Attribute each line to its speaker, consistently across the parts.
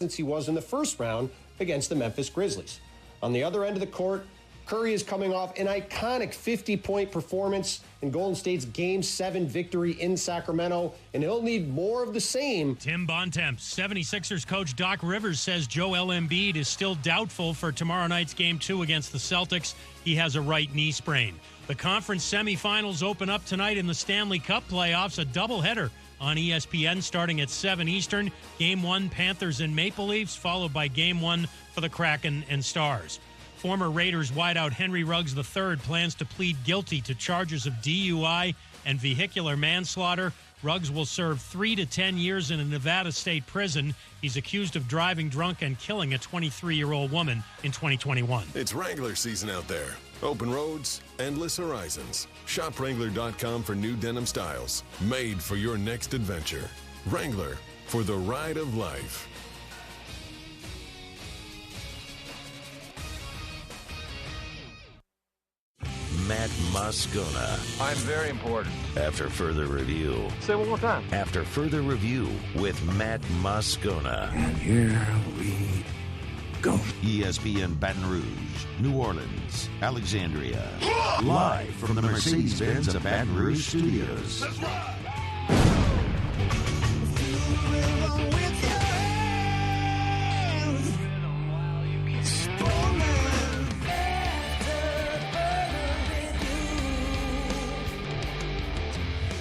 Speaker 1: since he was in the first round against the Memphis Grizzlies. On the other end of the court, Curry is coming off an iconic 50-point performance in Golden State's Game 7 victory in Sacramento, and he'll need more of the same.
Speaker 2: Tim Bontemps, 76ers coach Doc Rivers says Joel Embiid is still doubtful for tomorrow night's Game 2 against the Celtics. He has a right knee sprain. The conference semifinals open up tonight in the Stanley Cup playoffs, a doubleheader on ESPN starting at 7 Eastern. Game 1, Panthers and Maple Leafs, followed by Game 1 for the Kraken and Stars. Former Raiders wideout Henry Ruggs III plans to plead guilty to charges of DUI and vehicular manslaughter. Ruggs will serve 3 to 10 years in a Nevada state prison. He's accused of driving drunk and killing a 23-year-old woman in 2021.
Speaker 3: It's Wrangler season out there. Open roads, endless horizons. Shop Wrangler.com for new denim styles made for your next adventure. Wrangler, for the ride of life.
Speaker 4: Matt Moscona.
Speaker 5: I'm very important.
Speaker 4: After further review.
Speaker 5: Say it one more time.
Speaker 4: After further review with Matt Moscona.
Speaker 6: And here we go.
Speaker 4: ESPN Baton Rouge, New Orleans, Alexandria. Live from the Mercedes-Benz of Baton Rouge studios.
Speaker 6: That's right.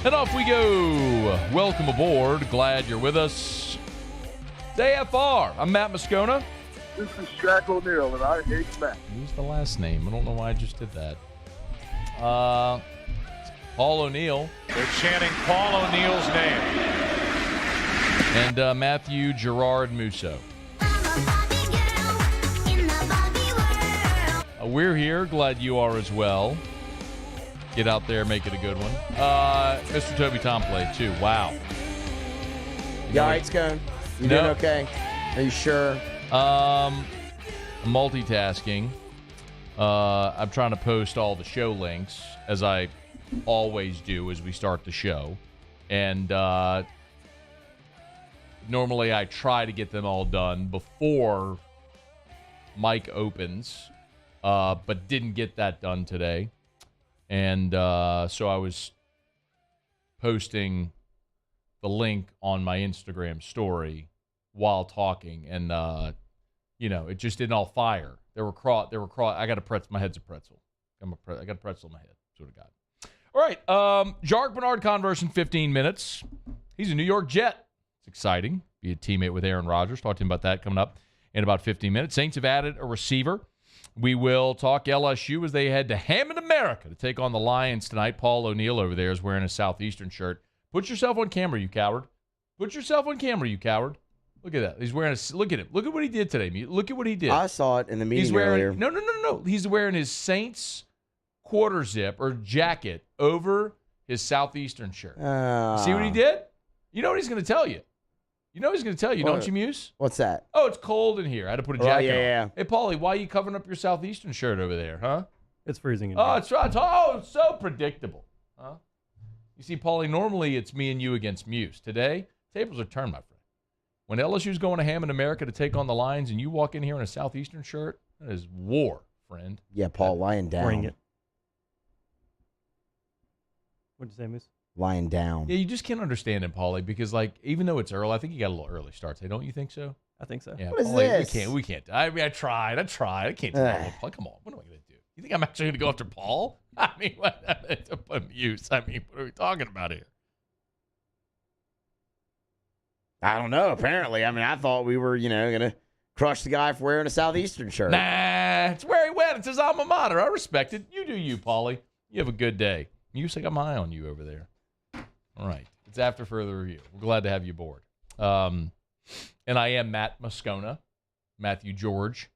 Speaker 7: And off we go. Welcome aboard. Glad you're with us. It's AFR. I'm Matt Moscona.
Speaker 8: This is Shaq O'Neal, and I hate Matt.
Speaker 7: Use the last name. I don't know why I just did that. Paul O'Neill.
Speaker 5: They're chanting Paul O'Neill's name.
Speaker 7: And Matthew Gerard Musso. We're here. Glad you are as well. Get out there, make it a good one. Mr. Toby Tom played too. Wow.
Speaker 9: You all right, Scone? You doing okay? Are you sure?
Speaker 7: Multitasking. I'm trying to post all the show links, as I always do as we start the show. And normally I try to get them all done before mic opens, but didn't get that done today. And so I was posting the link on my Instagram story while talking, and it just didn't all fire. I got a pretzel. My head's a pretzel. I got a pretzel in my head. That's what I got. All right, Jarrick Bernard-Converse in 15 minutes. He's a New York Jet. It's exciting. Be a teammate with Aaron Rodgers. Talk to him about that coming up in about 15 minutes. Saints have added a receiver. We will talk LSU as they head to Hammond, America to take on the Lions tonight. Paul O'Neill over there is wearing a Southeastern shirt. Put yourself on camera, you coward. Put yourself on camera, you coward. Look at that. He's wearing look at him. Look at what he did today. Look at what he did.
Speaker 9: I saw it in the meeting earlier.
Speaker 7: No. He's wearing his Saints quarter zip or jacket over his Southeastern shirt. See what he did? You know what he's going to tell you. Don't you, Muse?
Speaker 9: What's that?
Speaker 7: Oh, it's cold in here. I had to put a jacket on.
Speaker 9: Yeah.
Speaker 7: Hey, Paulie, why are you covering up your Southeastern shirt over there, huh?
Speaker 10: It's freezing in
Speaker 7: here.
Speaker 10: here.
Speaker 7: It's right. Oh, it's so predictable. Huh? You see, Paulie, normally it's me and you against Muse. Today, tables are turned, my friend. When LSU's going to Hammond, America to take on the Lions, and you walk in here in a Southeastern shirt, that is war, friend.
Speaker 9: Yeah, Paul, lying down.
Speaker 10: Bring it. What'd you say, Moose?
Speaker 9: Lying down.
Speaker 7: Yeah, you just can't understand him, Paulie, because even though it's early, I think he got a little early start today. Don't you think so?
Speaker 10: I think so.
Speaker 7: Yeah,
Speaker 9: what is
Speaker 7: Paulie,
Speaker 9: this?
Speaker 7: We can't. I mean, I tried. I can't do that. Come on. What am I going to do? You think I'm actually going to go after Paul? I mean, what? Muse. I mean, what are we talking about here?
Speaker 9: I don't know. Apparently, I thought we were, going to crush the guy for wearing a Southeastern shirt.
Speaker 7: Nah, it's where he went. It's his alma mater. I respect it. You do you, Paulie. You have a good day. Muse, I got my eye on you over there. All right. It's after further review. We're glad to have you aboard. And I am Matt Moscona, Matthew George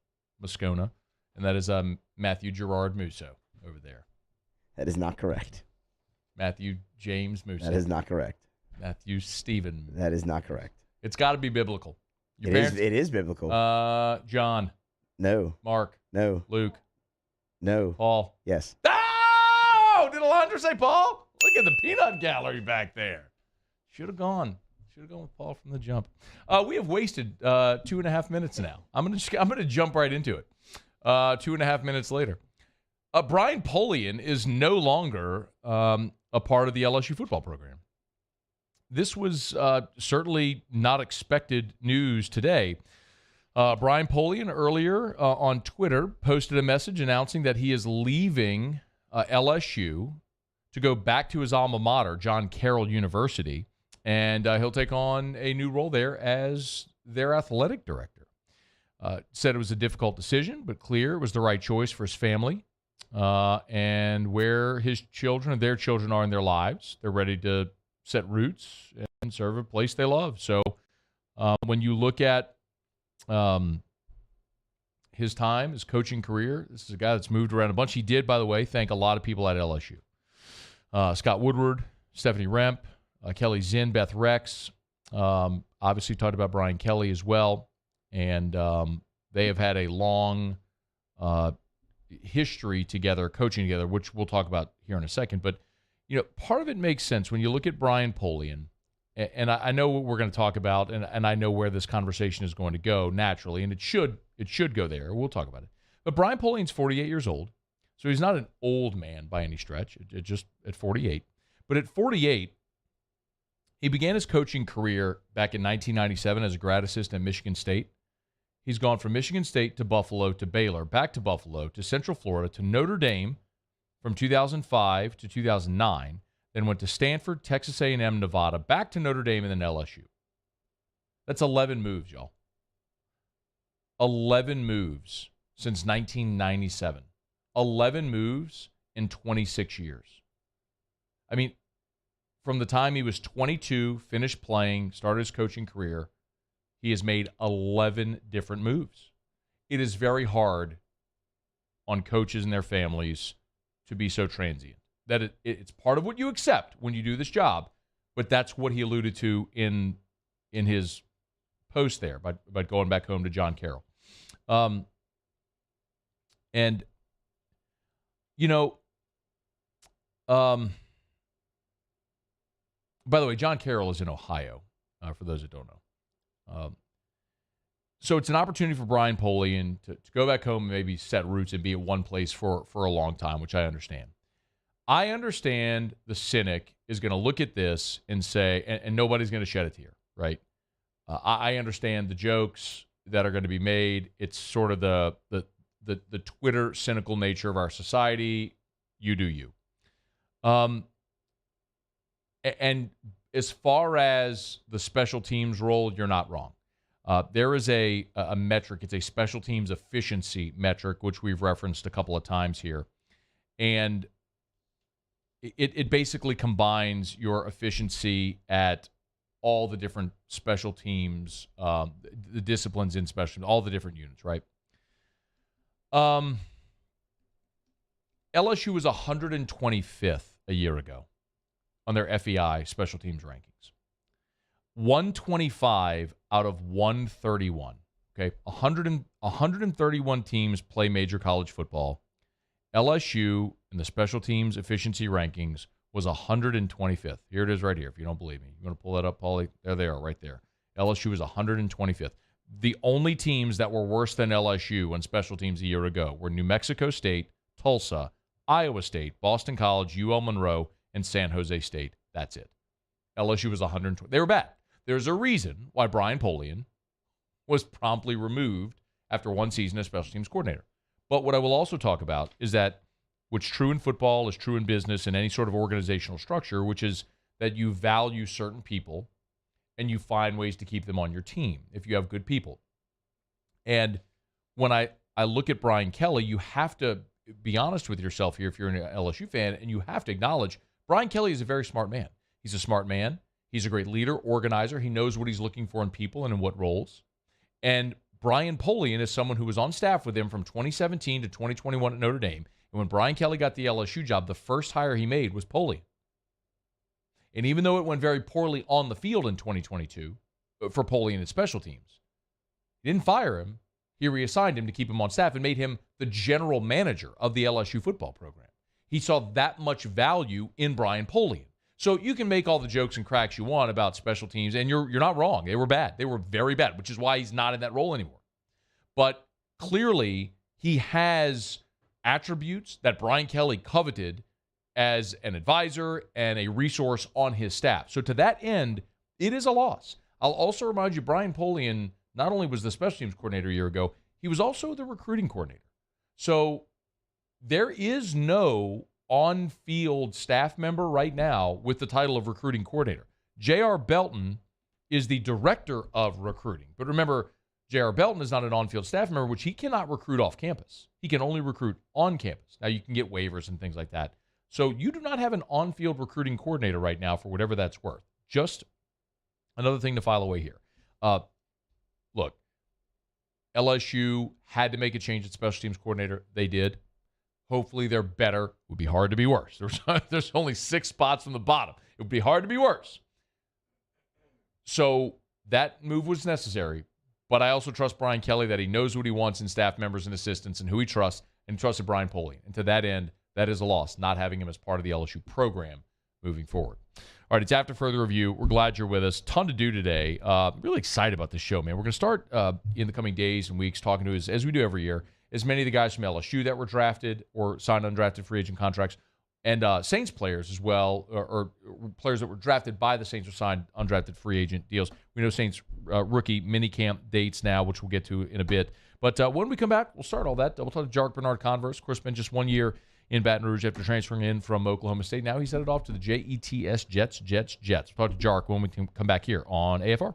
Speaker 7: Moscona, and that is Matthew Gerard Musso over there.
Speaker 9: That is not correct.
Speaker 7: Matthew James Musso.
Speaker 9: That is not correct.
Speaker 7: Matthew Stephen.
Speaker 9: That is not correct.
Speaker 7: It's got to be biblical.
Speaker 9: It is biblical.
Speaker 7: John.
Speaker 9: No.
Speaker 7: Mark.
Speaker 9: No.
Speaker 7: Luke.
Speaker 9: No.
Speaker 7: Paul.
Speaker 9: Yes.
Speaker 7: Oh! Did Alondra say Paul? Look at the peanut gallery back there. Should have gone Should have gone with Paul from the jump. We have wasted 2.5 minutes now. I'm gonna jump right into it. 2.5 minutes later, Brian Polian is no longer a part of the LSU football program. This was certainly not expected news today. Brian Polian earlier on Twitter posted a message announcing that he is leaving LSU to go back to his alma mater, John Carroll University, and he'll take on a new role there as their athletic director. Said it was a difficult decision, but clear it was the right choice for his family and where his children and their children are in their lives. They're ready to set roots and serve a place they love. So when you look at his time, his coaching career, this is a guy that's moved around a bunch. He did, by the way, thank a lot of people at LSU. Scott Woodward, Stephanie Remp, Kelly Zinn, Beth Rex. Obviously talked about Brian Kelly as well. And they have had a long history together, coaching together, which we'll talk about here in a second. But, part of it makes sense when you look at Brian Polian. And I know what we're going to talk about, and I know where this conversation is going to go naturally, and it should go there. We'll talk about it. But Brian Polian's 48 years old, so he's not an old man by any stretch, just at 48. But at 48, he began his coaching career back in 1997 as a grad assistant at Michigan State. He's gone from Michigan State to Buffalo to Baylor, back to Buffalo to Central Florida to Notre Dame from 2005 to 2009. Then went to Stanford, Texas A&M, Nevada, back to Notre Dame, and then LSU. That's 11 moves, y'all. 11 moves since 1997. 11 moves in 26 years. I mean, from the time he was 22, finished playing, started his coaching career, he has made 11 different moves. It is very hard on coaches and their families to be so transient. That it's part of what you accept when you do this job, but that's what he alluded to in his post there about going back home to John Carroll. By the way, John Carroll is in Ohio, for those that don't know. So it's an opportunity for Brian Polian to go back home and maybe set roots and be at one place for a long time, which I understand. I understand the cynic is going to look at this and say, and nobody's going to shed a tear, right? I understand the jokes that are going to be made. It's sort of the Twitter cynical nature of our society. You do you. And as far as the special teams role, you're not wrong. There is a metric. It's a special teams efficiency metric, which we've referenced a couple of times here. And it basically combines your efficiency at all the different special teams, the disciplines in special, all the different units, right? LSU was 125th a year ago on their FEI special teams rankings. 125 out of 131. Okay, 131 teams play major college football. LSU in the special teams efficiency rankings was 125th. Here it is right here. If you don't believe me, you want to pull that up, Paulie? There they are right there. LSU was 125th. The only teams that were worse than LSU on special teams a year ago were New Mexico State, Tulsa, Iowa State, Boston College, UL Monroe, and San Jose State. That's it. LSU was 120. They were bad. There's a reason why Brian Polian was promptly removed after one season as special teams coordinator. But what I will also talk about is that what's true in football is true in business and any sort of organizational structure, which is that you value certain people and you find ways to keep them on your team if you have good people. And when I look at Brian Kelly, you have to be honest with yourself here if you're an LSU fan, and you have to acknowledge Brian Kelly is a very smart man. He's a smart man. He's a great leader, organizer. He knows what he's looking for in people and in what roles. And Brian Polian is someone who was on staff with him from 2017 to 2021 at Notre Dame. And when Brian Kelly got the LSU job, the first hire he made was Polian. And even though it went very poorly on the field in 2022 for Polian and special teams, he didn't fire him. He reassigned him to keep him on staff and made him the general manager of the LSU football program. He saw that much value in Brian Polian. So you can make all the jokes and cracks you want about special teams, and you're not wrong. They were bad. They were very bad, which is why he's not in that role anymore. But clearly, he has attributes that Brian Kelly coveted as an advisor and a resource on his staff. So to that end, it is a loss. I'll also remind you, Brian Polian not only was the special teams coordinator a year ago, he was also the recruiting coordinator. So there is no on-field staff member right now with the title of recruiting coordinator. J.R. Belton is the director of recruiting. But remember, J.R. Belton is not an on-field staff member, which he cannot recruit off campus. He can only recruit on campus. Now, you can get waivers and things like that. So you do not have an on-field recruiting coordinator right now for whatever that's worth. Just another thing to file away here. Look, LSU had to make a change at special teams coordinator. They did. Hopefully they're better. It would be hard to be worse. There's only 6 spots from the bottom. It would be hard to be worse. So that move was necessary. But I also trust Brian Kelly that he knows what he wants in staff members and assistants and who he trusts, and trusted Brian Polian. And to that end, that is a loss, not having him as part of the LSU program moving forward. All right, it's After Further Review. We're glad you're with us. Ton to do today. Really excited about this show, man. We're going to start in the coming days and weeks talking to, as we do every year, as many of the guys from LSU that were drafted or signed undrafted free agent contracts, and Saints players as well, or players that were drafted by the Saints or signed undrafted free agent deals. We know Saints rookie minicamp dates now, which we'll get to in a bit. But when we come back, we'll start all that. We'll talk to Jarrick Bernard-Converse. Of course, spent just 1 year in Baton Rouge after transferring in from Oklahoma State. Now he's headed off to the Jets. We'll talk to Jarrick when we can come back here on AFR.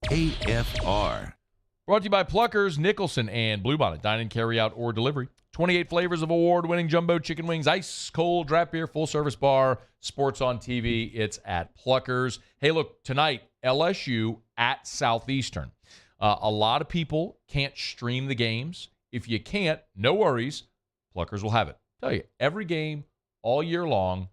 Speaker 4: AFR.
Speaker 7: Brought to you by Pluckers, Nicholson, and Bluebonnet. Dine in, carry out, or delivery. 28 flavors of award-winning jumbo chicken wings, ice cold draft beer, full-service bar, sports on TV. It's at Pluckers. Hey, look, tonight, LSU at Southeastern. A lot of people can't stream the games. If you can't, no worries. Pluckers will have it. Tell you, every game, all year long,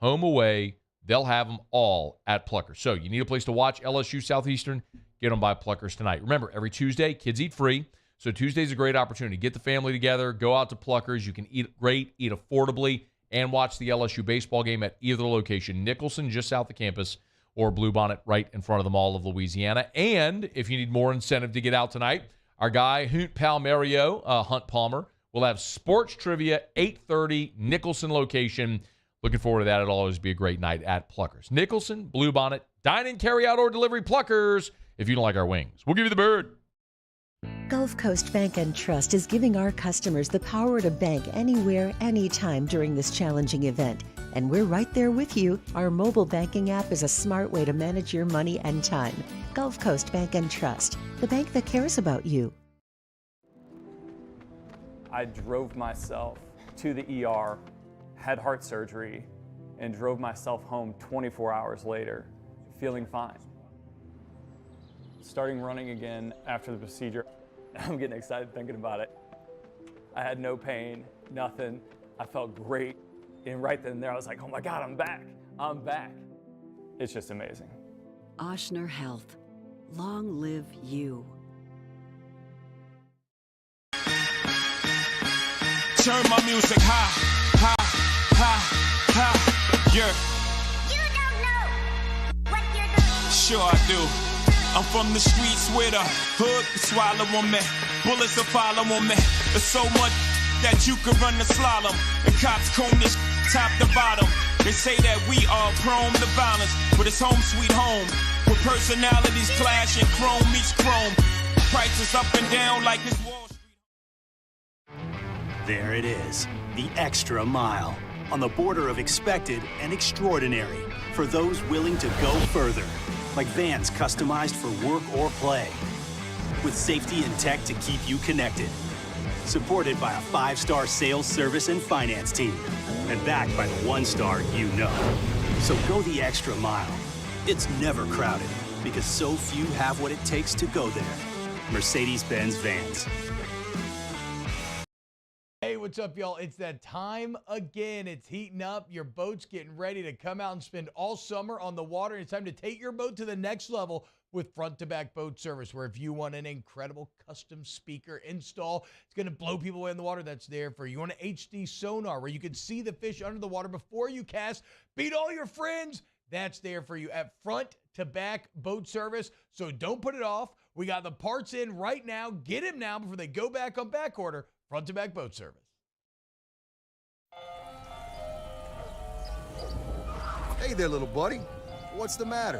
Speaker 7: home, away, they'll have them all at Pluckers. So you need a place to watch LSU Southeastern, get them by Pluckers tonight. Remember, every Tuesday, kids eat free. So Tuesday's a great opportunity. Get the family together, go out to Pluckers. You can eat great, eat affordably, and watch the LSU baseball game at either location. Nicholson, just south of campus, or Bluebonnet right in front of the Mall of Louisiana. And if you need more incentive to get out tonight, our guy, Hunt Palmer, will have sports trivia, 8:30, Nicholson location. Looking forward to that. It'll always be a great night at Pluckers. Nicholson, Bluebonnet, dine in, carry out, or delivery, Pluckers. If you don't like our wings, we'll give you the bird.
Speaker 11: Gulf Coast Bank and Trust is giving our customers the power to bank anywhere, anytime during this challenging event. And we're right there with you. Our mobile banking app is a smart way to manage your money and time. Gulf Coast Bank and Trust, the bank that cares about you.
Speaker 12: I drove myself to the ER, had heart surgery, and drove myself home 24 hours later, feeling fine. Starting running again after the procedure, I'm getting excited thinking about it. I had no pain, nothing. I felt great. And right then and there, I was like, oh my God, I'm back. I'm back. It's just amazing.
Speaker 13: Ochsner Health. Long live you.
Speaker 14: Turn my music high, yeah.
Speaker 15: You don't know what you're doing.
Speaker 14: Sure I do. I'm from the streets where the hood can swallow on me. Bullets will follow on me. There's so much that you could run the slalom. And cops comb this top to bottom. They say that we are prone to violence, but it's home sweet home. With personalities clash and chrome meets chrome. Prices up and down like this Wall Street.
Speaker 16: There it is, the extra mile. On the border of expected and extraordinary. For those willing to go further. Like vans customized for work or play. With safety and tech to keep you connected. Supported by a 5-star sales, service, and finance team. And backed by the 1-star you know. So go the extra mile. It's never crowded because so few have what it takes to go there. Mercedes-Benz Vans.
Speaker 17: Hey, what's up, y'all? It's that time again. It's heating up. Your boat's getting ready to come out and spend all summer on the water. It's time to take your boat to the next level. with front-to-back boat service, where if you want an incredible custom speaker install, it's going to blow people away in the water, that's there for you. You want an HD sonar where you can see the fish under the water before you cast, beat all your friends, that's there for you at front-to-back boat service. So don't put it off. We got the parts in right now. Get them now before they go back on back order. Front-to-back boat service.
Speaker 18: Hey there, little buddy. What's the matter?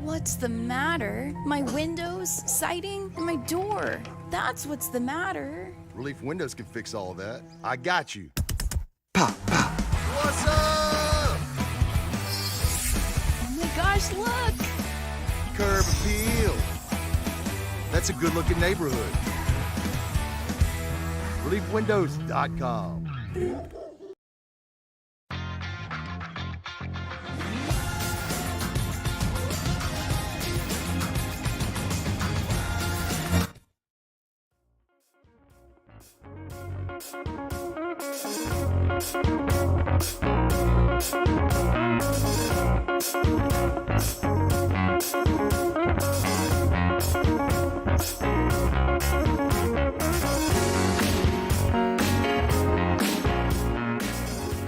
Speaker 19: What's the matter? My windows, siding, and my door. That's what's the matter.
Speaker 18: Relief Windows can fix all of that. I got you. Pop, pop. What's up?
Speaker 19: Oh my gosh, look!
Speaker 18: Curb appeal. That's a good-looking neighborhood. ReliefWindows.com.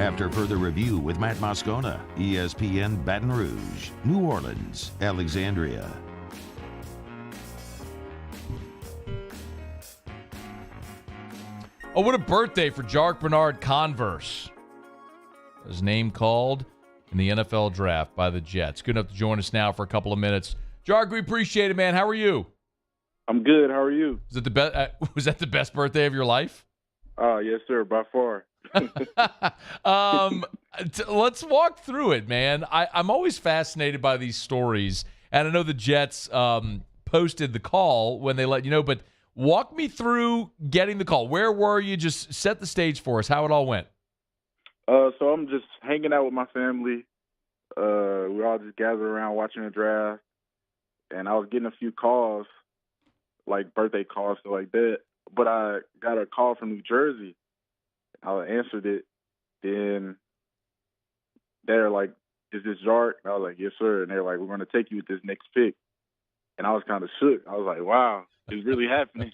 Speaker 4: After further review with Matt Moscona, ESPN Baton Rouge, New Orleans, Alexandria.
Speaker 7: Oh, what a birthday for Jarrick Bernard-Converse. His name called in the NFL draft by the Jets. Good enough to join us now for a couple of minutes. Jarrick, we appreciate it, man. How are you?
Speaker 20: I'm good. How are you?
Speaker 7: Was that the best birthday of your life?
Speaker 20: Yes, sir, by far.
Speaker 7: Let's walk through it, man. I'm always fascinated by these stories, and I know the Jets posted the call when they let you know, but walk me through getting the call. Where were you? Just set the stage for us, how it all went.
Speaker 20: So I'm just hanging out with my family. We all just gathered around watching the draft, and I was getting a few calls, like birthday calls, stuff like that. But I got a call from New Jersey. I answered it. Then they're like, "Is this Jarrick?" And I was like, "Yes, sir." And they're like, "We're going to take you with this next pick." And I was kind of shook. I was like, "Wow, it's really happening."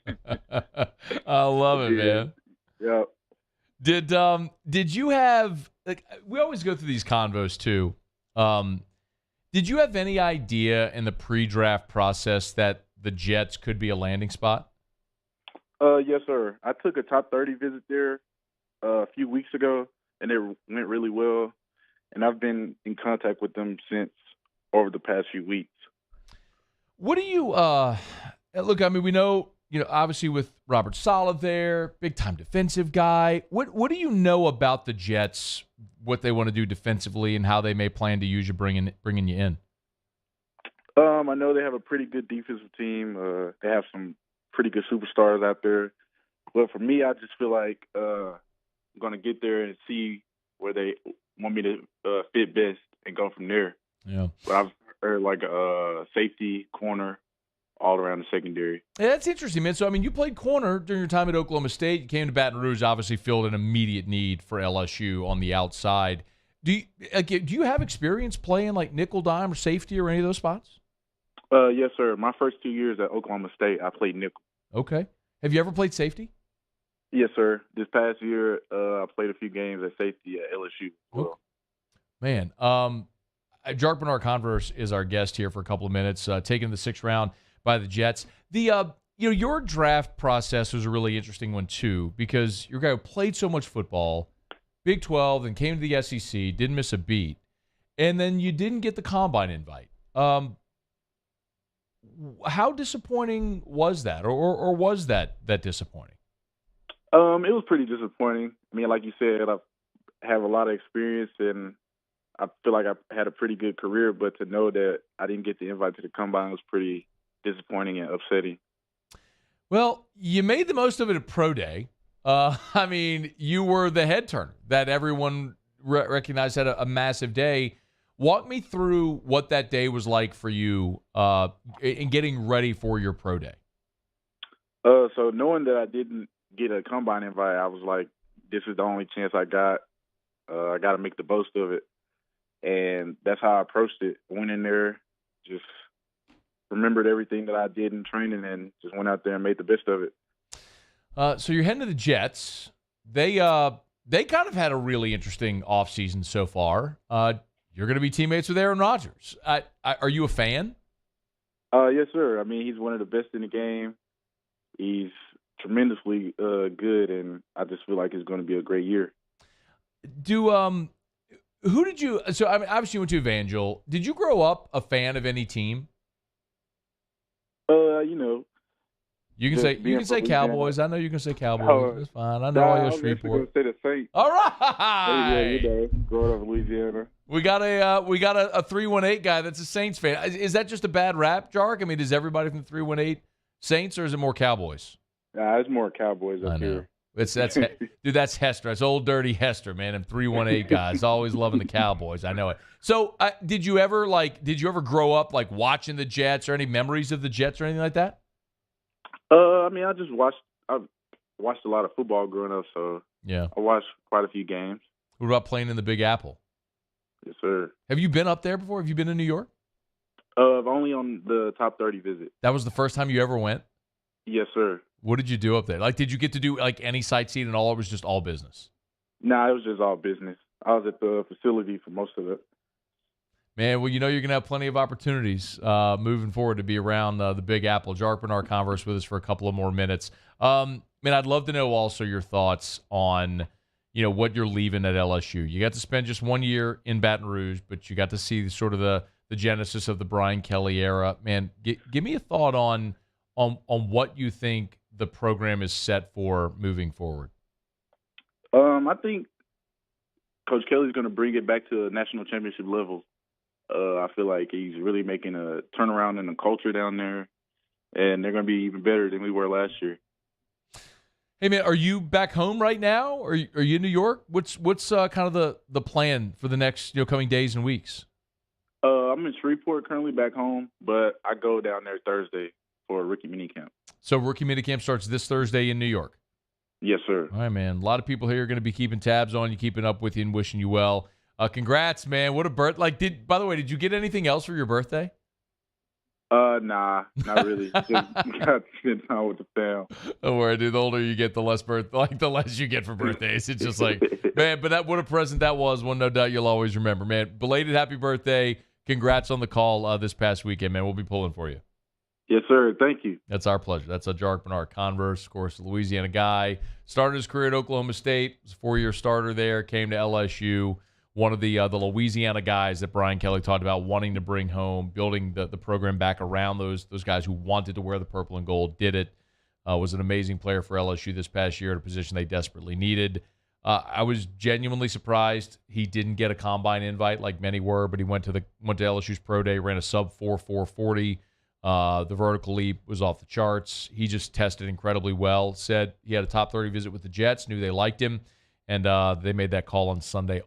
Speaker 7: I love it, man.
Speaker 20: Yeah.
Speaker 7: Did you have, like, we always go through these convos too. Did you have any idea in the pre-draft process that the Jets could be a landing spot?
Speaker 20: Yes, sir. I took a top 30 visit there a few weeks ago, and it went really well. And I've been in contact with them since over the past few weeks.
Speaker 7: What do you look? I mean, we know, obviously with Robert Saleh there, big time defensive guy. What do you know about the Jets? What they want to do defensively and how they may plan to use you, bringing you in?
Speaker 20: I know they have a pretty good defensive team. They have some pretty good superstars out there. But for me, I just feel like I'm going to get there and see where they want me to fit best and go from there.
Speaker 7: Yeah.
Speaker 20: But I've heard like a safety, corner, all around the secondary.
Speaker 7: Yeah, that's interesting, man. So, I mean, you played corner during your time at Oklahoma State. You came to Baton Rouge, obviously filled an immediate need for LSU on the outside. Do you have experience playing like nickel, dime, or safety or any of those spots?
Speaker 20: Yes, sir. My first 2 years at Oklahoma State, I played nickel.
Speaker 7: Okay. Have you ever played safety?
Speaker 20: Yes, sir. This past year, I played a few games at safety at LSU. Well,
Speaker 7: man, Jarrick Bernard-Converse is our guest here for a couple of minutes, taken in the 6th round by the Jets. Your draft process was a really interesting one too, because you're a guy who played so much football, Big 12, then came to the SEC, didn't miss a beat, and then you didn't get the combine invite. How disappointing was that, or was that disappointing?
Speaker 20: It was pretty disappointing. I mean, like you said, I have a lot of experience, and I feel like I had a pretty good career, but to know that I didn't get the invite to the combine was pretty disappointing and upsetting.
Speaker 7: Well, you made the most of it at Pro Day. I mean, you were the head turner that everyone recognized had a massive day. Walk me through what that day was like for you in getting ready for your Pro Day.
Speaker 20: So knowing that I didn't get a combine invite, I was like, this is the only chance I got. I got to make the most of it. And that's how I approached it. Went in there, just remembered everything that I did in training and just went out there and made the best of it.
Speaker 7: So you're heading to the Jets. They kind of had a really interesting offseason so far. You're going to be teammates with Aaron Rodgers. Are you a fan?
Speaker 20: Yes, sir. I mean, he's one of the best in the game. He's tremendously good, and I just feel like it's going to be a great year.
Speaker 7: Who did you? So I mean, obviously you went to Evangel. Did you grow up a fan of any team?
Speaker 20: You know.
Speaker 7: You can say Cowboys. I know you can say Cowboys. It's fine. I know all your Shreveport.
Speaker 20: Say the Saints.
Speaker 7: All right.
Speaker 20: Yeah, you know, growing up in Louisiana.
Speaker 7: We got a 318 guy that's a Saints fan. Is that just a bad rap, Jarrick? I mean, is everybody from the 318 Saints, or is it more Cowboys?
Speaker 20: Nah, it's more Cowboys up here.
Speaker 7: That's dude. That's Hester. That's old dirty Hester, man. And 318 guys always loving the Cowboys. I know it. So, did you ever grow up like watching the Jets, or any memories of the Jets or anything like that?
Speaker 20: I mean, I watched a lot of football growing up, so
Speaker 7: yeah,
Speaker 20: I watched quite a few games.
Speaker 7: What about playing in the Big Apple?
Speaker 20: Yes, sir.
Speaker 7: Have you been up there before? Have you been to New York?
Speaker 20: Only on the top 30 visit.
Speaker 7: That was the first time you ever went?
Speaker 20: Yes, sir.
Speaker 7: What did you do up there? Like, did you get to do like any sightseeing at all, or it was just all business?
Speaker 20: Nah, it was just all business. I was at the facility for most of it.
Speaker 7: Man, well, you know you're going to have plenty of opportunities moving forward to be around the Big Apple. Jarrick Bernard-Converse with us for a couple of more minutes. Man, I'd love to know also your thoughts on, what you're leaving at LSU. You got to spend just 1 year in Baton Rouge, but you got to see sort of the genesis of the Brian Kelly era. Man, give me a thought on what you think the program is set for moving forward.
Speaker 20: I think Coach Kelly's going to bring it back to a national championship level. I feel like he's really making a turnaround in the culture down there, and they're going to be even better than we were last year.
Speaker 7: Hey, man, are you back home right now? Or are you in New York? What's kind of the plan for the next coming days and weeks?
Speaker 20: I'm in Shreveport currently, back home, but I go down there Thursday for a rookie minicamp.
Speaker 7: So rookie minicamp starts this Thursday in New York?
Speaker 20: Yes, sir.
Speaker 7: All right, man. A lot of people here are going to be keeping tabs on you, keeping up with you, and wishing you well. Congrats, man. What a birth! By the way, did you get anything else for your birthday?
Speaker 20: Nah, not really. Just got to spend time with the fam.
Speaker 7: Don't worry, dude. The older you get, the less you get for birthdays. It's just like, man, but what a present that was. One, no doubt you'll always remember, man. Belated happy birthday. Congrats on the call this past weekend, man. We'll be pulling for you.
Speaker 20: Yes, sir. Thank you.
Speaker 7: That's our pleasure. That's a Jarrick Bernard-Converse, of course, a Louisiana guy. Started his career at Oklahoma State. Was a 4-year starter there. Came to LSU. One of the Louisiana guys that Brian Kelly talked about wanting to bring home, building the program back around those guys who wanted to wear the purple and gold. Did it. Was an amazing player for LSU this past year at a position they desperately needed. I was genuinely surprised he didn't get a combine invite like many were, but he went to LSU's pro day, ran a sub 4.40. The vertical leap was off the charts. He just tested incredibly well. Said he had a top 30 visit with the Jets, knew they liked him, and they made that call on Saturday,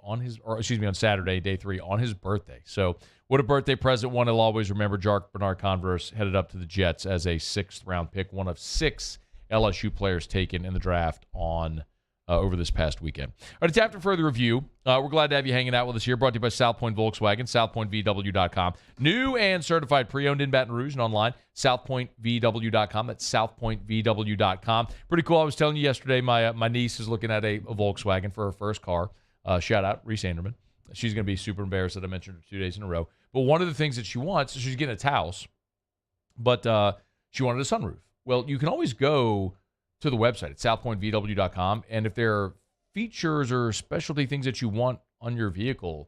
Speaker 7: day 3, on his birthday. So what a birthday present. One I'll always remember. Jarrick Bernard-Converse headed up to the Jets as a 6th-round pick, one of 6 LSU players taken in the draft on over this past weekend. All right, it's after further review. We're glad to have you hanging out with us here. Brought to you by South Point Volkswagen, southpointvw.com. New and certified pre-owned in Baton Rouge and online, southpointvw.com. That's southpointvw.com. Pretty cool. I was telling you yesterday, my niece is looking at a Volkswagen for her first car. Shout out, Reese Anderman. She's going to be super embarrassed that I mentioned her 2 days in a row. But one of the things that she wants, she's getting a Taos, but she wanted a sunroof. Well, you can always go to the website at southpointvw.com, and if there are features or specialty things that you want on your vehicle,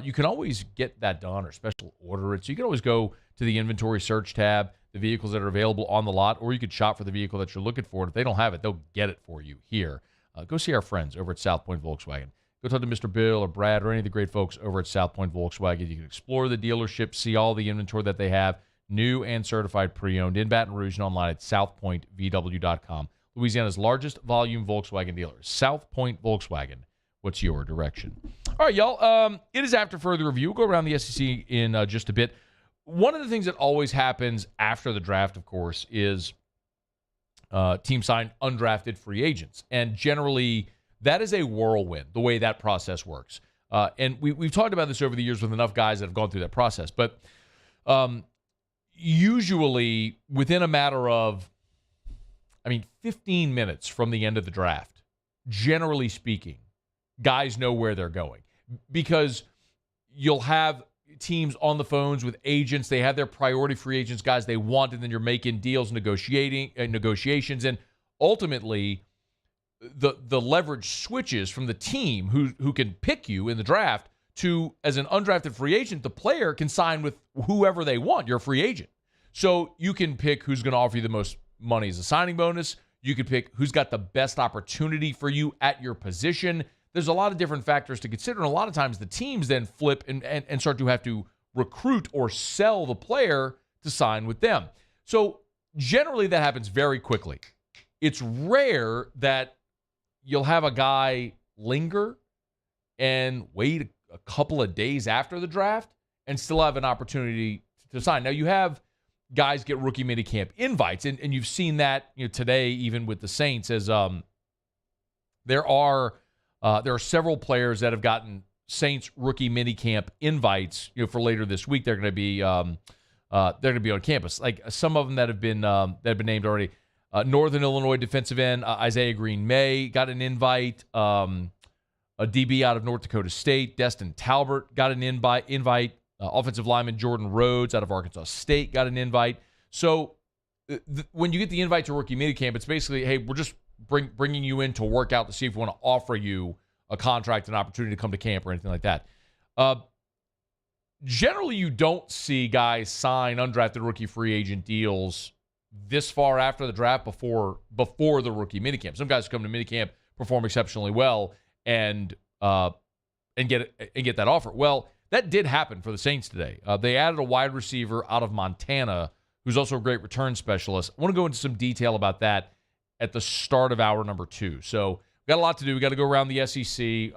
Speaker 7: you can always get that done or special order it. So you can always go to the inventory search tab, the vehicles that are available on the lot, or you could shop for the vehicle that you're looking for. And if they don't have it, they'll get it for you here. Go see our friends over at South Point Volkswagen. Go talk to Mr. Bill or Brad or any of the great folks over at South Point Volkswagen. You can explore the dealership, see all the inventory that they have, new and certified pre-owned in Baton Rouge and online at southpointvw.com. Louisiana's largest volume Volkswagen dealer, South Point Volkswagen. What's your direction? All right, y'all. It is after further review. We'll go around the SEC in just a bit. One of the things that always happens after the draft, of course, is teams sign undrafted free agents. And generally, that is a whirlwind, the way that process works. And we've talked about this over the years with enough guys that have gone through that process. But usually within a matter of, 15 minutes from the end of the draft, generally speaking, guys know where they're going. Because you'll have teams on the phones with agents. They have their priority free agents, guys they want, and then you're making deals, negotiations. And ultimately, the leverage switches from the team who can pick you in the draft to, as an undrafted free agent, the player can sign with whoever they want. You're a free agent. So you can pick who's going to offer you the most money as a signing bonus. You can pick who's got the best opportunity for you at your position. There's a lot of different factors to consider, and a lot of times the teams then flip and start to have to recruit or sell the player to sign with them. So generally that happens very quickly. It's rare that you'll have a guy linger and wait a couple of days after the draft and still have an opportunity to sign. Now, you have guys get rookie minicamp invites, and you've seen that today even with the Saints, as there are several players that have gotten Saints rookie minicamp invites for later this week. They're going to be on campus. Like some of them that have been named already. Northern Illinois defensive end Isaiah Green-May got an invite. A DB out of North Dakota State, Destin Talbert, got an invite. Offensive lineman Jordan Rhodes out of Arkansas State got an invite. So when you get the invite to rookie minicamp, it's basically, hey, we're just bringing you in to work out to see if we want to offer you a contract, an opportunity to come to camp or anything like that. Generally, you don't see guys sign undrafted rookie free agent deals this far after the draft before the rookie minicamp. Some guys come to minicamp, perform exceptionally well, and get that offer. Well, that did happen for the Saints today. They added a wide receiver out of Montana who's also a great return specialist. I want to go into some detail about that at the start of hour number 2. So we've got a lot to do. We've got to go around the SEC.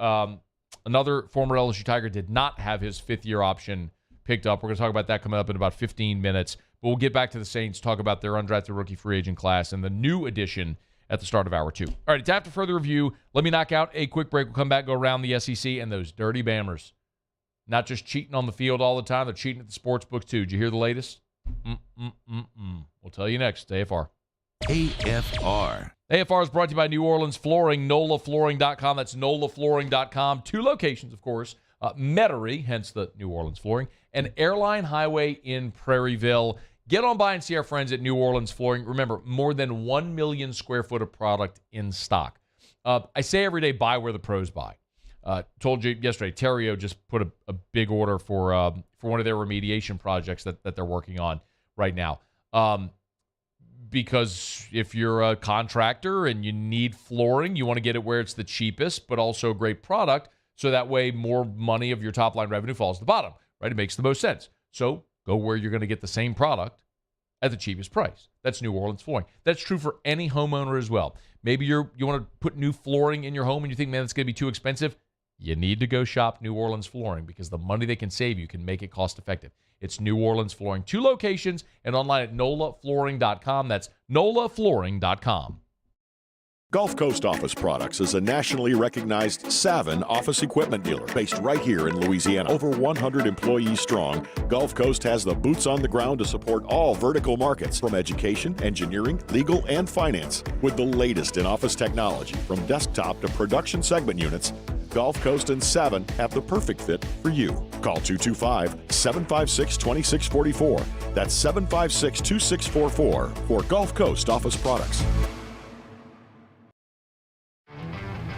Speaker 7: Another former LSU Tiger did not have his fifth-year option picked up. We're going to talk about that coming up in about 15 minutes. But we'll get back to the Saints, talk about their undrafted rookie free agent class and the new addition at the start of hour 2. All right, it's after further review. Let me knock out a quick break. We'll come back, go around the SEC and those dirty Bammers. Not just cheating on the field all the time, they're cheating at the sports book too. Did you hear the latest? We'll tell you next. AFR.
Speaker 4: AFR.
Speaker 7: AFR is brought to you by New Orleans Flooring, NOLAflooring.com. That's NOLAflooring.com. 2 locations, of course. Metairie, hence the New Orleans Flooring, and Airline Highway in Prairieville. Get on by and see our friends at New Orleans Flooring. Remember, more than 1 million square foot of product in stock. I say every day, buy where the pros buy. Told you yesterday, Terrio just put a big order for one of their remediation projects that they're working on right now. Because if you're a contractor and you need flooring, you want to get it where it's the cheapest, but also a great product, so that way more money of your top line revenue falls to the bottom, right? It makes the most sense. So go where you're going to get the same product at the cheapest price. That's New Orleans Flooring. That's true for any homeowner as well. Maybe you want to put new flooring in your home and you think, man, it's going to be too expensive. You need to go shop New Orleans Flooring because the money they can save you can make it cost effective. It's New Orleans Flooring. 2 locations and online at NOLAflooring.com. That's NOLAflooring.com.
Speaker 21: Gulf Coast Office Products is a nationally recognized Savin office equipment dealer based right here in Louisiana. Over 100 employees strong, Gulf Coast has the boots on the ground to support all vertical markets, from education, engineering, legal, and finance. With the latest in office technology, from desktop to production segment units, Gulf Coast and Savin have the perfect fit for you. Call 225-756-2644. That's 756-2644 for Gulf Coast Office Products.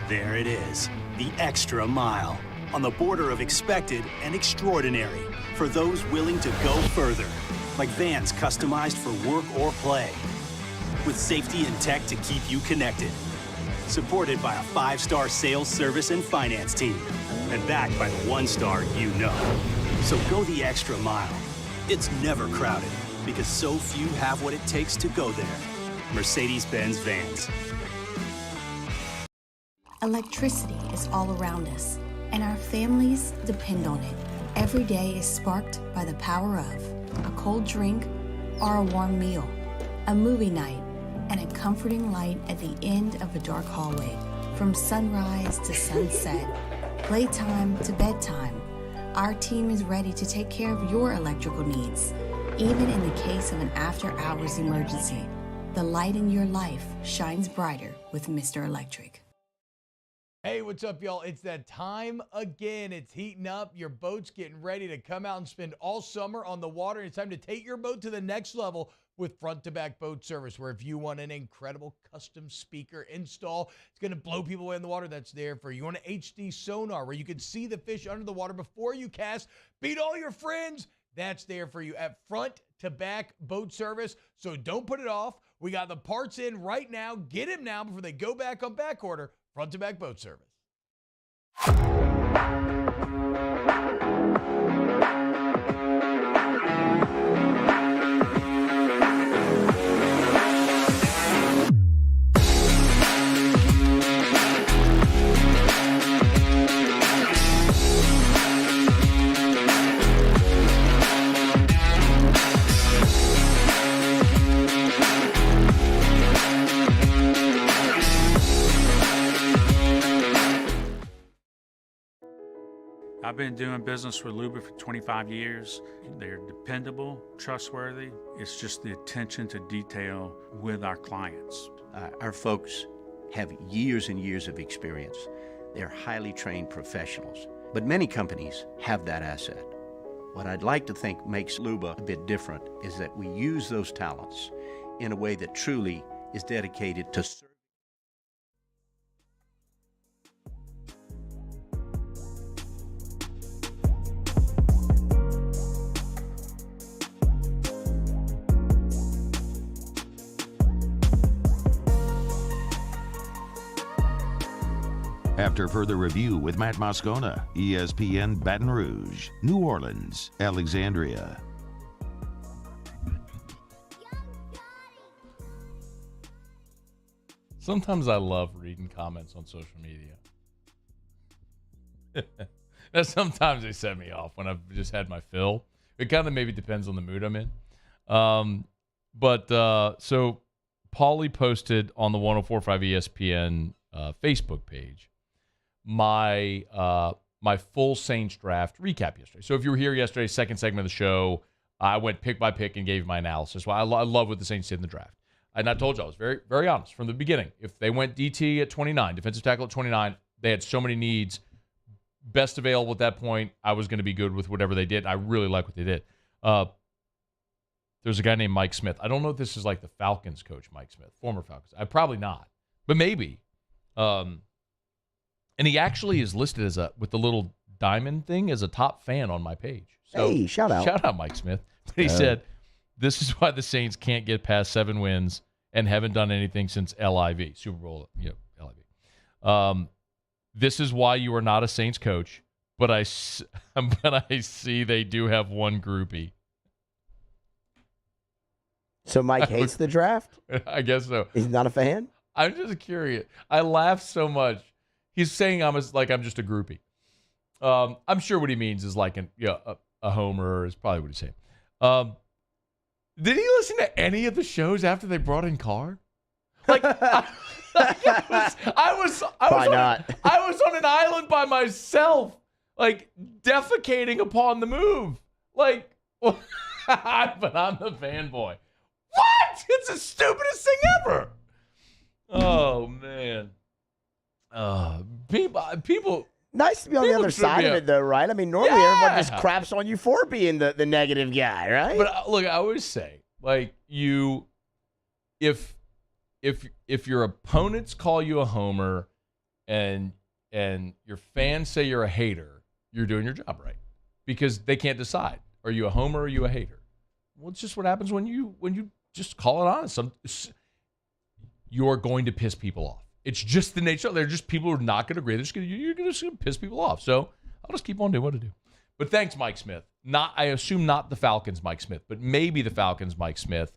Speaker 16: There it is, the extra mile, on the border of expected and extraordinary, for those willing to go further, like vans customized for work or play, with safety and tech to keep you connected, supported by a 5-star sales, service, and finance team, and backed by the 1-star you know. So go the extra mile. It's never crowded, because so few have what it takes to go there. Mercedes-Benz Vans.
Speaker 22: Electricity is all around us, and our families depend on it. Every day is sparked by the power of a cold drink or a warm meal, a movie night, and a comforting light at the end of a dark hallway. From sunrise to sunset, playtime to bedtime, our team is ready to take care of your electrical needs. Even in the case of an after-hours emergency, the light in your life shines brighter with Mr. Electric.
Speaker 17: Hey, what's up, y'all? It's that time again. It's heating up. Your boat's getting ready to come out and spend all summer on the water. It's time to take your boat to the next level with front-to-back boat service, where if you want an incredible custom speaker install, it's going to blow people away in the water, that's there for you. You want an HD sonar where you can see the fish under the water before you cast, beat all your friends, that's there for you at front-to-back boat service. So don't put it off. We got the parts in right now. Get them now before they go back on back order. Front-to-back boat service.
Speaker 1: I've been doing business with Luba for 25 years. They're dependable, trustworthy. It's just the attention to detail with our clients.
Speaker 2: Our folks have years and years of experience. They're highly trained professionals, but many companies have that asset. What I'd like to think makes Luba a bit different is that we use those talents in a way that truly is dedicated to serving.
Speaker 4: After further review with Matt Moscona, ESPN Baton Rouge, New Orleans, Alexandria.
Speaker 7: Sometimes I love reading comments on social media. Now, sometimes they set me off when I've just had my fill. It kind of maybe depends on the mood I'm in. So Paulie posted on the 104.5 ESPN Facebook page my full Saints draft recap yesterday. So if you were here yesterday, second segment of the show, I went pick by pick and gave my analysis. Well, I love what the Saints did in the draft. And I told you I was very, very honest from the beginning. If they went DT at 29, defensive tackle at 29, they had so many needs. Best available at that point, I was going to be good with whatever they did. I really like what they did. There's a guy named Mike Smith. I don't know if this is like the Falcons coach, Mike Smith, former Falcons. Probably not, but maybe. And he actually is listed as with the little diamond thing as a top fan on my page. So,
Speaker 9: hey, shout out.
Speaker 7: Shout out, Mike Smith. But he said, this is why the Saints can't get past 7 wins and haven't done anything since LIV, Super Bowl, LIV. This is why you are not a Saints coach, but I see they do have one groupie.
Speaker 9: So Mike hates the draft?
Speaker 7: I guess so.
Speaker 9: He's not a fan?
Speaker 7: I'm just curious. I laughed so much. He's saying I'm just a groupie. I'm sure what he means is like a homer is probably what he's saying. Did he listen to any of the shows after they brought in Carr? Like, I was on an island by myself, like defecating upon the move. Like, but I'm the fanboy. What? It's the stupidest thing ever. Oh man. People.
Speaker 9: Nice to be on the other side of it, though, right? I mean, normally everyone just craps on you for being the negative guy, right?
Speaker 7: But look, I always say, like, if your opponents call you a homer, and your fans say you're a hater, you're doing your job right, because they can't decide: are you a homer or are you a hater? Well, it's just what happens when you just call it honest. You're going to piss people off. It's just the nature. They're just people who are not going to agree. You're going to piss people off. So I'll just keep on doing what I do. But thanks, Mike Smith. I assume not the Falcons, Mike Smith, but maybe the Falcons, Mike Smith.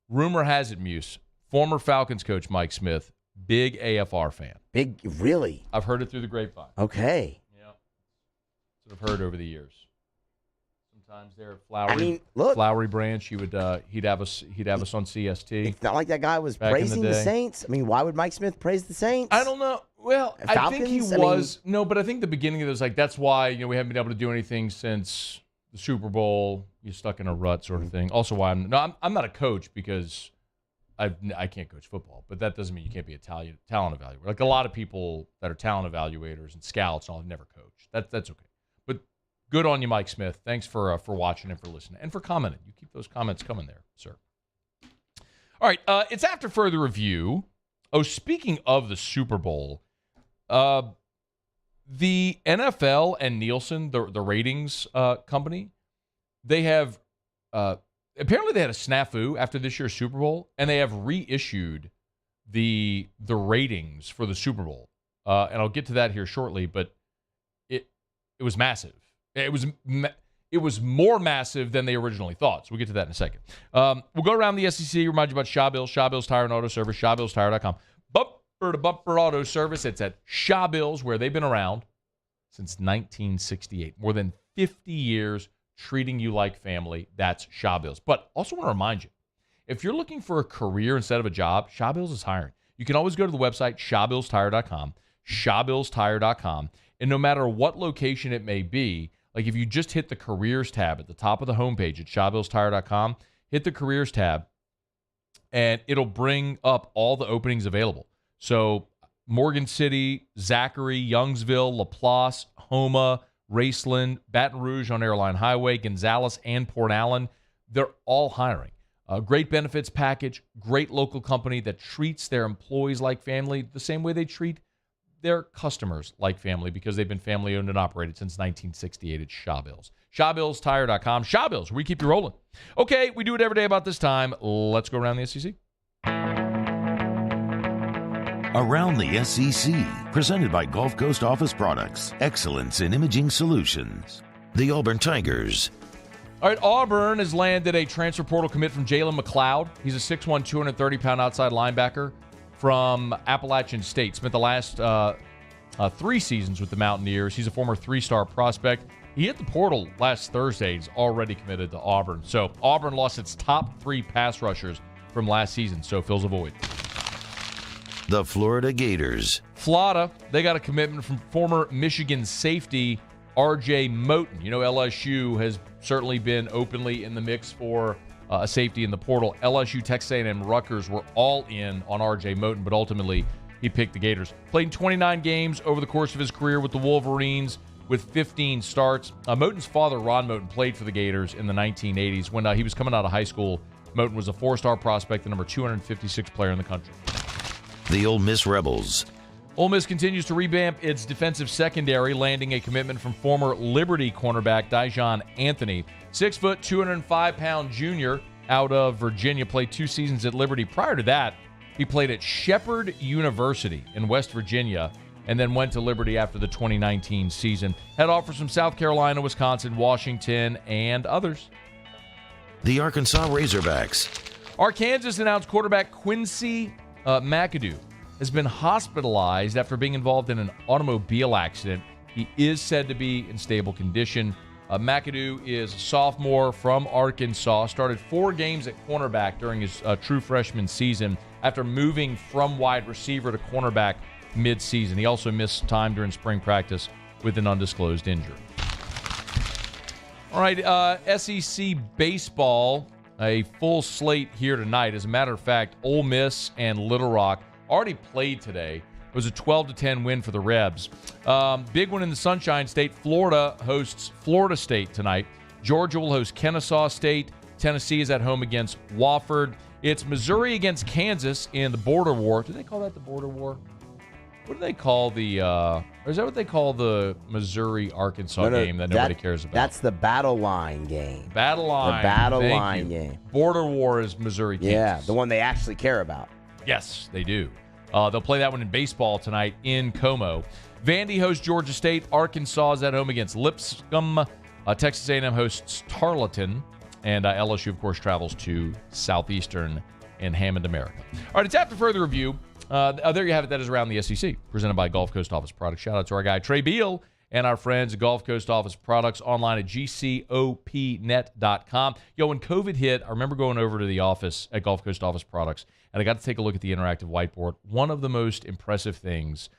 Speaker 7: Rumor has it, Muse, former Falcons coach Mike Smith, big AFR fan.
Speaker 9: Big, really?
Speaker 7: I've heard it through the grapevine.
Speaker 9: Okay.
Speaker 7: Yeah. That's what I've heard over the years. Sometimes they're Flowery Branch. He'd have us on CST.
Speaker 9: It's not like that guy was praising the Saints. I mean, why would Mike Smith praise the Saints?
Speaker 7: I don't know. Well,
Speaker 9: Falcons?
Speaker 7: I think he was. No, but I think the beginning of it was like, that's why we haven't been able to do anything since the Super Bowl, you're stuck in a rut sort of thing. Also, why I'm not a coach because I can't coach football, but that doesn't mean you can't be a talent evaluator. Like a lot of people that are talent evaluators and scouts, and all have never coached. That's okay. But good on you, Mike Smith. Thanks for watching and for listening and for commenting. You keep those comments coming there, sir. All right, it's after further review. Oh, speaking of the Super Bowl, the NFL and Nielsen, the ratings company, they have apparently they had a snafu after this year's Super Bowl, and they have reissued the ratings for the Super Bowl. And I'll get to that here shortly, but it was massive. It was more massive than they originally thought. So we'll get to that in a second. We'll go around the SEC, remind you about Shaw Bill's Tire and Auto Service, ShawBillsTire.com. Bumper-to-bumper auto service. It's at Shaw Bill's, where they've been around since 1968. More than 50 years treating you like family. That's Shaw Bill's. But also want to remind you, if you're looking for a career instead of a job, Shaw Bill's is hiring. You can always go to the website, ShawBillsTire.com, ShawBillsTire.com, and no matter what location it may be, like if you just hit the careers tab at the top of the homepage at ShawBillsTire.com, hit the careers tab, and it'll bring up all the openings available. So Morgan City, Zachary, Youngsville, LaPlace, Houma, Raceland, Baton Rouge on Airline Highway, Gonzales, and Port Allen, they're all hiring. A great benefits package, great local company that treats their employees like family the same way they treat their customers like family because they've been family owned and operated since 1968 at Shaw Bill's. ShawBillsTire.com. Shaw Bill's, we keep you rolling. Okay, we do it every day about this time. Let's go around the SEC.
Speaker 4: Around the SEC, presented by Gulf Coast Office Products, excellence in imaging solutions. The Auburn Tigers.
Speaker 7: All right, Auburn has landed a transfer portal commit from Jalen McLeod. He's a 6'1", 230-pound outside linebacker from Appalachian State. Spent the last 3 seasons with the Mountaineers. He's a former 3-star prospect. He hit the portal last Thursday. He's already committed to Auburn. So Auburn lost its top 3 pass rushers from last season, so fills a void.
Speaker 4: The Florida Gators.
Speaker 7: Florida, they got a commitment from former Michigan safety R.J. Moten. You know, LSU has certainly been openly in the mix for a safety in the portal. LSU, Texas A&M, Rutgers were all in on R.J. Moten, but ultimately he picked the Gators. Played in 29 games over the course of his career with the Wolverines with 15 starts. Moten's father, Ron Moten, played for the Gators in the 1980s. When he was coming out of high school, Moten was a 4-star prospect, the number 256 player in the country.
Speaker 4: The Ole Miss Rebels.
Speaker 7: Ole Miss continues to revamp its defensive secondary, landing a commitment from former Liberty cornerback Dijon Anthony. 6 foot, 205-pound junior out of Virginia, played 2 seasons at Liberty. Prior to that, he played at Shepherd University in West Virginia and then went to Liberty after the 2019 season. Had offers from South Carolina, Wisconsin, Washington, and others.
Speaker 4: The Arkansas Razorbacks.
Speaker 7: Arkansas announced quarterback Quincy McAdoo has been hospitalized after being involved in an automobile accident. He is said to be in stable condition. McAdoo is a sophomore from Arkansas, started 4 games at cornerback during his true freshman season after moving from wide receiver to cornerback mid-season. He also missed time during spring practice with an undisclosed injury. All right, SEC baseball, a full slate here tonight. As a matter of fact, Ole Miss and Little Rock already played today. It was a 12-10 win for the Rebs. Big one in the Sunshine State. Florida hosts Florida State tonight. Georgia will host Kennesaw State. Tennessee is at home against Wofford. It's Missouri against Kansas in the border war. Do they call that the border war? What do they call the or is that what they call the Missouri-Arkansas game that nobody cares about?
Speaker 9: That's the battle line game.
Speaker 7: Battle line.
Speaker 9: The battle line game.
Speaker 7: Border war is Missouri-Kansas.
Speaker 9: Yeah, the one they actually care about.
Speaker 7: Yes, they do. They'll play that one in baseball tonight in Como. Vandy hosts Georgia State. Arkansas is at home against Lipscomb. Texas A&M hosts Tarleton. And LSU, of course, travels to Southeastern in Hammond, America. All right, it's after further review. There you have it. That is Around the SEC, presented by Gulf Coast Office Products. Shout out to our guy, Trey Beal, and our friends at Gulf Coast Office Products, online at gcopnet.com. Yo, when COVID hit, I remember going over to the office at Gulf Coast Office Products, and I got to take a look at the interactive whiteboard. One of the most impressive things,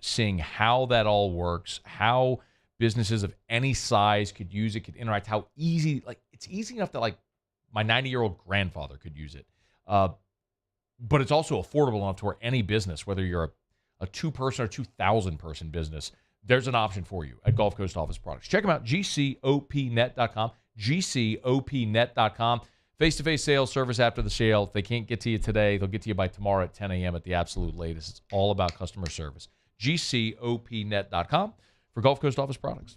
Speaker 7: seeing how that all works, how businesses of any size could use it, could interact, how easy, like it's easy enough that like my 90-year-old grandfather could use it. But it's also affordable enough to where any business, whether you're a 2-person or 2,000-person business, there's an option for you at Gulf Coast Office Products. Check them out, gcopnet.com, gcopnet.com. Face-to-face sales service after the sale. If they can't get to you today, they'll get to you by tomorrow at 10 a.m. at the absolute latest. It's all about customer service. gcopnet.com for Gulf Coast Office Products.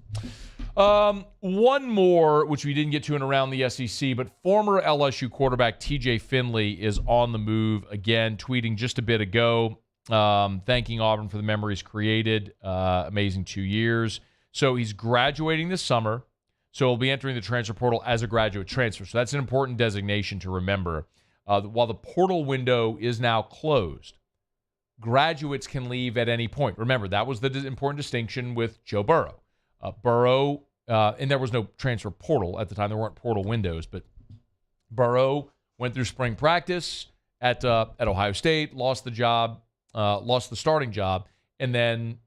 Speaker 7: One more, which we didn't get to in around the SEC, but former LSU quarterback TJ Finley is on the move again, tweeting just a bit ago, thanking Auburn for the memories created. Amazing 2 years. So he's graduating this summer. So he'll be entering the transfer portal as a graduate transfer. So that's an important designation to remember. While the portal window is now closed, graduates can leave at any point. Remember, that was the important distinction with Joe Burrow. Burrow, and there was no transfer portal at the time. There weren't portal windows, but Burrow went through spring practice at Ohio State, lost the starting job, and then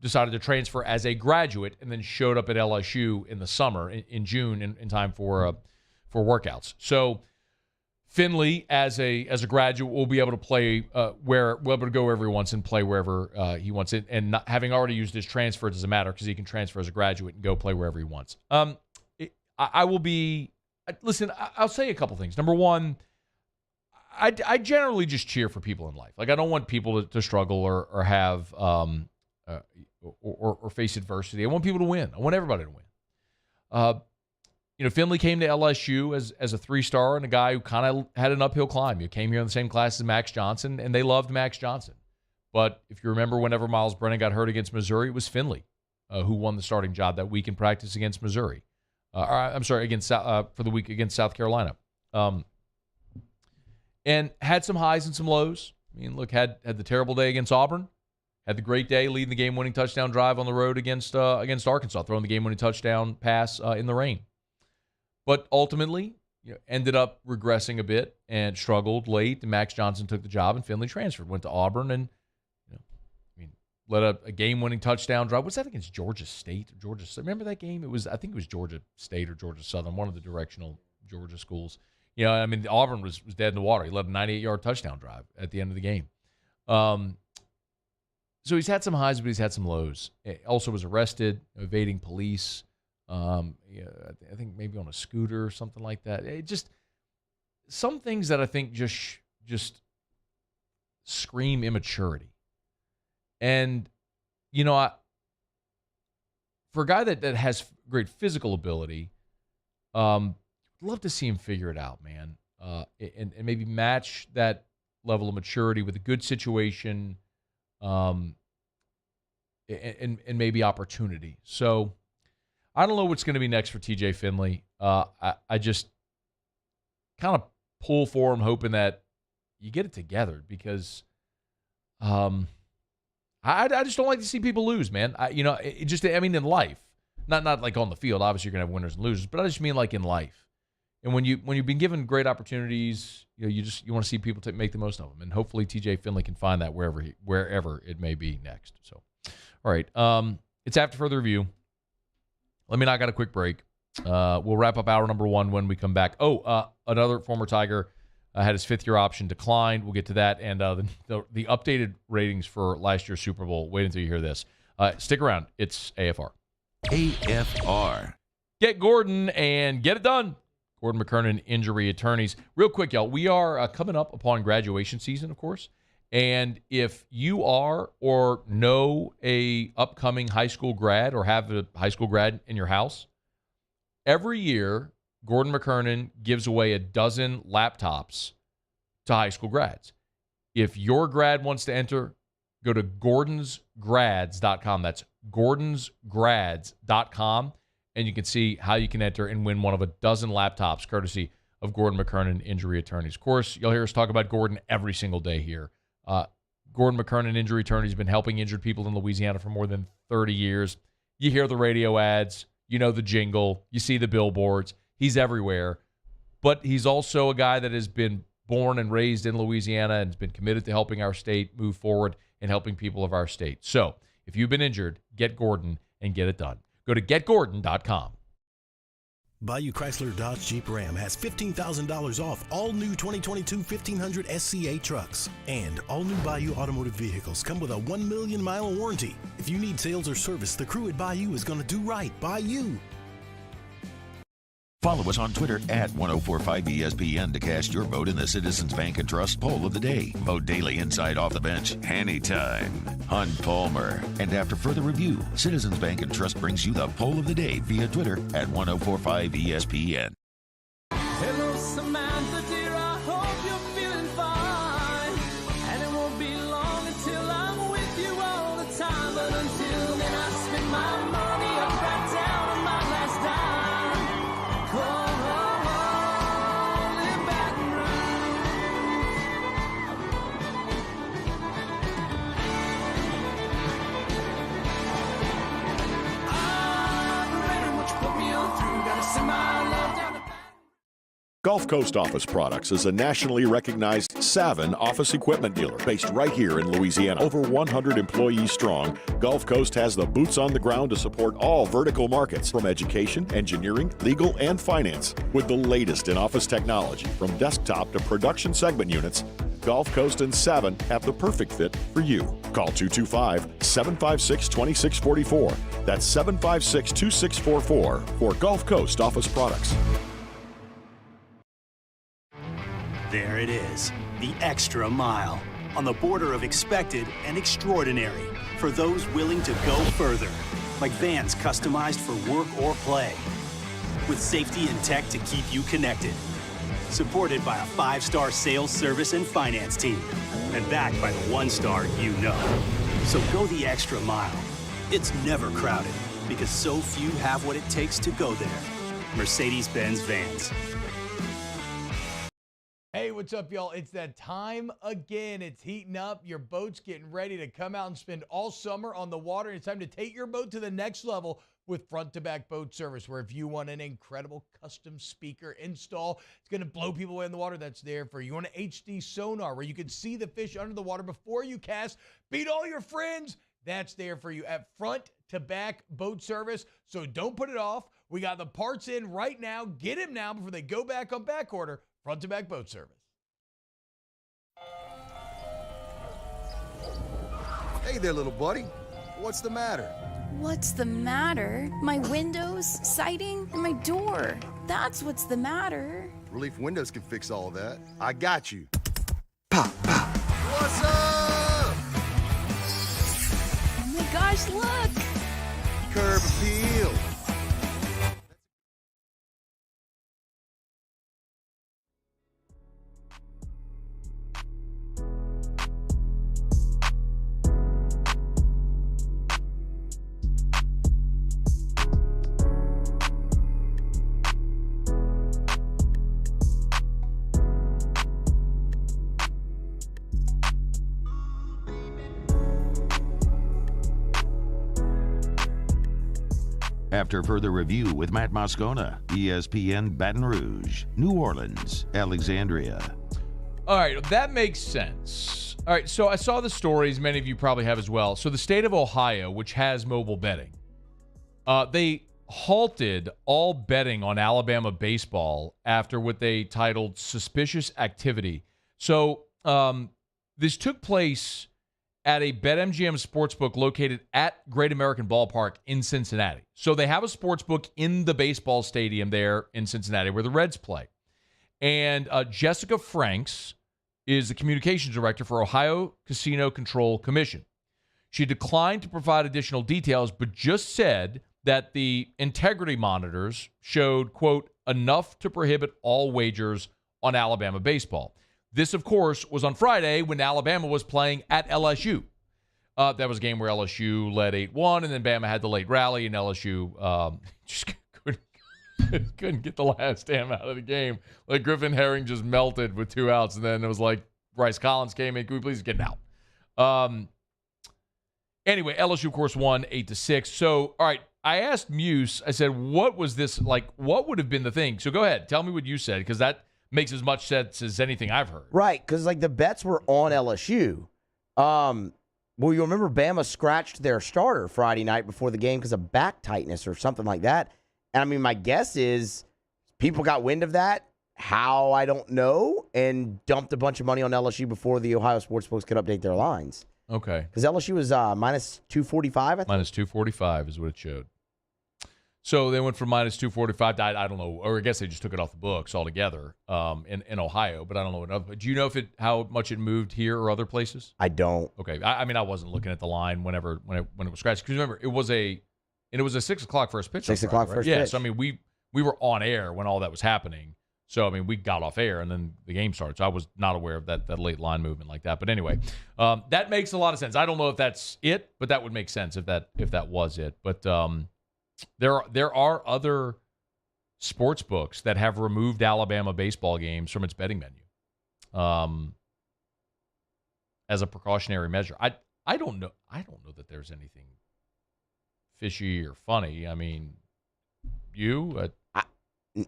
Speaker 7: decided to transfer as a graduate, and then showed up at LSU in the summer, in June, in time for workouts. So Finley, as a graduate, will be able to play able to go wherever he wants and play wherever he wants it, and not having already used his transfer, it doesn't matter because he can transfer as a graduate and go play wherever he wants. I'll say a couple things. Number one, I generally just cheer for people in life. Like, I don't want people to struggle or have or face adversity. I want people to win. I want everybody to win. Finley came to LSU as a 3-star and a guy who kind of had an uphill climb. He came here in the same class as Max Johnson, and they loved Max Johnson. But if you remember, whenever Miles Brennan got hurt against Missouri, it was Finley who won the starting job that week in practice against Missouri. For the week against South Carolina. And had some highs and some lows. I mean, look, had the terrible day against Auburn. Had the great day leading the game-winning touchdown drive on the road against Arkansas, throwing the game-winning touchdown pass in the rain. But ultimately, ended up regressing a bit and struggled late. And Max Johnson took the job, and Finley transferred, went to Auburn, and led a game-winning touchdown drive. What's that against Georgia State? Remember that game? I think it was Georgia State or Georgia Southern, one of the directional Georgia schools. Auburn was dead in the water. He led a 98-yard touchdown drive at the end of the game. So he's had some highs, but he's had some lows. Also was arrested, evading police. I think maybe on a scooter or something like that. Just some things that I think just scream immaturity. And, for a guy that has great physical ability, love to see him figure it out, man. And maybe match that level of maturity with a good situation, and maybe opportunity. So I don't know what's going to be next for TJ Finley. I just kind of pull for him, hoping that you get it together, because I just don't like to see people lose, man. In life, not like on the field. Obviously, you're going to have winners and losers, but I just mean like in life. And when you've been given great opportunities, you want to see people make the most of them. And hopefully TJ Finley can find that wherever it may be next. So, all right. It's after further review. Let me knock out a quick break. We'll wrap up hour number 1 when we come back. Another former Tiger had his 5th-year option declined. We'll get to that. And the updated ratings for last year's Super Bowl. Wait until you hear this. Stick around. It's AFR.
Speaker 4: AFR.
Speaker 7: Get Gordon and get it done. Gordon McKernan Injury Attorneys. Real quick, y'all, we are coming up upon graduation season, of course. And if you are or know a upcoming high school grad or have a high school grad in your house, every year, Gordon McKernan gives away 12 laptops to high school grads. If your grad wants to enter, go to gordonsgrads.com. That's gordonsgrads.com. And you can see how you can enter and win one of 12 laptops, courtesy of Gordon McKernan Injury Attorneys. Of course, you'll hear us talk about Gordon every single day here. Gordon McKernan Injury Attorneys has been helping injured people in Louisiana for more than 30 years. You hear the radio ads. You know the jingle. You see the billboards. He's everywhere. But he's also a guy that has been born and raised in Louisiana and has been committed to helping our state move forward and helping people of our state. So if you've been injured, get Gordon and get it done. Go to getgordon.com.
Speaker 3: Bayou Chrysler Dodge Jeep Ram has $15,000 off all new 2022 1500 SCA trucks. And all new Bayou automotive vehicles come with a 1 million mile warranty. If you need sales or service, the crew at Bayou is going to do right by you.
Speaker 4: Follow us on Twitter at 1045ESPN to cast your vote in the Citizens Bank and Trust Poll of the Day. Vote daily inside Off the Bench, anytime. Hunt Palmer. And after further review, Citizens Bank and Trust brings you the Poll of the Day via Twitter at 1045ESPN.
Speaker 14: Hello, Samantha, dear, I hope you're feeling fine. And it won't be long until I'm with you all the time. But until then, I spend my money up right down on my last dime.
Speaker 21: Gulf Coast Office Products is a nationally recognized Savin office equipment dealer based right here in Louisiana. Over 100 employees strong, Gulf Coast has the boots on the ground to support all vertical markets, from education, engineering, legal, and finance. With the latest in office technology, from desktop to production segment units, Gulf Coast and Savin have the perfect fit for you. Call 225-756-2644. That's 756-2644 for Gulf Coast Office Products.
Speaker 16: There it is, the extra mile, on the border of expected and extraordinary, for those willing to go further, like vans customized for work or play, with safety and tech to keep you connected, supported by a 5-star sales, service, and finance team, and backed by the 1-star you know. So go the extra mile. It's never crowded, because so few have what it takes to go there. Mercedes-Benz Vans.
Speaker 17: Hey, what's up, y'all? It's that time again. It's heating up. Your boat's getting ready to come out and spend all summer on the water. It's time to take your boat to the next level with front-to-back boat service, where if you want an incredible custom speaker install, it's going to blow people away in the water, that's there for you. You want an HD sonar where you can see the fish under the water before you cast, beat all your friends, that's there for you at front-to-back boat service. So don't put it off. We got the parts in right now. Get them now before they go back on back order. Front-to-back boat service.
Speaker 18: Hey there, little buddy. What's the matter?
Speaker 19: What's the matter? My windows, siding, and my door. That's what's the matter.
Speaker 18: Relief Windows can fix all that. I got you. Pop, pop. What's up?
Speaker 19: Oh my gosh, look!
Speaker 18: Curb appeal.
Speaker 4: After further review with Matt Moscona, ESPN Baton Rouge, New Orleans, Alexandria.
Speaker 7: All right, that makes sense. All right, so I saw the stories, many of you probably have as well. So the state of Ohio, which has mobile betting, they halted all betting on Alabama baseball after what they titled suspicious activity. So this took place at a BetMGM sportsbook located at Great American Ballpark in Cincinnati. So they have a sportsbook in the baseball stadium there in Cincinnati where the Reds play. And Jessica Franks is the communications director for Ohio Casino Control Commission. She declined to provide additional details, but just said that the integrity monitors showed, quote, enough to prohibit all wagers on Alabama baseball. This, of course, was on Friday when Alabama was playing at LSU. That was a game where LSU led 8-1, and then Bama had the late rally, and LSU just couldn't get the last damn out of the game. Like Griffin Herring just melted with 2 outs, and then it was like Bryce Collins came in. Can we please get out? Anyway, LSU, of course, won 8-6. So, all right, I asked Muse, I said, what was this, like, what would have been the thing? So go ahead, tell me what you said, because that makes as much sense as anything I've heard.
Speaker 9: Right, because like the bets were on LSU. Well, you remember Bama scratched their starter Friday night before the game because of back tightness or something like that. And, I mean, my guess is people got wind of that. How, I don't know, and dumped a bunch of money on LSU before the Ohio sportsbooks could update their lines.
Speaker 7: Okay.
Speaker 9: Because LSU was minus 245, I think.
Speaker 7: Minus 245 is what it showed. So they went from minus 245 to, I don't know, or I guess they just took it off the books altogether in Ohio, but I don't know another. Do you know how much it moved here or other places?
Speaker 9: I don't.
Speaker 7: Okay. I mean, I wasn't looking at the line when it was scratched. Because remember, it was a 6 o'clock first pitch.
Speaker 9: 6 o'clock first pitch.
Speaker 7: Yeah, so I mean, we were on air when all that was happening. So, I mean, we got off air, and then the game started. So I was not aware of that late line movement like that. But anyway, that makes a lot of sense. I don't know if that's it, but that would make sense if that was it. But there are other sports books that have removed Alabama baseball games from its betting menu as a precautionary measure. I don't know that there's anything fishy or funny. I mean,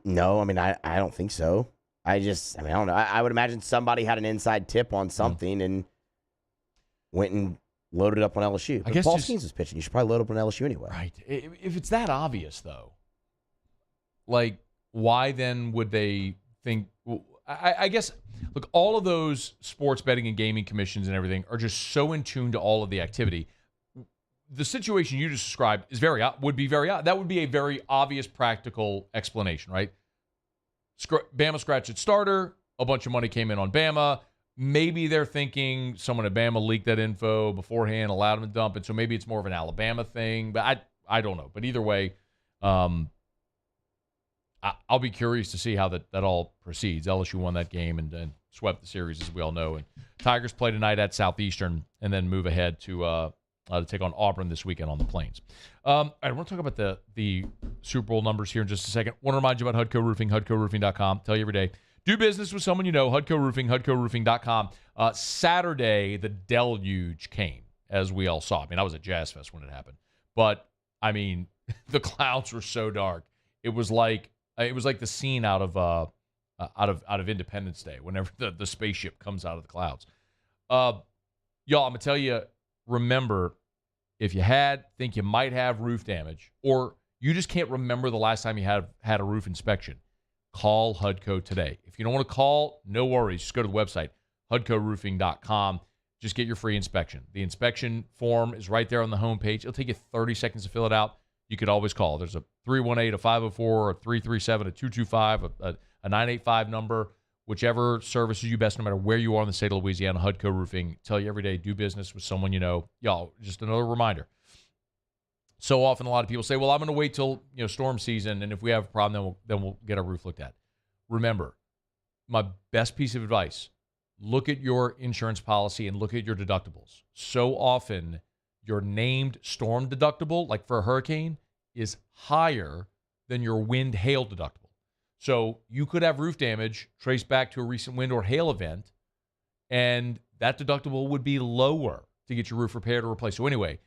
Speaker 9: No, I mean, I don't think so. I don't know. I would imagine somebody had an inside tip on something and went and loaded up on LSU. But Paul Skeens is pitching. You should probably load up on LSU anyway.
Speaker 7: Right. If it's that obvious, though, like, why then would they think I guess, look, all of those sports betting and gaming commissions and everything are just so in tune to all of the activity. The situation you just described would be a very obvious practical explanation, right? Bama scratched its starter. A bunch of money came in on Bama. Maybe they're thinking someone at Bama leaked that info beforehand, allowed them to dump it. So maybe it's more of an Alabama thing. But I don't know. But either way, I'll be curious to see how that all proceeds. LSU won that game and swept the series, as we all know. And Tigers play tonight at Southeastern and then move ahead to take on Auburn this weekend on the Plains. I want to talk about the Super Bowl numbers here in just a second. Want to remind you about HUDCO Roofing, HUDCOroofing.com. Tell you every day, do business with someone you know, HUDCO Roofing, HUDCOroofing.com. Saturday, the deluge came, as we all saw. I mean, I was at Jazz Fest when it happened. But, I mean, the clouds were so dark. It was like the scene out of Independence Day, whenever the spaceship comes out of the clouds. Y'all, I'm going to tell you, remember, if you think you might have roof damage, or you just can't remember the last time you had a roof inspection, call HUDCO today. If you don't want to call, no worries. Just go to the website, HUDCOroofing.com. Just get your free inspection. The inspection form is right there on the homepage. It'll take you 30 seconds to fill it out. You could always call. There's a 318, a 504, a 337, a 225, a 985 number. Whichever services you best, no matter where you are in the state of Louisiana, HUDCO Roofing. Tell you every day, do business with someone you know. Y'all, just another reminder. So often a lot of people say, well, I'm going to wait till storm season, and if we have a problem, then we'll get our roof looked at. Remember, my best piece of advice, look at your insurance policy and look at your deductibles. So often your named storm deductible, like for a hurricane, is higher than your wind hail deductible. So you could have roof damage traced back to a recent wind or hail event, and that deductible would be lower to get your roof repaired or replaced. So anyway,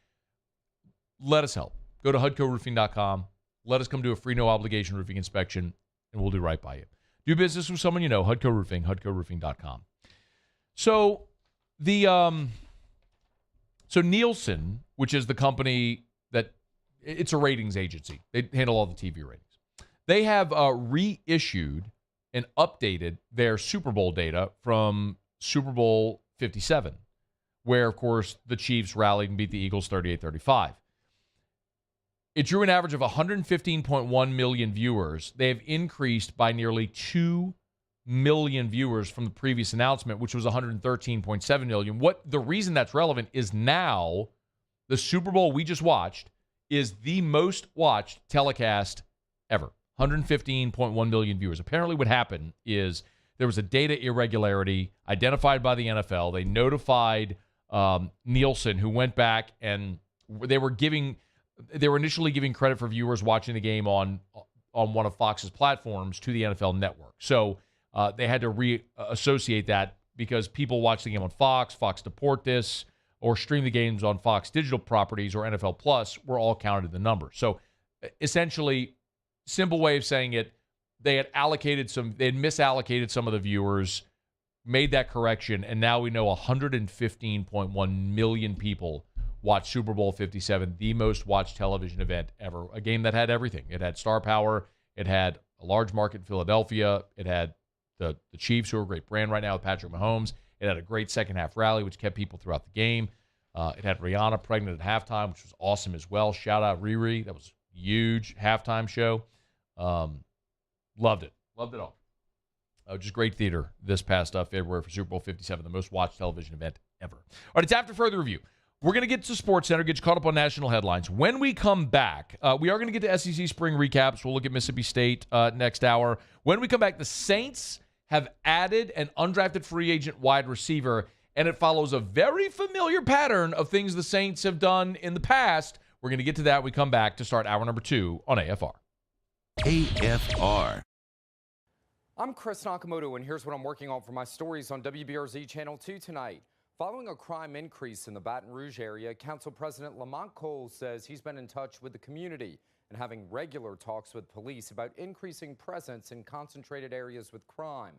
Speaker 7: let us help. Go to HUDCOroofing.com. Let us come do a free, no-obligation roofing inspection, and we'll do right by you. Do business with someone you know, HUDCO Roofing, HUDCOroofing.com. So so Nielsen, which is the company it's a ratings agency. They handle all the TV ratings. They have reissued and updated their Super Bowl data from Super Bowl 57, where, of course, the Chiefs rallied and beat the Eagles 38-35. It drew an average of 115.1 million viewers. They have increased by nearly 2 million viewers from the previous announcement, which was 113.7 million. The reason that's relevant is now the Super Bowl we just watched is the most watched telecast ever. 115.1 million viewers. Apparently what happened is there was a data irregularity identified by the NFL. They notified Nielsen, who went back, and they were initially giving credit for viewers watching the game on one of Fox's platforms to the NFL Network. So they had to reassociate that because people watch the game on Fox Deportes, or stream the games on Fox digital properties or NFL Plus were all counted in the number. So essentially, simple way of saying it, they had misallocated some of the viewers made that correction, and now we know 115.1 million people watched Super Bowl 57, the most watched television event ever. A game that had everything. It had star power. It had a large market in Philadelphia. It had the Chiefs, who are a great brand right now with Patrick Mahomes. It had a great second-half rally, which kept people throughout the game. It had Rihanna pregnant at halftime, which was awesome as well. Shout out Riri. That was a huge halftime show. Loved it. Loved it all. Just great theater this past February for Super Bowl 57, the most watched television event ever. All right, it's after further review. We're going to get to SportsCenter, get you caught up on national headlines. When we come back, we are going to get to SEC spring recaps. We'll look at Mississippi State next hour. When we come back, the Saints have added an undrafted free agent wide receiver, and it follows a very familiar pattern of things the Saints have done in the past. We're going to get to that when we come back to start hour number 2 on AFR.
Speaker 4: AFR.
Speaker 6: I'm Chris Nakamoto, and here's what I'm working on for my stories on WBRZ Channel 2 tonight. Following a crime increase in the Baton Rouge area, Council President Lamont Cole says he's been in touch with the community and having regular talks with police about increasing presence in concentrated areas with crime.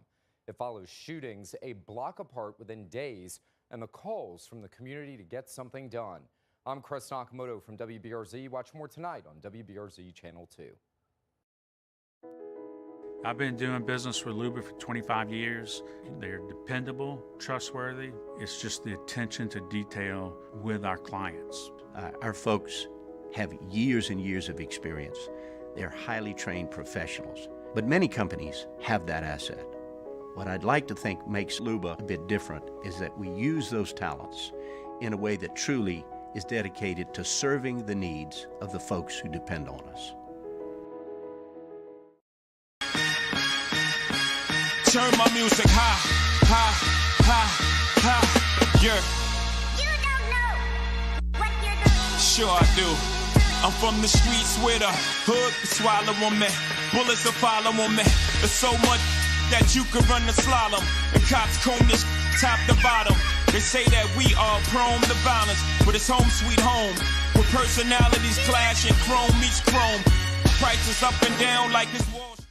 Speaker 6: It follows shootings a block apart within days and the calls from the community to get something done. I'm Chris Nakamoto from WBRZ. Watch more tonight on WBRZ Channel 2.
Speaker 1: I've been doing business with Luba for 25 years. They're dependable, trustworthy. It's just the attention to detail with our clients.
Speaker 2: Our folks have years and years of experience. They're highly trained professionals. But many companies have that asset. What I'd like to think makes Luba a bit different is that we use those talents in a way that truly is dedicated to serving the needs of the folks who depend on us.
Speaker 14: Turn my music high, high, high, high, yeah.
Speaker 15: You don't know what you're doing.
Speaker 14: Sure I do. I'm from the streets where the hood can swallow on me. Bullets will follow on me. There's so much that you can run the slalom. And cops comb this top to bottom. They say that we are prone to violence, but it's home sweet home. With personalities clashing, chrome meets chrome. Prices up and down like this Wall Street.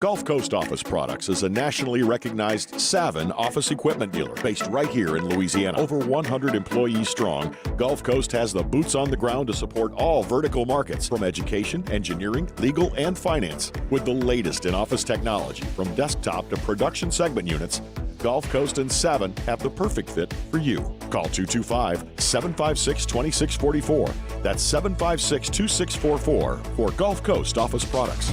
Speaker 21: Gulf Coast Office Products is a nationally recognized Savin office equipment dealer based right here in Louisiana. Over 100 employees strong, Gulf Coast has the boots on the ground to support all vertical markets, from education, engineering, legal, and finance. With the latest in office technology, from desktop to production segment units, Gulf Coast and Savin have the perfect fit for you. Call 225-756-2644. That's 756-2644 for Gulf Coast Office Products.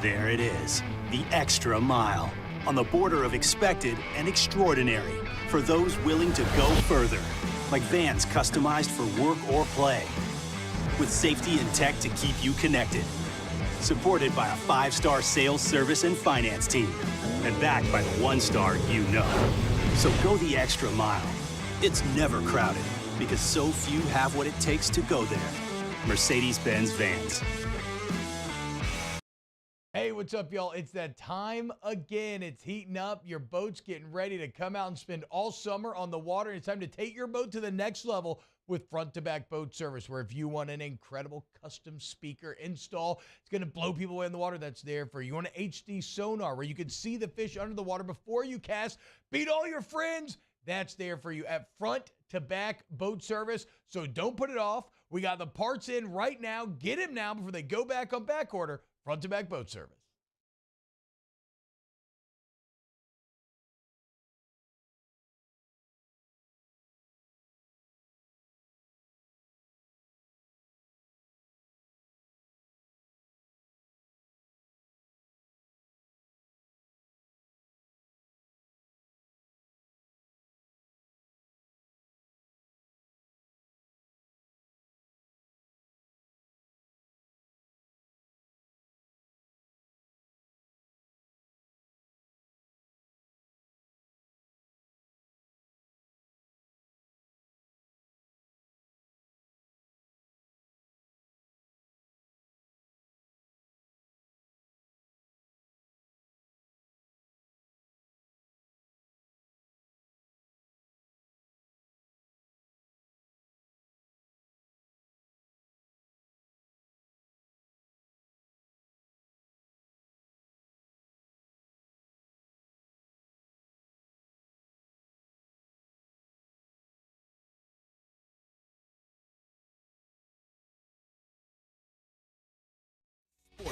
Speaker 16: There it is, the extra mile, on the border of expected and extraordinary, for those willing to go further, like vans customized for work or play, with safety and tech to keep you connected, supported by a 5-star sales, service, and finance team, and backed by the 1-star you know. So go the extra mile. It's never crowded, because so few have what it takes to go there. Mercedes-Benz Vans.
Speaker 17: Hey, what's up, y'all? It's that time again. It's heating up. Your boat's getting ready to come out and spend all summer on the water. It's time to take your boat to the next level with front-to-back boat service, where if you want an incredible custom speaker install, it's going to blow people away in the water, that's there for you. You want an HD sonar where you can see the fish under the water before you cast, beat all your friends, that's there for you at front-to-back boat service. So don't put it off. We got the parts in right now. Get them now before they go back on back order. Front-to-back boat service.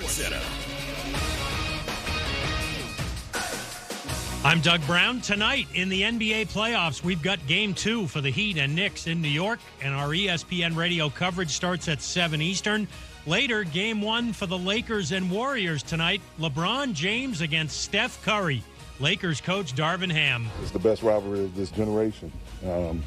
Speaker 5: Center.
Speaker 8: I'm Doug Brown. Tonight in the NBA playoffs, we've got Game 2 for the Heat and Knicks in New York, and our ESPN radio coverage starts at 7 Eastern. Later, Game 1 for the Lakers and Warriors tonight. LeBron James against Steph Curry. Lakers coach Darvin Ham.
Speaker 23: It's the best rivalry of this generation. Brian,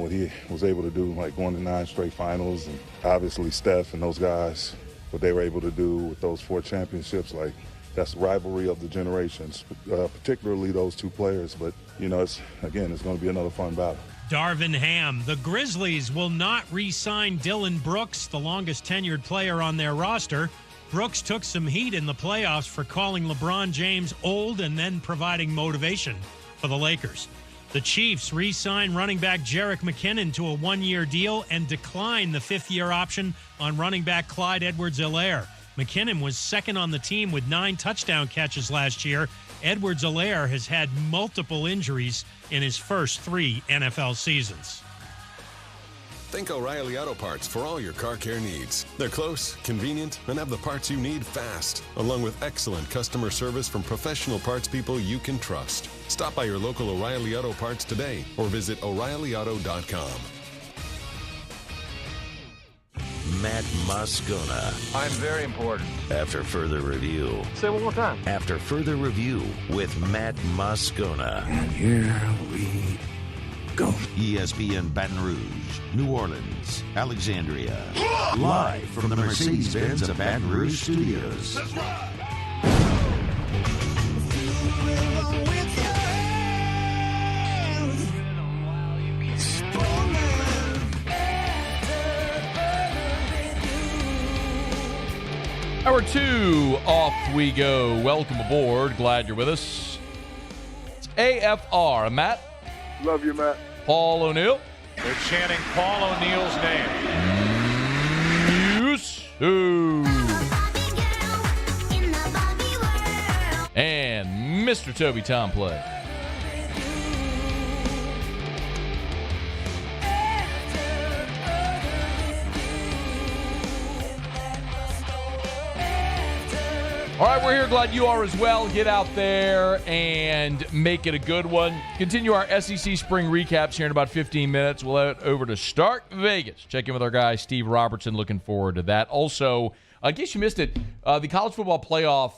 Speaker 23: what he was able to do, like going to 9 straight finals, and obviously Steph and those guys, what they were able to do with those 4 championships, like that's the rivalry of the generations, particularly those 2 players. But, it's going to be another fun battle.
Speaker 8: Darvin Ham. The Grizzlies will not re-sign Dylan Brooks, the longest tenured player on their roster. Brooks took some heat in the playoffs for calling LeBron James old and then providing motivation for the Lakers. The Chiefs re-sign running back Jarrick McKinnon to a 1-year deal and decline the 5th-year option on running back Clyde Edwards-Helaire. McKinnon was second on the team with 9 touchdown catches last year. Edwards-Helaire has had multiple injuries in his first 3 NFL seasons.
Speaker 5: Think O'Reilly Auto Parts for all your car care needs. They're close, convenient, and have the parts you need fast, along with excellent customer service from professional parts people you can trust. Stop by your local O'Reilly Auto Parts today or visit O'ReillyAuto.com.
Speaker 4: Matt Moscona.
Speaker 24: I'm very important.
Speaker 4: After further review.
Speaker 24: Say it one more time.
Speaker 4: After further review with Matt Moscona.
Speaker 24: And here we go.
Speaker 4: ESPN Baton Rouge, New Orleans, Alexandria. Live from the Mercedes-Benz of Baton Rouge studios.
Speaker 5: Let's ride.
Speaker 7: Hour 2, off we go. Welcome aboard. Glad you're with us. It's AFR. Matt.
Speaker 20: Love you, Matt.
Speaker 7: Paul O'Neill.
Speaker 24: They're chanting Paul O'Neill's name.
Speaker 7: And Mr. Toby Tomplay. All right, we're here. Glad you are as well. Get out there and make it a good one. Continue our SEC spring recaps here in about 15 minutes. We'll head over to Stark Vegas. Check in with our guy, Steve Robertson. Looking forward to that. Also, in case you missed it, the College Football Playoff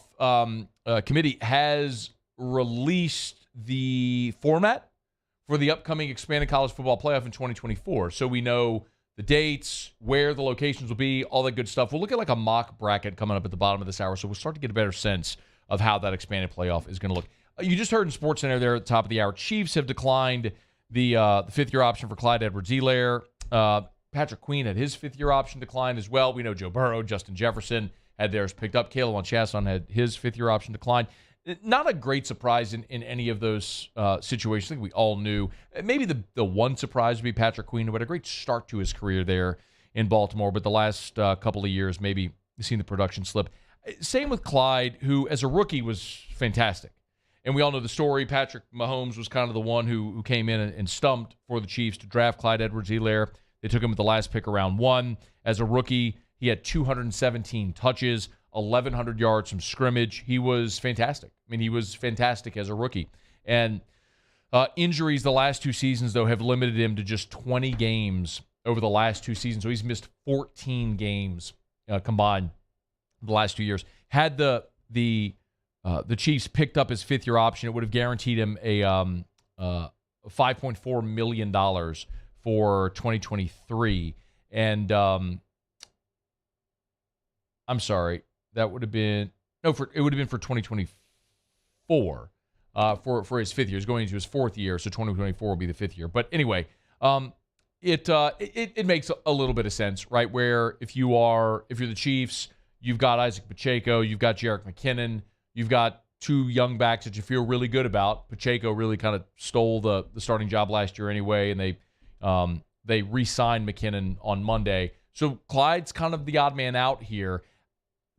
Speaker 7: Committee has released the format for the upcoming expanded College Football Playoff in 2024. So we know the dates, where the locations will be, all that good stuff. We'll look at like a mock bracket coming up at the bottom of this hour, so we'll start to get a better sense of how that expanded playoff is going to look. You just heard in SportsCenter there at the top of the hour, Chiefs have declined the 5th-year option for Clyde Edwards-Helaire. Patrick Queen had his 5th-year option declined as well. We know Joe Burrow, Justin Jefferson had theirs picked up. K'Lavon Chaisson had his 5th-year option declined. Not a great surprise in any of those situations. I think we all knew. Maybe the one surprise would be Patrick Queen, who had a great start to his career there in Baltimore, but the last couple of years, maybe you've seen the production slip. Same with Clyde, who as a rookie was fantastic. And we all know the story. Patrick Mahomes was kind of the one who came in and stumped for the Chiefs to draft Clyde Edwards-Helaire. They took him at the last pick around 1. As a rookie, he had 217 touches, 1,100 yards from scrimmage. He was fantastic. I mean, he was fantastic as a rookie. And injuries the last 2 seasons, though, have limited him to just 20 games over the last 2 seasons. So he's missed 14 games combined the last 2 years. Had the Chiefs picked up his 5th-year option, it would have guaranteed him a $5.4 million for 2023. And I'm sorry. That would have been it would have been for 2024 for his 5th year. He's going into his 4th year, so 2024 will be the 5th year. But anyway, it makes a little bit of sense, right? Where if you're the Chiefs, you've got Isaac Pacheco, you've got Jarrick McKinnon, you've got 2 young backs that you feel really good about. Pacheco really kind of stole the starting job last year anyway, and they re-signed McKinnon on Monday. So Clyde's kind of the odd man out here.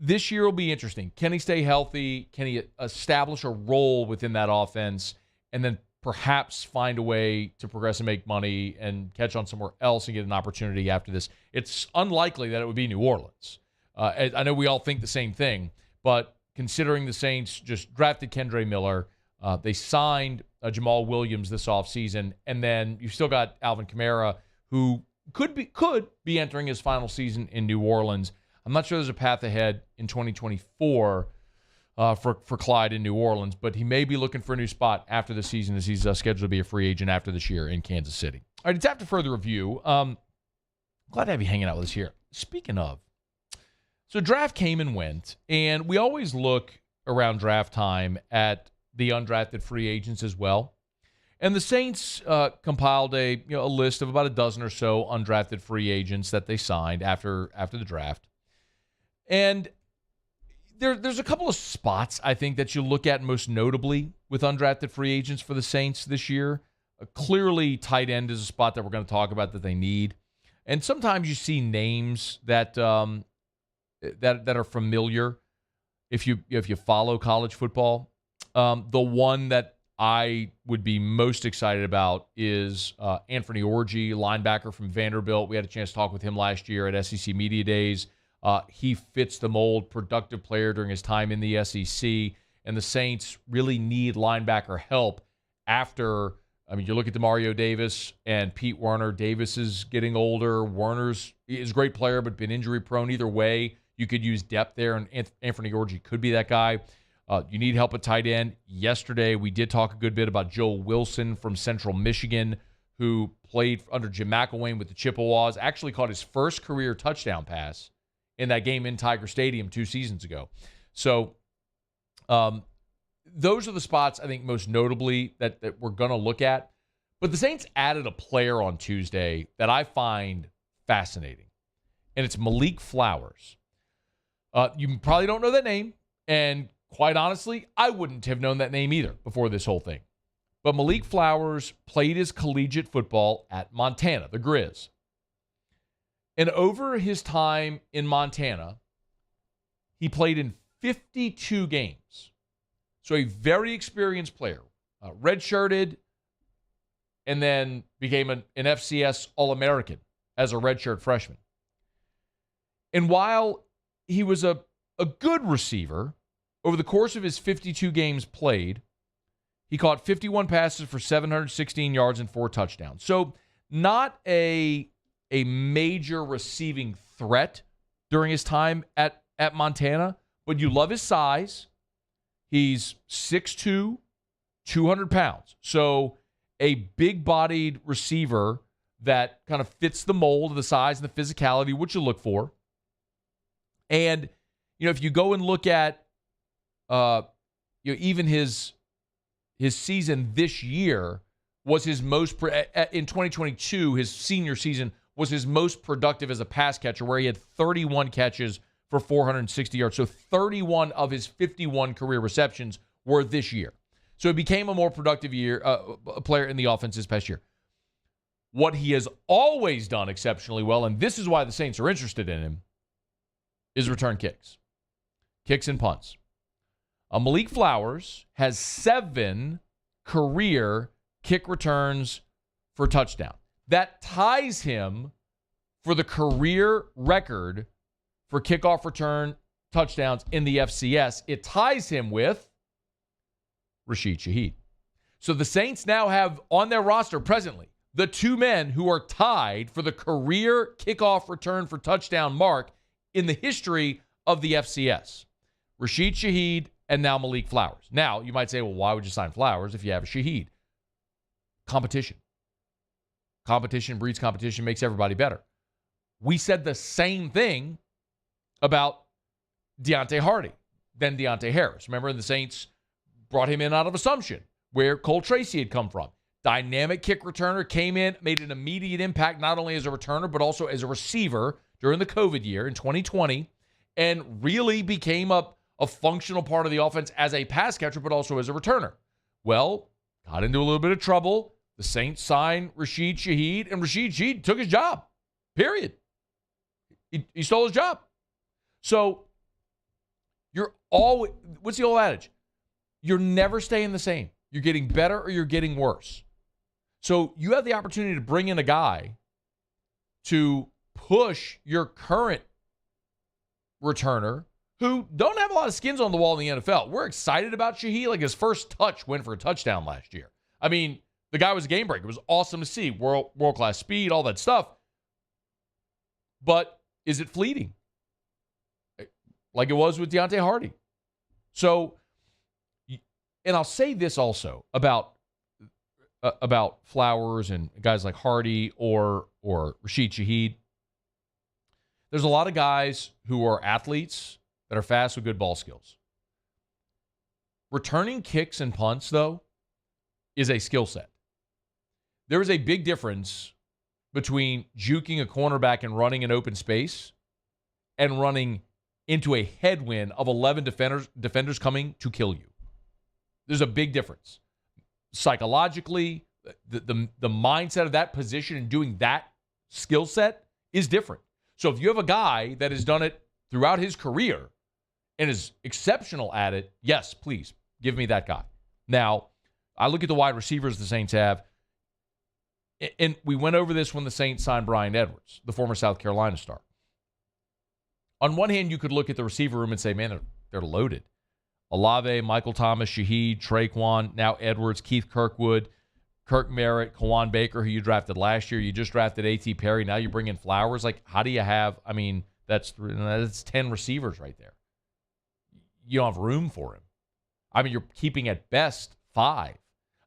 Speaker 7: This year will be interesting. Can he stay healthy? Can he establish a role within that offense and then perhaps find a way to progress and make money and catch on somewhere else and get an opportunity after this? It's unlikely that it would be New Orleans. I know we all think the same thing, but considering the Saints just drafted Kendre Miller, they signed Jamal Williams this offseason, and then you still got Alvin Kamara, who could be entering his final season in New Orleans. I'm not sure there's a path ahead in 2024 for Clyde in New Orleans, but he may be looking for a new spot after the season as he's scheduled to be a free agent after this year in Kansas City. All right, it's after further review. Glad to have you hanging out with us here. Speaking of, so draft came and went, and we always look around draft time at the undrafted free agents as well. And the Saints compiled a list of about a dozen or so undrafted free agents that they signed after the draft. And there's a couple of spots, I think, that you look at most notably with undrafted free agents for the Saints this year. Clearly, tight end is a spot that we're going to talk about that they need. And sometimes you see names that that are familiar if you follow college football. The one that I would be most excited about is Anthony Orji, linebacker from Vanderbilt. We had a chance to talk with him last year at SEC Media Days. He fits the mold, productive player during his time in the SEC, and the Saints really need linebacker help after, you look at DeMario Davis and Pete Werner. Davis is getting older. Werner's is a great player, but been injury-prone. Either way, you could use depth there, and Anthony Orji could be that guy. You need help at tight end. Yesterday, we did talk a good bit about Joel Wilson from Central Michigan, who played under Jim McElwain with the Chippewas, actually caught his first career touchdown pass in that game in Tiger Stadium 2 seasons ago. So those are the spots, I think, most notably that we're going to look at. But the Saints added a player on Tuesday that I find fascinating, and it's Malik Flowers. You probably don't know that name, and quite honestly, I wouldn't have known that name either before this whole thing. But Malik Flowers played his collegiate football at Montana, the Grizz. And over his time in Montana, he played in 52 games. So a very experienced player, redshirted, and then became an FCS All-American as a redshirt freshman. And while he was a good receiver, over the course of his 52 games played, he caught 51 passes for 716 yards and 4 touchdowns. So not a major receiving threat during his time at Montana, but you love his size. He's 6'2", 200 pounds. So a big-bodied receiver that kind of fits the mold of the size and the physicality, which you look for. And, if you go and look at even his season this year was his most in 2022, his senior season was his most productive as a pass catcher, where he had 31 catches for 460 yards. So 31 of his 51 career receptions were this year. So he became a more productive player in the offense this past year. What he has always done exceptionally well, and this is why the Saints are interested in him, is return kicks and punts. Malik Flowers has 7 career kick returns for touchdown. That ties him for the career record for kickoff return touchdowns in the FCS. It ties him with Rashid Shaheed. So the Saints now have on their roster presently the 2 men who are tied for the career kickoff return for touchdown mark in the history of the FCS. Rashid Shaheed and now Malik Flowers. Now, you might say, well, why would you sign Flowers if you have a Shaheed? Competition. Competition breeds competition, makes everybody better. We said the same thing about Deontay Hardy, then Deontay Harris. Remember, the Saints brought him in out of Assumption, where Cole Tracy had come from. Dynamic kick returner, came in, made an immediate impact, not only as a returner, but also as a receiver during the COVID year in 2020, and really became a functional part of the offense as a pass catcher, but also as a returner. Well, got into a little bit of trouble. The Saints signed Rashid Shaheed, and Rashid Shaheed took his job, period. He stole his job. So you're always, what's the old adage? You're never staying the same. You're getting better or you're getting worse. So you have the opportunity to bring in a guy to push your current returner who don't have a lot of skins on the wall in the NFL. We're excited about Shaheed. Like, his first touch went for a touchdown last year. I mean, the guy was a game breaker. It was awesome to see. World-class speed, all that stuff. But is it fleeting? Like it was with Deontay Hardy. So, and I'll say this also about Flowers and guys like Hardy or Rashid Shaheed. There's a lot of guys who are athletes that are fast with good ball skills. Returning kicks and punts, though, is a skill set. There is a big difference between juking a cornerback and running in open space and running into a headwind of 11 defenders coming to kill you. There's a big difference. Psychologically, the mindset of that position and doing that skill set is different. So if you have a guy that has done it throughout his career and is exceptional at it, yes, please, give me that guy. Now, I look at the wide receivers the Saints have, and we went over this when the Saints signed Bryan Edwards, the former South Carolina star. On one hand, you could look at the receiver room and say, man, they're loaded. Olave, Michael Thomas, Shaheed, Traquan, now Edwards, Keith Kirkwood, Kirk Merritt, Kawan Baker, who you drafted last year. You just drafted A.T. Perry. Now you bring in Flowers. Like, how do you have, I mean, that's 10 receivers right there. You don't have room for him. I mean, you're keeping at best 5.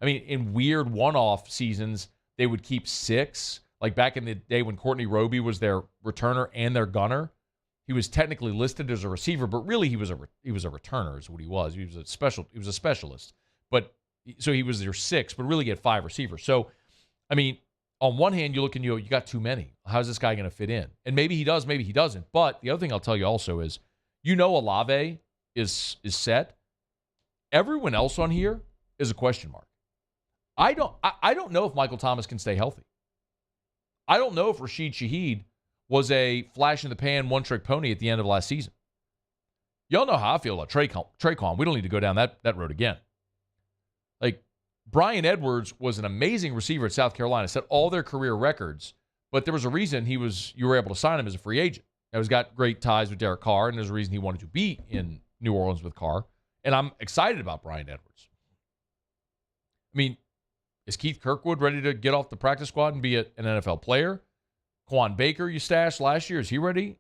Speaker 7: I mean, in weird one-off seasons, they would keep 6. Like back in the day when Courtney Roby was their returner and their gunner, he was technically listed as a receiver, but really he was a returner is what he was. He was a specialist. But so he was their 6, but really he had 5 receivers. So, I mean, on one hand, you look and you got too many. How's this guy going to fit in? And maybe he does, maybe he doesn't. But the other thing I'll tell you also is, Olave is set. Everyone else on here is a question mark. I don't know if Michael Thomas can stay healthy. I don't know if Rashid Shaheed was a flash in the pan, one-trick pony at the end of last season. Y'all know how I feel about Traquan. We don't need to go down that road again. Like, Bryan Edwards was an amazing receiver at South Carolina, set all their career records, but there was a reason you were able to sign him as a free agent. Now, he's got great ties with Derek Carr, and there's a reason he wanted to be in New Orleans with Carr, and I'm excited about Bryan Edwards. I mean, is Keith Kirkwood ready to get off the practice squad and be an NFL player? Kawan Baker, you stashed last year. Is he ready?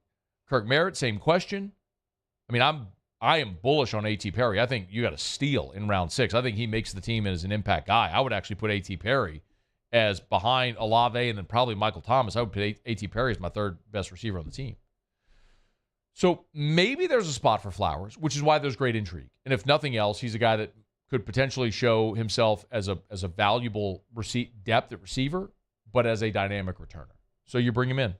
Speaker 7: Kirk Merritt, same question. I mean, I am bullish on A.T. Perry. I think you got to steal in round 6. I think he makes the team as an impact guy. I would actually put A.T. Perry as behind Olave and then probably Michael Thomas. I would put A.T. Perry as my 3rd best receiver on the team. So maybe there's a spot for Flowers, which is why there's great intrigue. And if nothing else, he's a guy that could potentially show himself as a valuable depth at receiver, but as a dynamic returner. So you bring him in.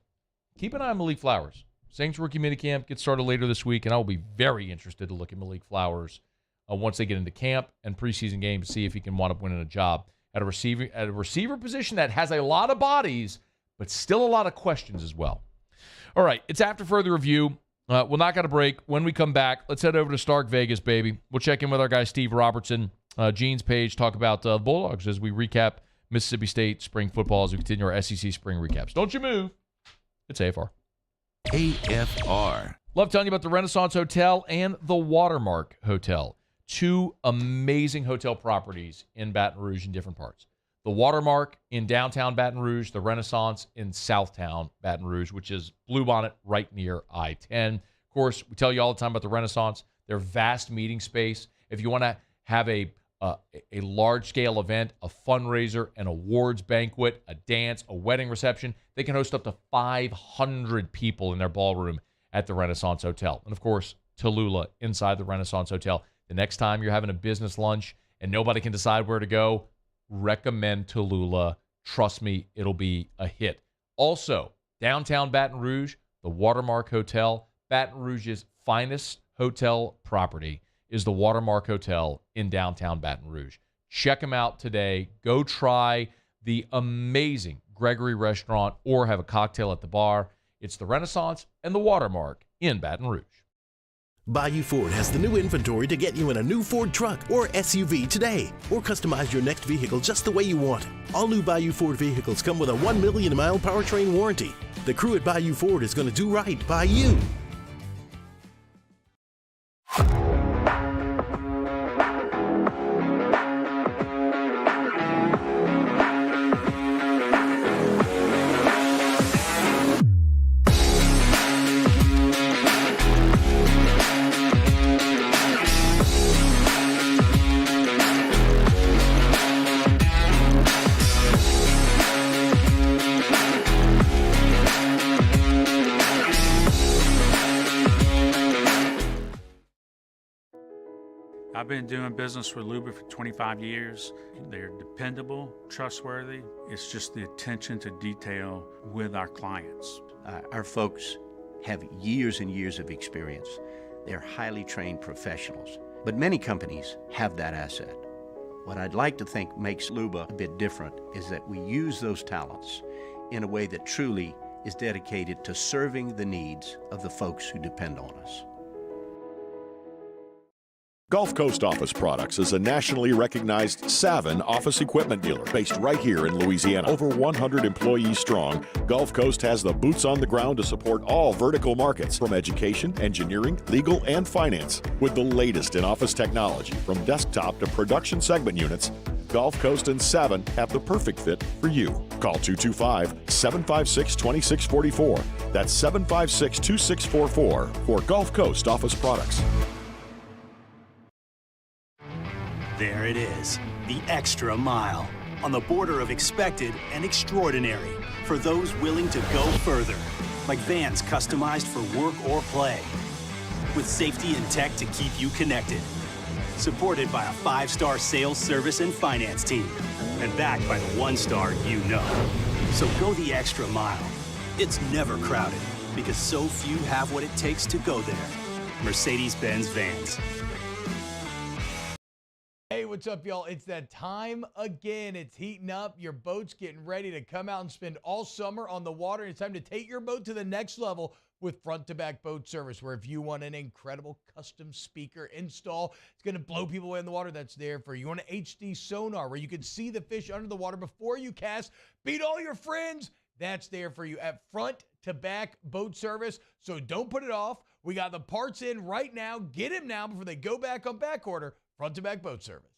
Speaker 7: Keep an eye on Malik Flowers. Saints rookie minicamp gets started later this week, and I will be very interested to look at Malik Flowers once they get into camp and preseason games to see if he can wind up winning a job at a receiver position that has a lot of bodies, but still a lot of questions as well. All right, it's after further review. We'll knock out a break. When we come back, let's head over to Stark Vegas, baby. We'll check in with our guy Steve Robertson, Gene's page, talk about the Bulldogs as we recap Mississippi State spring football as we continue our SEC spring recaps. Don't you move. It's AFR.
Speaker 4: AFR.
Speaker 7: Love telling you about the Renaissance Hotel and the Watermark Hotel. 2 amazing hotel properties in Baton Rouge in different parts. The Watermark in downtown Baton Rouge, the Renaissance in Southtown Baton Rouge, which is Bluebonnet right near I-10. Of course, we tell you all the time about the Renaissance. Their vast meeting space. If you want to have a large-scale event, a fundraiser, an awards banquet, a dance, a wedding reception, they can host up to 500 people in their ballroom at the Renaissance Hotel. And, of course, Tallulah inside the Renaissance Hotel. The next time you're having a business lunch and nobody can decide where to go, recommend Tallulah. Trust me, it'll be a hit. Also, downtown Baton Rouge, the Watermark Hotel, Baton Rouge's finest hotel property is the Watermark Hotel in downtown Baton Rouge. Check them out today. Go try the amazing Gregory restaurant or have a cocktail at the bar. It's the Renaissance and the Watermark in Baton Rouge.
Speaker 3: Bayou Ford has the new inventory to get you in a new Ford truck or SUV today, or customize your next vehicle just the way you want it. All new Bayou Ford vehicles come with a 1 million mile powertrain warranty. The crew at Bayou Ford is going to do right by you.
Speaker 1: I've been doing business with Luba for 25 years. They're dependable, trustworthy. It's just the attention to detail with our clients.
Speaker 2: Our folks have years and years of experience. They're highly trained professionals. But many companies have that asset. What I'd like to think makes Luba a bit different is that we use those talents in a way that truly is dedicated to serving the needs of the folks who depend on us.
Speaker 21: Gulf Coast Office Products is a nationally recognized Savin office equipment dealer based right here in Louisiana. Over 100 employees strong, Gulf Coast has the boots on the ground to support all vertical markets from education, engineering, legal, and finance. With the latest in office technology from desktop to production segment units, Gulf Coast and Savin have the perfect fit for you. Call 225-756-2644. That's 756-2644 for Gulf Coast Office Products.
Speaker 16: There it is, the extra mile, on the border of expected and extraordinary, for those willing to go further, like vans customized for work or play, with safety and tech to keep you connected, supported by a 5-star sales, service, and finance team, and backed by the 1-star you know. So go the extra mile. It's never crowded, because so few have what it takes to go there. Mercedes-Benz Vans.
Speaker 17: Hey, what's up, y'all? It's that time again. It's heating up. Your boat's getting ready to come out and spend all summer on the water. It's time to take your boat to the next level with front-to-back boat service, where if you want an incredible custom speaker install, it's going to blow people away in the water, that's there for you. You want an HD sonar where you can see the fish under the water before you cast, beat all your friends, that's there for you at front-to-back boat service. So don't put it off. We got the parts in right now. Get them now before they go back on back order. Front-to-back boat service.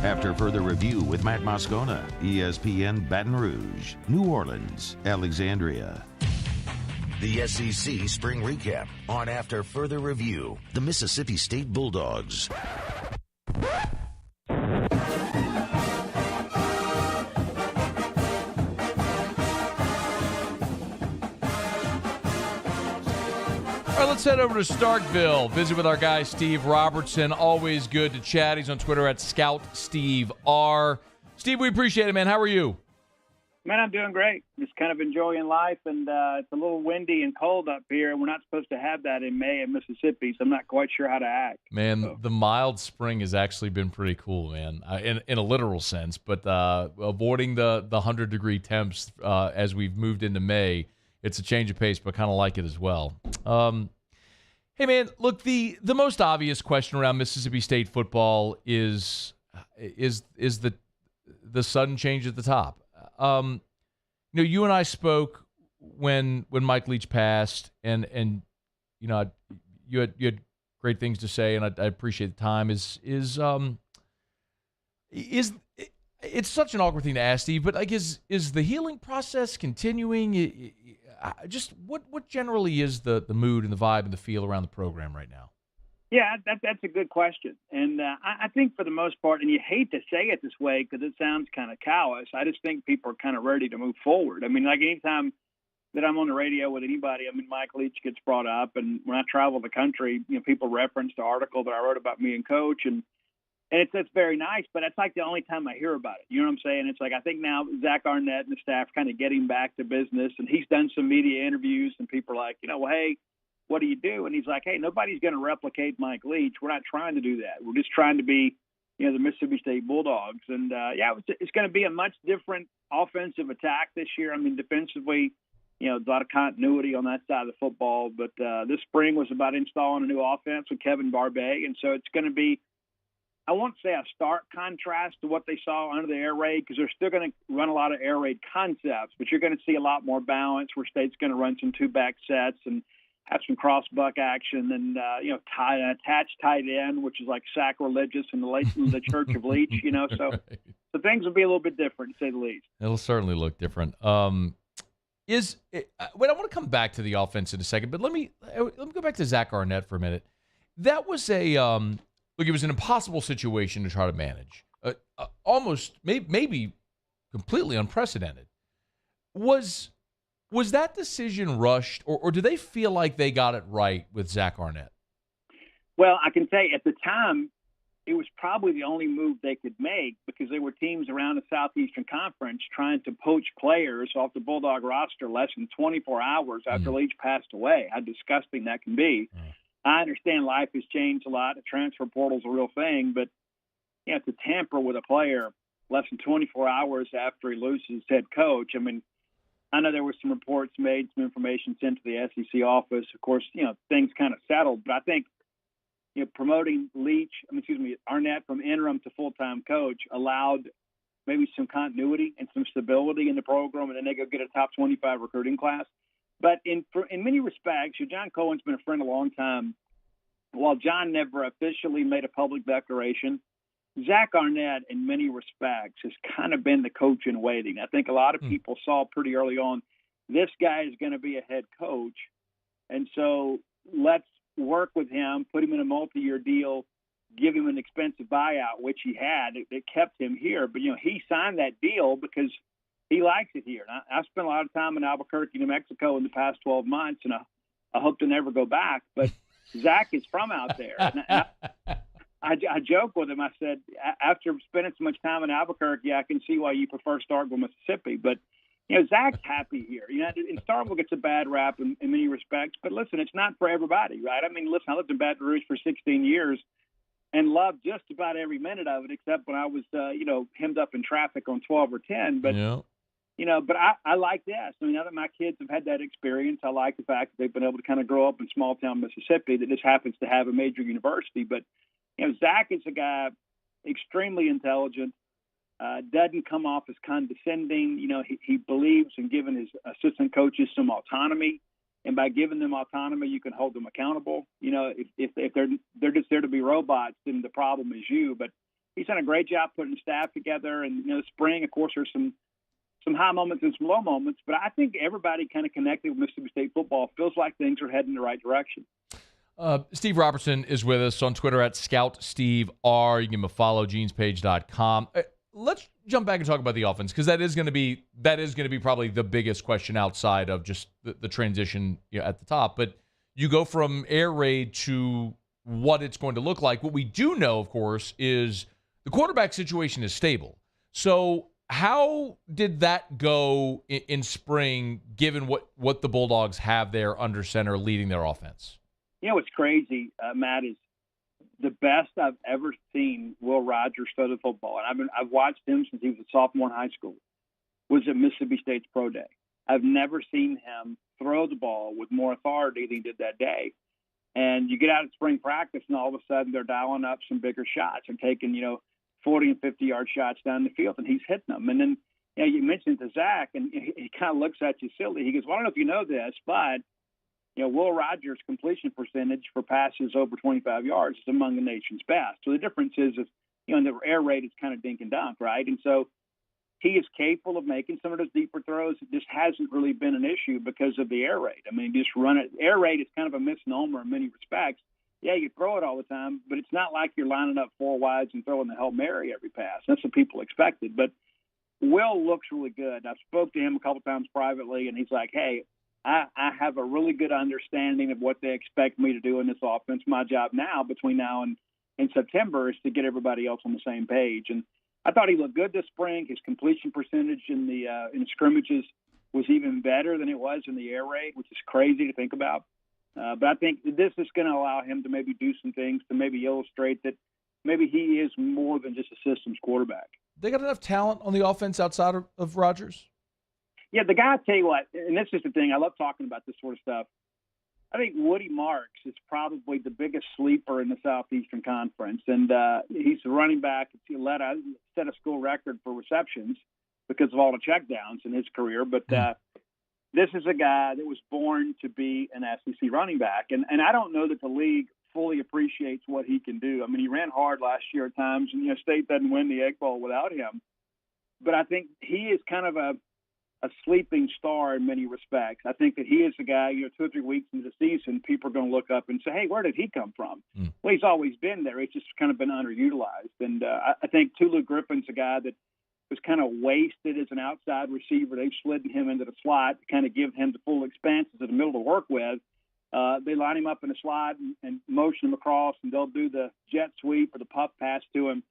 Speaker 4: After further review with Matt Moscona, ESPN Baton Rouge, New Orleans, Alexandria. The SEC Spring Recap on After Further Review, the Mississippi State Bulldogs.
Speaker 7: All right, let's head over to Starkville. Visit with our guy, Steve Robertson. Always good to chat. He's on Twitter at ScoutSteveR. Steve, we appreciate it, man. How are you?
Speaker 10: Man, I'm doing great. Just kind of enjoying life, and it's a little windy and cold up here. We're not supposed to have that in May in Mississippi, so I'm not quite sure how to act.
Speaker 7: Man, the mild spring has actually been pretty cool, man, in a literal sense. But avoiding the 100-degree temps as we've moved into May, it's a change of pace, but kind of like it as well. Hey, man, look, the most obvious question around Mississippi State football is the sudden change at the top. You and I spoke when Mike Leach passed, and you had great things to say, and I appreciate the time. It's such an awkward thing to ask, Steve, but like, is the healing process continuing? Just what generally is the mood and the vibe and the feel around the program right now?
Speaker 10: Yeah, that's a good question. And I think for the most part, and you hate to say it this way because it sounds kind of callous, I just think people are kind of ready to move forward. I mean, like anytime that I'm on the radio with anybody, I mean, Mike Leach gets brought up. And when I travel the country, people reference the article that I wrote about me and Coach. And it's very nice, but that's like the only time I hear about it. You know what I'm saying? It's like I think now Zach Arnett and the staff kind of getting back to business. And he's done some media interviews, and people are like, well, hey, what do you do? And he's like, hey, nobody's going to replicate Mike Leach. We're not trying to do that. We're just trying to be, the Mississippi State Bulldogs. And, it's going to be a much different offensive attack this year. I mean, defensively, a lot of continuity on that side of the football. But this spring was about installing a new offense with Kevin Barbay. And so it's going to be, I won't say a stark contrast to what they saw under the air raid, because they're still going to run a lot of air raid concepts. But you're going to see a lot more balance where State's going to run some two-back sets and have some cross buck action, and attached tight end, which is like sacrilegious in the Church of Leach, So,
Speaker 7: Right.
Speaker 10: So things will be a little bit different, to say the least.
Speaker 7: It'll certainly look different. Wait, I want to come back to the offense in a second, but let me go back to Zach Arnett for a minute. That was it was an impossible situation to try to manage. Almost, maybe completely unprecedented. Was that decision rushed, or do they feel like they got it right with Zach Arnett?
Speaker 10: Well, I can say at the time, it was probably the only move they could make because there were teams around the Southeastern Conference trying to poach players off the Bulldog roster less than 24 hours after Leach passed away. How disgusting that can be. I understand life has changed a lot. The transfer portal is a real thing, but to tamper with a player less than 24 hours after he loses head coach, I mean, I know there were some reports made, some information sent to the SEC office. Of course, things kind of settled, but I think promoting Arnett from interim to full-time coach allowed maybe some continuity and some stability in the program, and then they go get a top 25 recruiting class. But in many respects, John Cohen's been a friend a long time. While John never officially made a public declaration, Zach Arnett, in many respects, has kind of been the coach in waiting. I think a lot of people saw pretty early on this guy is going to be a head coach, and so let's work with him, put him in a multi-year deal, give him an expensive buyout, which he had. It kept him here. But, he signed that deal because he likes it here. And I spent a lot of time in Albuquerque, New Mexico in the past 12 months, and I hope to never go back. But Zach is from out there. And I joke with him. I said, after spending so much time in Albuquerque, I can see why you prefer Starkville, Mississippi. But, Zach's happy here. And Starkville gets a bad rap in many respects. But listen, it's not for everybody, right? I mean, listen, I lived in Baton Rouge for 16 years and loved just about every minute of it, except when I was, hemmed up in traffic on 12 or 10. But, but I like this. I mean, now that my kids have had that experience, I like the fact that they've been able to kind of grow up in small town Mississippi that just happens to have a major university. But, Zach is a guy extremely intelligent. Doesn't come off as condescending. He believes in giving his assistant coaches some autonomy, and by giving them autonomy, you can hold them accountable. If they're just there to be robots, then the problem is you. But he's done a great job putting staff together. And spring, of course, there's some high moments and some low moments. But I think everybody kind of connected with Mississippi State football feels like things are heading in the right direction.
Speaker 7: Steve Robertson is with us on Twitter at ScoutSteveR. You can give him a follow, genespage.com. Let's jump back and talk about the offense, because that is going to be probably the biggest question outside of just the transition at the top. But you go from air raid to what it's going to look like. What we do know, of course, is the quarterback situation is stable. So how did that go in spring, given what the Bulldogs have there under center leading their offense?
Speaker 10: What's crazy, Matt, is the best I've ever seen Will Rogers throw the football, and I've watched him since he was a sophomore in high school, was at Mississippi State's pro day. I've never seen him throw the ball with more authority than he did that day. And you get out at spring practice, and all of a sudden they're dialing up some bigger shots and taking, 40 and 50-yard shots down the field, and he's hitting them. And then you mentioned to Zach, and he kind of looks at you silly. He goes, well, I don't know if you know this, but Will Rogers' completion percentage for passes over 25 yards is among the nation's best. So the difference is, in the air raid, it's kind of dink and dunk, right? And so he is capable of making some of those deeper throws. It just hasn't really been an issue because of the air raid. I mean, just run it. Air raid is kind of a misnomer in many respects. Yeah, you throw it all the time, but it's not like you're lining up four wides and throwing the Hail Mary every pass. That's what people expected. But Will looks really good. I spoke to him a couple times privately, and he's like, hey, I have a really good understanding of what they expect me to do in this offense. My job now, between now and September, is to get everybody else on the same page. And I thought he looked good this spring. His completion percentage in the scrimmages was even better than it was in the air raid, which is crazy to think about. But I think this is going to allow him to maybe do some things to maybe illustrate that maybe he is more than just a systems quarterback.
Speaker 7: They got enough talent on the offense outside of Rogers?
Speaker 10: Yeah, the guy, I tell you what, and this is the thing, I love talking about this sort of stuff. I think Woody Marks is probably the biggest sleeper in the Southeastern Conference, and he's a running back. He set a school record for receptions because of all the checkdowns in his career. But this is a guy that was born to be an SEC running back, and I don't know that the league fully appreciates what he can do. I mean, he ran hard last year at times, and State doesn't win the Egg Bowl without him. But I think he is kind of a sleeping star in many respects. I think that he is the guy, 2 or 3 weeks into the season, people are going to look up and say, hey, where did he come from? Well, he's always been there. He's just kind of been underutilized. And I think Tulu Griffin's a guy that was kind of wasted as an outside receiver. They've slid him into the slot to kind of give him the full expanses of the middle to work with. They line him up in the slot and motion him across, and they'll do the jet sweep or the puff pass to him.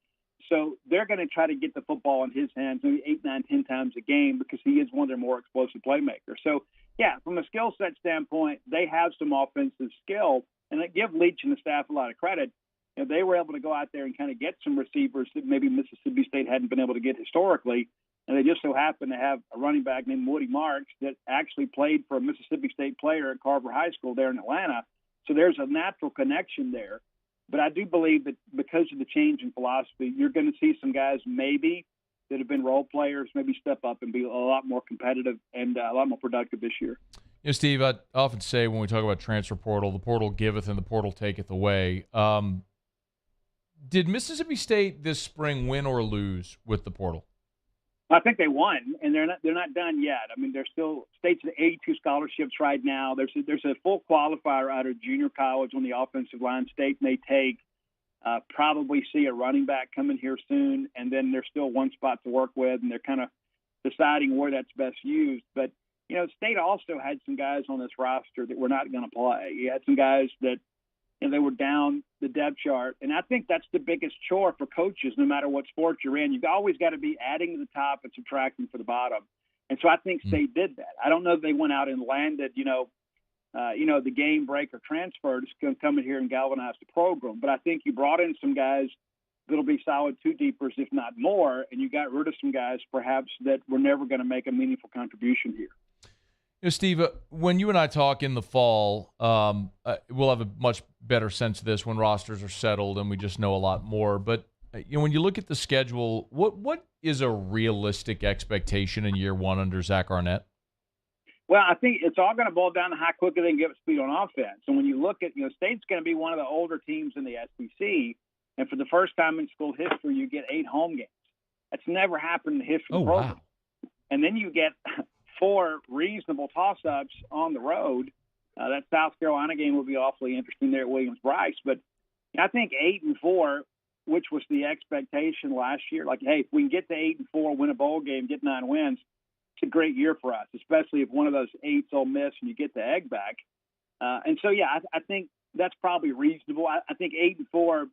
Speaker 10: So they're going to try to get the football in his hands maybe 8, 9, 10 times a game because he is one of their more explosive playmakers. So, yeah, from a skill set standpoint, they have some offensive skill, and they give Leach and the staff a lot of credit. They were able to go out there and kind of get some receivers that maybe Mississippi State hadn't been able to get historically, and they just so happen to have a running back named Woody Marks that actually played for a Mississippi State player at Carver High School there in Atlanta. So there's a natural connection there. But I do believe that because of the change in philosophy, you're going to see some guys maybe that have been role players maybe step up and be a lot more competitive and a lot more productive this year.
Speaker 7: Steve, I often say when we talk about transfer portal, the portal giveth and the portal taketh away. Did Mississippi State this spring win or lose with the portal?
Speaker 10: I think they won, and they're not done yet. I mean, they're still State's at 82 scholarships right now. There's a full qualifier out of junior college on the offensive line. State may take probably see a running back coming here soon, and then there's still one spot to work with, and they're kind of deciding where that's best used. But State also had some guys on this roster that were not going to play. You had some guys that they were down the depth chart. And I think that's the biggest chore for coaches, no matter what sport you're in. You've always got to be adding to the top and subtracting for the bottom. And so I think State did that. I don't know if they went out and landed, the game breaker transfer that's going to come in here and galvanize the program. But I think you brought in some guys that'll be solid two-deepers, if not more, and you got rid of some guys perhaps that were never going to make a meaningful contribution here.
Speaker 7: Steve, when you and I talk in the fall, we'll have a much better sense of this when rosters are settled and we just know a lot more. But when you look at the schedule, what is a realistic expectation in year one under Zach Arnett?
Speaker 10: Well, I think it's all going to boil down to how quickly they can get up speed on offense. And when you look at, State's going to be one of the older teams in the SEC, and for the first time in school history, you get 8 home games. That's never happened in the history of the program. Wow. And then you get 4 reasonable toss-ups on the road. That South Carolina game will be awfully interesting there at Williams-Brice. But I think 8-4, which was the expectation last year, like, hey, if we can get to 8-4, win a bowl game, get 9 wins, it's a great year for us, especially if one of those 8's Ole Miss and you get the egg back. And so, yeah, I think that's probably reasonable. I think 8-4,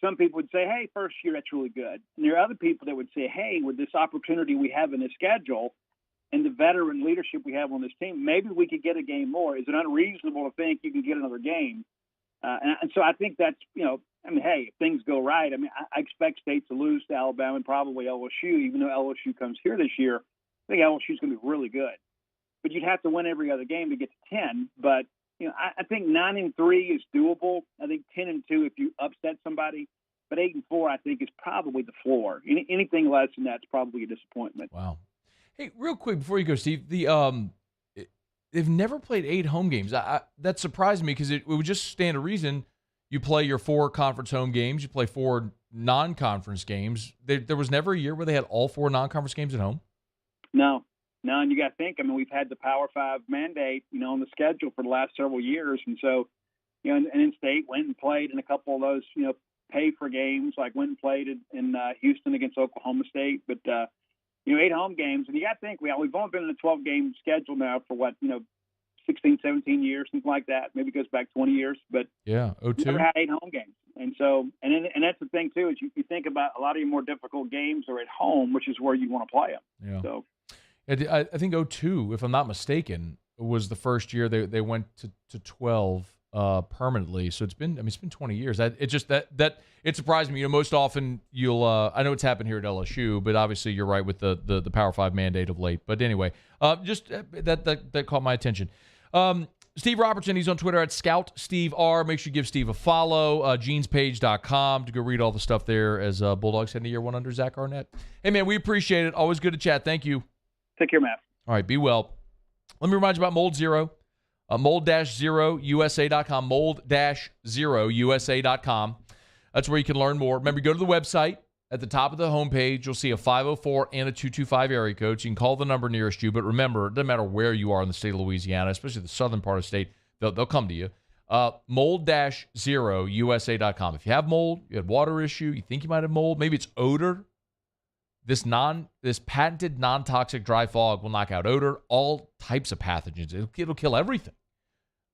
Speaker 10: some people would say, hey, first year, that's really good. And there are other people that would say, hey, with this opportunity we have in the schedule and the veteran leadership we have on this team, maybe we could get a game more. Is it unreasonable to think you can get another game? And so I think that's, hey, if things go right, I expect State to lose to Alabama and probably LSU, even though LSU comes here this year. I think LSU is going to be really good. But you'd have to win every other game to get to 10. But, I think 9-3 is doable. I think 10-2 if you upset somebody. But 8-4, I think, is probably the floor. Anything less than that's probably a disappointment.
Speaker 7: Wow. Hey, real quick before you go, Steve, they've never played 8 home games. That surprised me because it would just stand to reason you play your 4 conference home games, you play 4 non-conference games. There was never a year where they had all 4 non-conference games at home?
Speaker 10: No, and you got to think, we've had the Power 5 mandate, on the schedule for the last several years. And so, and then State went and played in a couple of those, pay for games, like went and played in Houston against Oklahoma State. But, 8 home games. And you got to think, we've only been in a 12-game schedule now for 16, 17 years, something like that. Maybe it goes back 20 years. But
Speaker 7: yeah, 02.
Speaker 10: Never had 8 home games. And so, and that's the thing, too, is you think about a lot of your more difficult games are at home, which is where you want to play them.
Speaker 7: Yeah.
Speaker 10: So.
Speaker 7: I think 02, if I'm not mistaken, was the first year they went to 12 permanently. So it's been 20 years. It just that it surprised me. Most often you'll I know it's happened here at LSU, but obviously you're right with the Power 5 mandate of late. But anyway, just that caught my attention. Steve Robertson, he's on Twitter at ScoutSteveR. Make sure you give Steve a follow. Genespage.com to go read all the stuff there as Bulldogs head into year one under Zach Arnett. Hey man, we appreciate it. Always good to chat. Thank you.
Speaker 10: Take care, Matt.
Speaker 7: All right, be well. Let me remind you about Mold Zero. Mold-0USA.com. Mold-0USA.com. That's where you can learn more. Remember, go to the website. At the top of the homepage, you'll see a 504 and a 225 area code. You can call the number nearest you, but remember, it doesn't matter where you are in the state of Louisiana, especially the southern part of the state, they'll come to you. Mold-0USA.com. If you have mold, you had water issue, you think you might have mold, maybe it's odor. This patented non-toxic dry fog will knock out odor, all types of pathogens. It'll kill everything.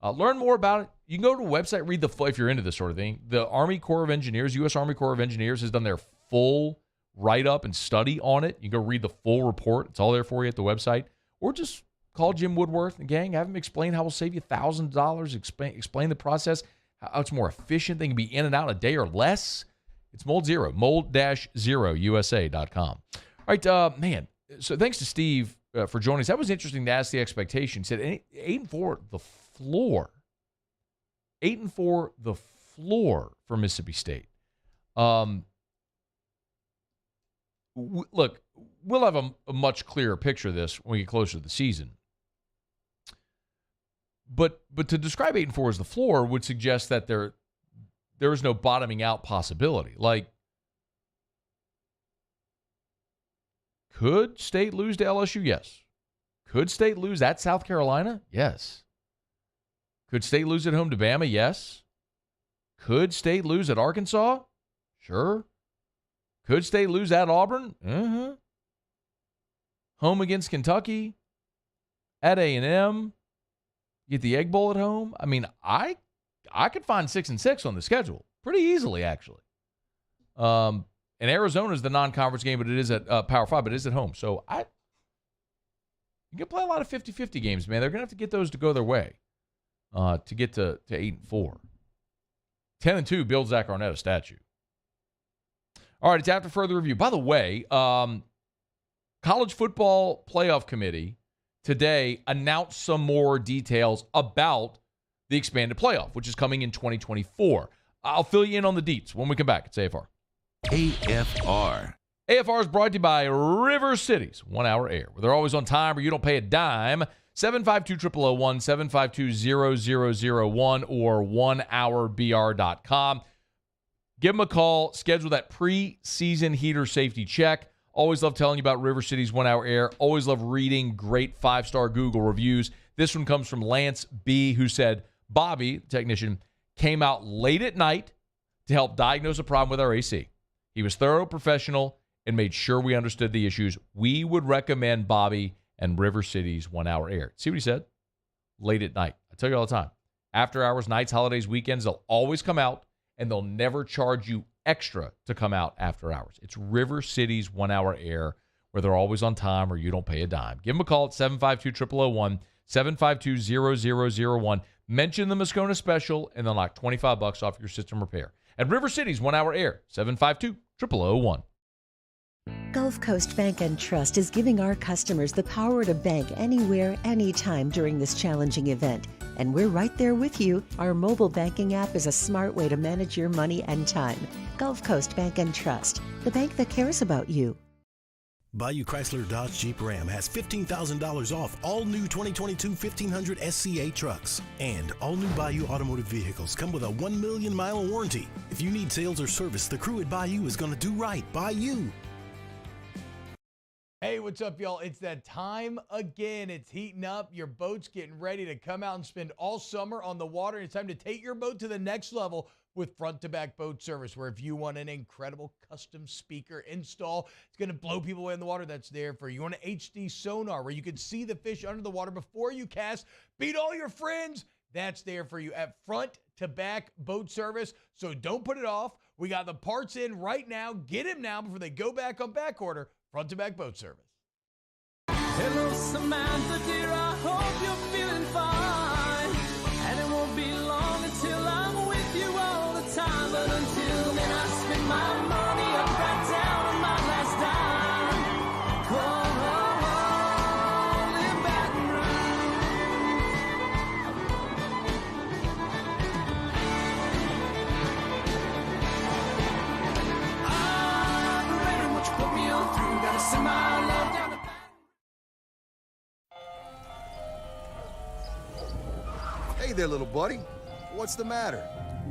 Speaker 7: Learn more about it. You can go to a website, read if you're into this sort of thing. The Army Corps of Engineers, U.S. Army Corps of Engineers, has done their full write-up and study on it. You can go read the full report. It's all there for you at the website. Or just call Jim Woodworth and gang, have him explain how it'll save you $1,000, explain the process, how it's more efficient. They can be in and out in a day or less. It's Mold Zero, mold-0USA.com. All right, man, so thanks to Steve for joining us. That was interesting to ask the expectation. He said 8-4, the floor. 8-4, the floor for Mississippi State. Look, we'll have a much clearer picture of this when we get closer to the season. But to describe 8-4 as the floor would suggest that there is no bottoming out possibility. Like, could State lose to LSU? Yes. Could State lose at South Carolina? Yes. Could State lose at home to Bama? Yes. Could State lose at Arkansas? Sure. Could State lose at Auburn? Uh-huh. Home against Kentucky? At A&M? Get the Egg Bowl at home? I mean, I could find 6-6 on the schedule pretty easily, actually. And Arizona is the non-conference game, but it is at Power 5, but it is at home. So you can play a lot of 50-50 games, man. They're going to have to get those to go their way to get to 8-4. 10-2 builds Zach Arnett a statue. All right, it's after further review. By the way, College Football Playoff Committee today announced some more details about the expanded playoff, which is coming in 2024. I'll fill you in on the deets when we come back. It's AFR.
Speaker 4: AFR.
Speaker 7: AFR is brought to you by River Cities 1 Hour Air, where they're always on time or you don't pay a dime. 752-0001, 752-0001, or 1hourbr.com. Give them a call. Schedule that pre-season heater safety check. Always love telling you about River Cities 1 Hour Air. Always love reading great 5-star Google reviews. This one comes from Lance B., who said, Bobby, the technician, came out late at night to help diagnose a problem with our AC. He was thorough, professional, and made sure we understood the issues. We would recommend Bobby and River Cities 1 Hour Air. See what he said? Late at night. I tell you all the time. After hours, nights, holidays, weekends, they'll always come out, and they'll never charge you extra to come out after hours. It's River Cities 1 Hour Air, where they're always on time or you don't pay a dime. Give them a call at 752-0001, 752-0001. Mention the Moscona special, and they'll knock $25 off your system repair. At River Cities 1 Hour Air, 752-0001.
Speaker 11: Gulf Coast Bank and Trust is giving our customers the power to bank anywhere, anytime during this challenging event. And we're right there with you. Our mobile banking app is a smart way to manage your money and time. Gulf Coast Bank and Trust, the bank that cares about you.
Speaker 3: Bayou Chrysler Dodge Jeep Ram has $15,000 off all new 2022 1500 SCA trucks. And all new Bayou automotive vehicles come with a 1 million mile warranty. If you need sales or service, the crew at Bayou is going to do right by you.
Speaker 17: Hey, what's up, y'all? It's that time again. It's heating up. Your boat's getting ready to come out and spend all summer on the water. It's time to take your boat to the next level with front-to-back boat service, where if you want an incredible custom speaker install, it's going to blow people away in the water, that's there for you. You want an HD sonar where you can see the fish under the water before you cast, beat all your friends, that's there for you at front-to-back boat service. So don't put it off. We got the parts in right now. Get them now before they go back on back order. Front-to-back boat service.
Speaker 14: Hello, Samantha, dear, I hope you're feeling fine. And it won't be long until I'm with you all the time. But until then, I spend my money up right down on my last dime. Come on, live Baton Rouge. I'm ready, what you put me on through. Gotta send my love down the
Speaker 18: Hey there, little buddy. What's the matter?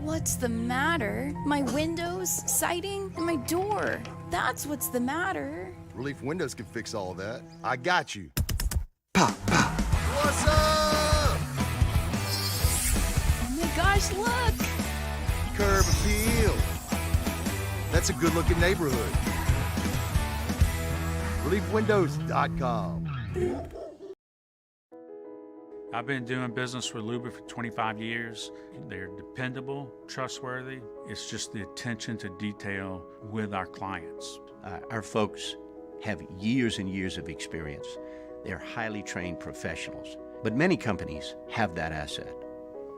Speaker 19: What's the matter? My windows, siding, and my door. That's what's the matter.
Speaker 18: Relief Windows can fix all that. I got you. Pop, pop. What's up?
Speaker 19: Oh my gosh, look!
Speaker 18: Curb appeal. That's a good-looking neighborhood. ReliefWindows.com.
Speaker 1: I've been doing business with Luba for 25 years. They're dependable, trustworthy. It's just the attention to detail with our clients.
Speaker 2: Our folks have years and years of experience. They're highly trained professionals. But many companies have that asset.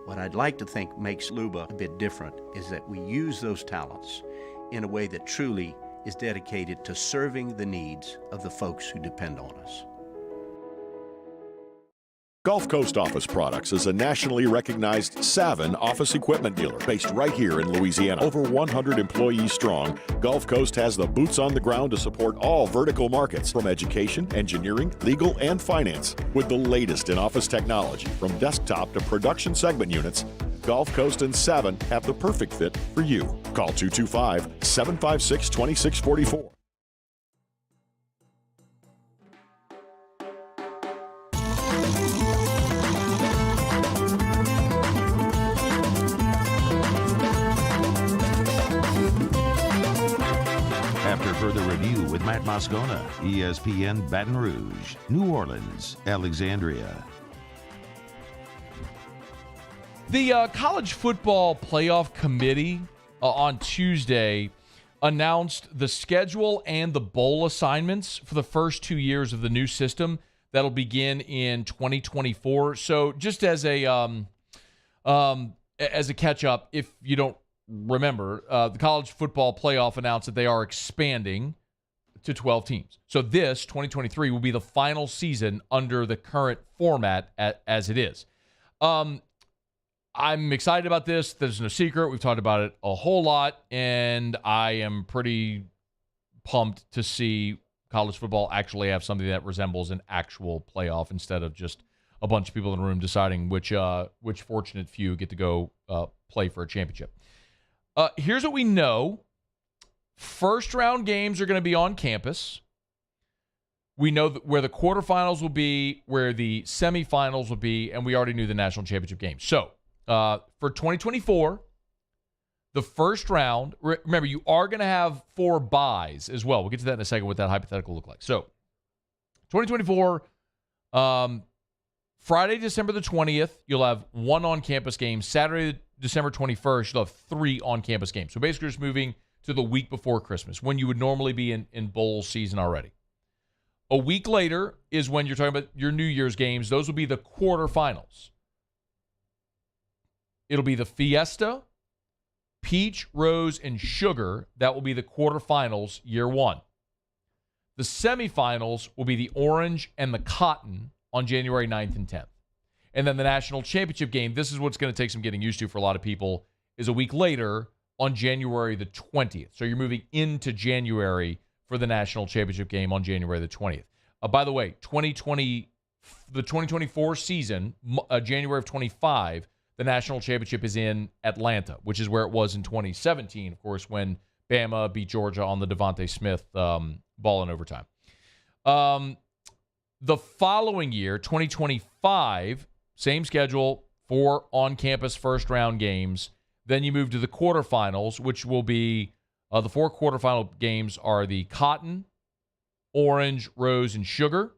Speaker 2: What I'd like to think makes Luba a bit different is that we use those talents in a way that truly is dedicated to serving the needs of the folks who depend on us.
Speaker 21: Gulf Coast Office Products is a nationally recognized Savin office equipment dealer based right here in Louisiana. Over 100 employees strong, Gulf Coast has the boots on the ground to support all vertical markets, from education, engineering, legal, and finance. With the latest in office technology, from desktop to production segment units, Gulf Coast and Savin have the perfect fit for you. Call 225-756-2644.
Speaker 4: After further review with Matt Moscona, ESPN Baton Rouge, New Orleans, Alexandria.
Speaker 7: The College Football Playoff Committee on Tuesday announced the schedule and the bowl assignments for the first 2 years of the new system that'll begin in 2024. So just as a catch up, if you don't remember, the College Football Playoff announced that they are expanding to 12 teams. So this 2023 will be the final season under the current format as it is. I'm excited about this. There's no secret. We've talked about it a whole lot, and I am pretty pumped to see college football actually have something that resembles an actual playoff instead of just a bunch of people in the room deciding which fortunate few get to go play for a championship. Here's what we know. First round games are going to be on campus. We know where the quarterfinals will be, where the semifinals will be, and we already knew the national championship game. So for 2024, the first round, remember, you are going to have 4 byes as well. We'll get to that in a second, what that hypothetical look like. So 2024, Friday, December the 20th, you'll have 1 on-campus game. Saturday, December 21st, you'll have 3 on-campus games. So basically just moving to the week before Christmas, when you would normally be in bowl season already. A week later is when you're talking about your New Year's games. Those will be the quarterfinals. It'll be the Fiesta, Peach, Rose, and Sugar. That will be the quarterfinals, year 1. The semifinals will be the Orange and the Cotton on January 9th and 10th. And then the national championship game, this is what's going to take some getting used to for a lot of people, is a week later on January the 20th. So you're moving into January for the national championship game on January the 20th. By the way, the 2024 season, January of 25, the national championship is in Atlanta, which is where it was in 2017, of course, when Bama beat Georgia on the Devontae Smith ball in overtime. The following year, 2025, same schedule, 4 on-campus first-round games. Then you move to the quarterfinals, which will be the 4 quarterfinal games are the Cotton, Orange, Rose, and Sugar.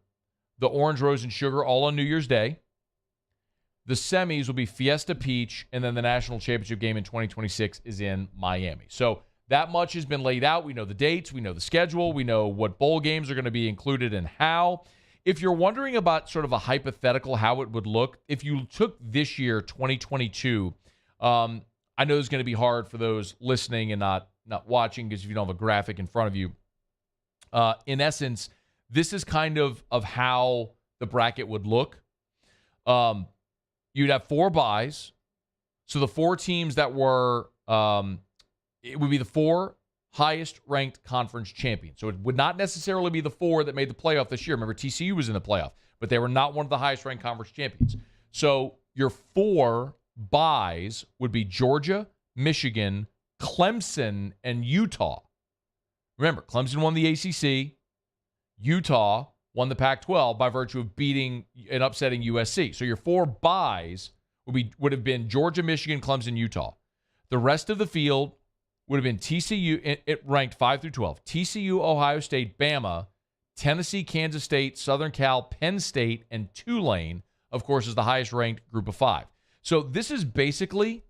Speaker 7: The Orange, Rose, and Sugar all on New Year's Day. The semis will be Fiesta, Peach, and then the national championship game in 2026 is in Miami. So that much has been laid out. We know the dates. We know the schedule. We know what bowl games are going to be included and how. If you're wondering about sort of a hypothetical how it would look, if you took this year, 2022, I know it's going to be hard for those listening and not watching because if you don't have a graphic in front of you. In essence, this is kind of how the bracket would look. You'd have 4 byes. So the 4 teams that were, it would be the 4 highest ranked conference champions. So it would not necessarily be the 4 that made the playoff this year. Remember, TCU was in the playoff, but they were not one of the highest ranked conference champions. So your 4 byes would be Georgia, Michigan, Clemson, and Utah. Remember, Clemson won the ACC. Utah won the Pac-12 by virtue of beating and upsetting USC. So your 4 byes would have been Georgia, Michigan, Clemson, Utah. The rest of the field would have been TCU, it ranked 5 through 12. TCU, Ohio State, Bama, Tennessee, Kansas State, Southern Cal, Penn State, and Tulane, of course, is the highest ranked group of 5. So this is basically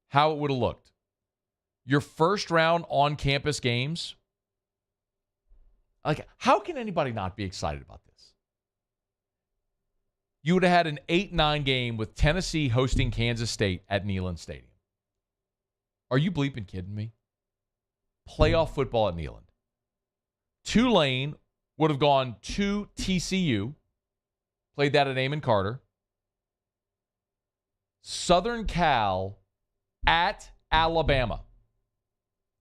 Speaker 7: how it would have looked. Your first round on-campus games, like, how can anybody not be excited about this? You would have had an 8-9 game with Tennessee hosting Kansas State at Neyland Stadium. Are you bleeping kidding me? Playoff football at Neyland. Tulane would have gone to TCU, played that at Amon Carter. Southern Cal at Alabama.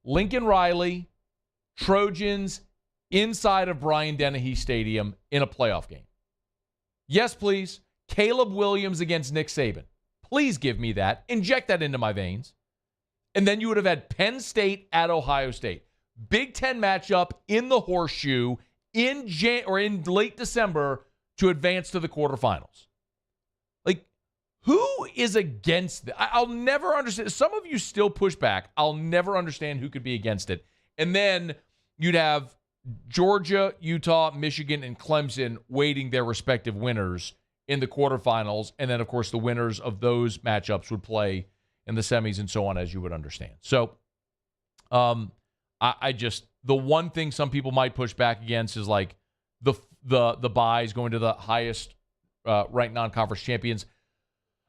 Speaker 7: Lincoln Riley, Trojans, inside of Brian Dennehy Stadium in a playoff game. Yes, please. Caleb Williams against Nick Saban. Please give me that. Inject that into my veins. And then you would have had Penn State at Ohio State. Big Ten matchup in the Horseshoe in late December to advance to the quarterfinals. Like, who is against that? I'll never understand. Some of you still push back. I'll never understand who could be against it. And then you'd have Georgia, Utah, Michigan, and Clemson waiting their respective winners in the quarterfinals. And then, of course, the winners of those matchups would play in the semis and so on, as you would understand. So I just, the one thing some people might push back against is like the byes going to the highest ranked non-conference champions.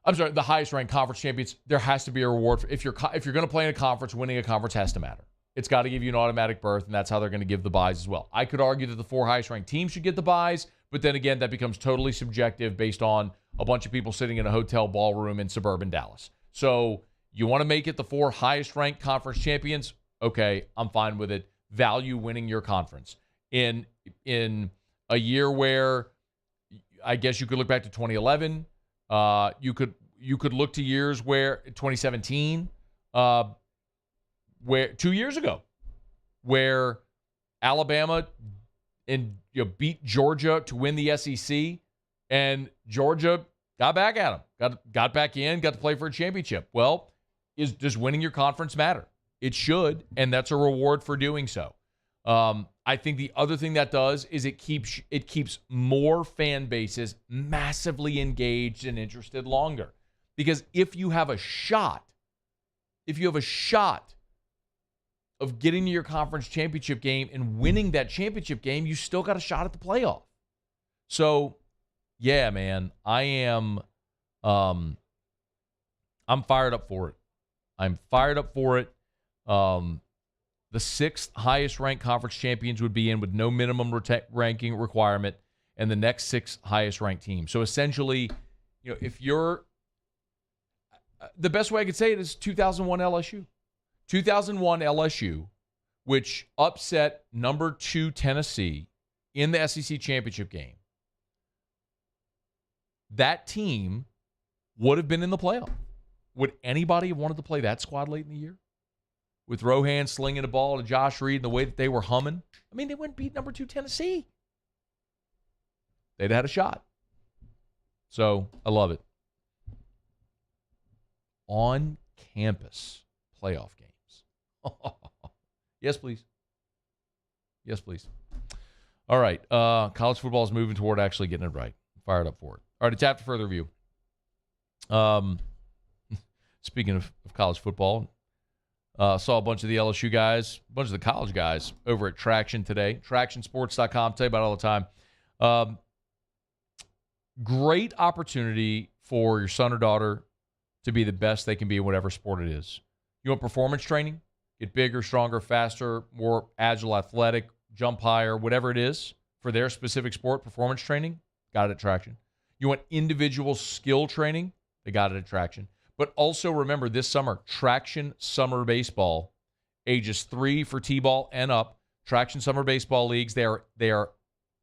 Speaker 7: I'm sorry, the highest ranked conference champions. There has to be a reward. If you're going to play in a conference, winning a conference has to matter. It's got to give you an automatic berth, and that's how they're going to give the byes as well. I could argue that the 4 highest-ranked teams should get the byes, but then again, that becomes totally subjective based on a bunch of people sitting in a hotel ballroom in suburban Dallas. So you want to make it the 4 highest-ranked conference champions? Okay, I'm fine with it. Value winning your conference. In a year where I guess you could look back to 2011, you could look to years where 2017. Where 2 years ago, where Alabama beat Georgia to win the SEC, and Georgia got back at them, got back in, got to play for a championship. Well, does winning your conference matter? It should, and that's a reward for doing so. I think the other thing that does is it keeps more fan bases massively engaged and interested longer, because if you have a shot of getting to your conference championship game and winning that championship game, you still got a shot at the playoff. So, yeah, man, I'm fired up for it. I'm fired up for it. The 6th highest ranked conference champions would be in with no minimum ranking requirement, and the next 6th highest ranked team. So essentially, if you're the best way I could say it is 2001 LSU. 2001 LSU, which upset number 2 Tennessee in the SEC championship game. That team would have been in the playoff. Would anybody have wanted to play that squad late in the year? With Rohan slinging the ball to Josh Reed and the way that they were humming? I mean, they wouldn't beat number 2 Tennessee. They'd had a shot. So, I love it. On campus playoff game. Yes, please. Yes, please. All right. College football is moving toward actually getting it right. I'm fired up for it. All right. It's after further review. Speaking of college football, saw a bunch of the LSU guys, a bunch of the college guys over at Traction today. TractionSports.com. Tell you about it all the time. Great opportunity for your son or daughter to be the best they can be in whatever sport it is. You want performance training? Get bigger, stronger, faster, more agile, athletic, jump higher, whatever it is for their specific sport, performance training, got it at Traction. You want individual skill training? They got it at Traction. But also remember this summer, Traction Summer Baseball, ages 3 for T-ball and up, Traction Summer Baseball Leagues, they are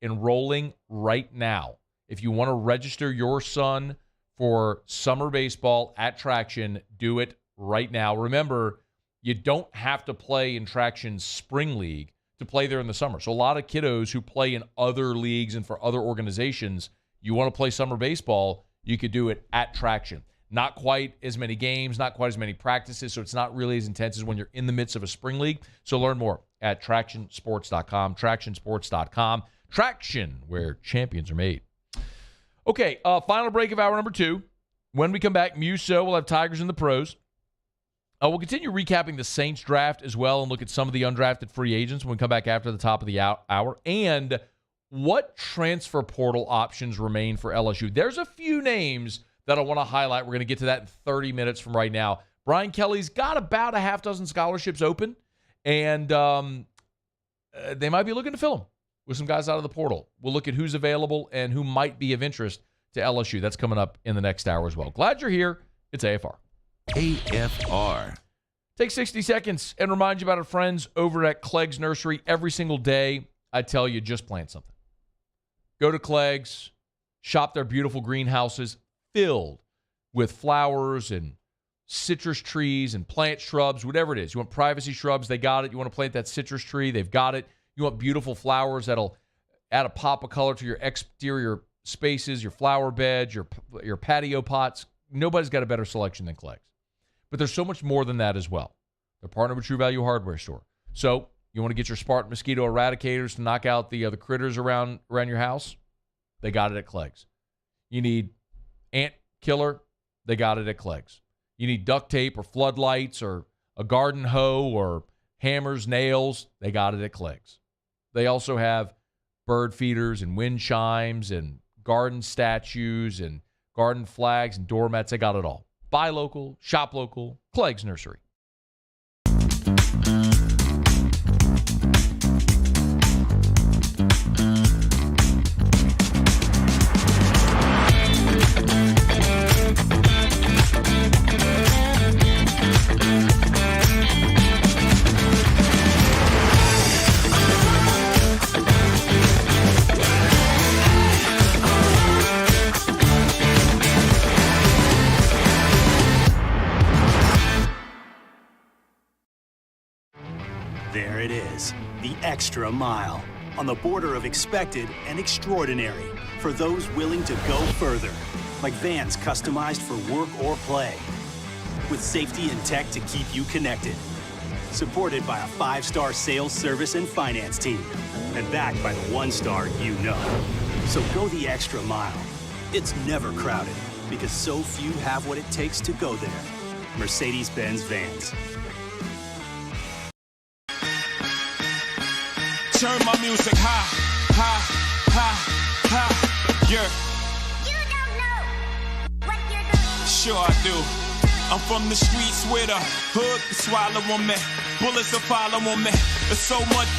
Speaker 7: enrolling right now. If you want to register your son for summer baseball at Traction, do it right now. Remember, you don't have to play in Traction's Spring League to play there in the summer. So a lot of kiddos who play in other leagues and for other organizations, you want to play summer baseball, you could do it at Traction. Not quite as many games, not quite as many practices, so it's not really as intense as when you're in the midst of a spring league. So learn more at TractionSports.com, TractionSports.com. Traction, where champions are made. Okay, final break of hour number 2. When we come back, Muso will have Tigers in the pros. We'll continue recapping the Saints draft as well and look at some of the undrafted free agents when we come back after the top of the hour. And what transfer portal options remain for LSU. There's a few names that I want to highlight. We're going to get to that in 30 minutes from right now. Brian Kelly's got about a half dozen scholarships open, and they might be looking to fill them with some guys out of the portal. We'll look at who's available and who might be of interest to LSU. That's coming up in the next hour as well. Glad you're here. It's AFR.
Speaker 4: AFR.
Speaker 7: Take 60 seconds and remind you about our friends over at Clegg's Nursery. Every single day, I tell you, just plant something. Go to Clegg's, shop their beautiful greenhouses filled with flowers and citrus trees and plant shrubs, whatever it is. You want privacy shrubs, they got it. You want to plant that citrus tree, they've got it. You want beautiful flowers that'll add a pop of color to your exterior spaces, your flower beds, your patio pots. Nobody's got a better selection than Clegg's. But there's so much more than that as well. They're partnered with True Value Hardware Store. So you want to get your Spartan mosquito eradicators to knock out the critters around your house? They got it at Clegg's. You need ant killer? They got it at Clegg's. You need duct tape or floodlights or a garden hoe or hammers, nails? They got it at Clegg's. They also have bird feeders and wind chimes and garden statues and garden flags and doormats. They got it all. Buy local, shop local, Clegg's Nursery.
Speaker 16: There it is, the extra mile. On the border of expected and extraordinary for those willing to go further. Like vans customized for work or play. With safety and tech to keep you connected. Supported by a 5-star sales, service, and finance team. And backed by the 1-star you know. So go the extra mile. It's never crowded because so few have what it takes to go there. Mercedes-Benz Vans.
Speaker 14: Turn my music high, high, high, high, yeah.
Speaker 15: You don't know what you're doing.
Speaker 14: Sure I do. I'm from the streets where the hood can swallow on me. Bullets will follow on me. There's so much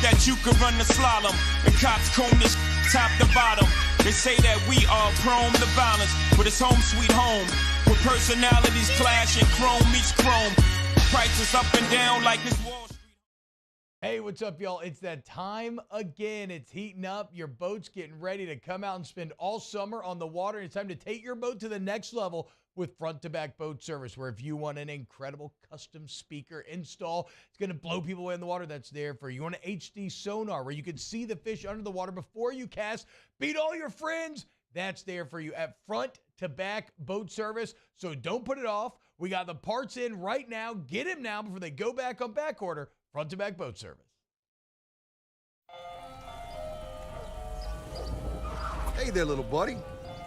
Speaker 14: that you could run the slalom. And cops comb this top to bottom. They say that we are prone to violence, but it's home sweet home. With personalities clashing, chrome meets chrome. Prices up and down like this Wall Street.
Speaker 17: Hey, what's up, y'all? It's that time again. It's heating up. Your boat's getting ready to come out and spend all summer on the water. It's time to take your boat to the next level with front-to-back boat service, where if you want an incredible custom speaker install, it's going to blow people away in the water, that's there for you. You want an HD sonar where you can see the fish under the water before you cast, beat all your friends, that's there for you at front-to-back boat service. So don't put it off. We got the parts in right now. Get them now before they go back on back order. Front-to-back boat service.
Speaker 18: Hey there, little buddy.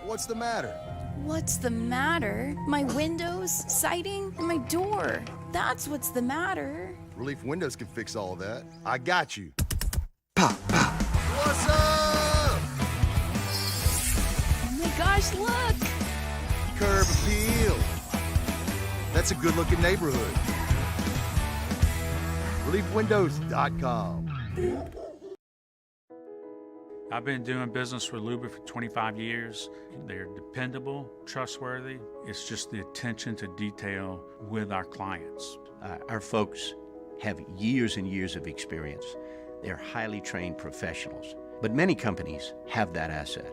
Speaker 18: What's the matter?
Speaker 19: What's the matter? My windows, siding, and my door. That's what's the matter.
Speaker 18: Relief Windows can fix all that. I got you. Pop, pop. What's up?
Speaker 19: Oh my gosh, look!
Speaker 18: Curb appeal. That's a good-looking neighborhood. ReliefWindows.com.
Speaker 1: I've been doing business with Luba for 25 years. They're dependable, trustworthy. It's just the attention to detail with our clients.
Speaker 2: Our folks have years and years of experience. They're highly trained professionals. But many companies have that asset.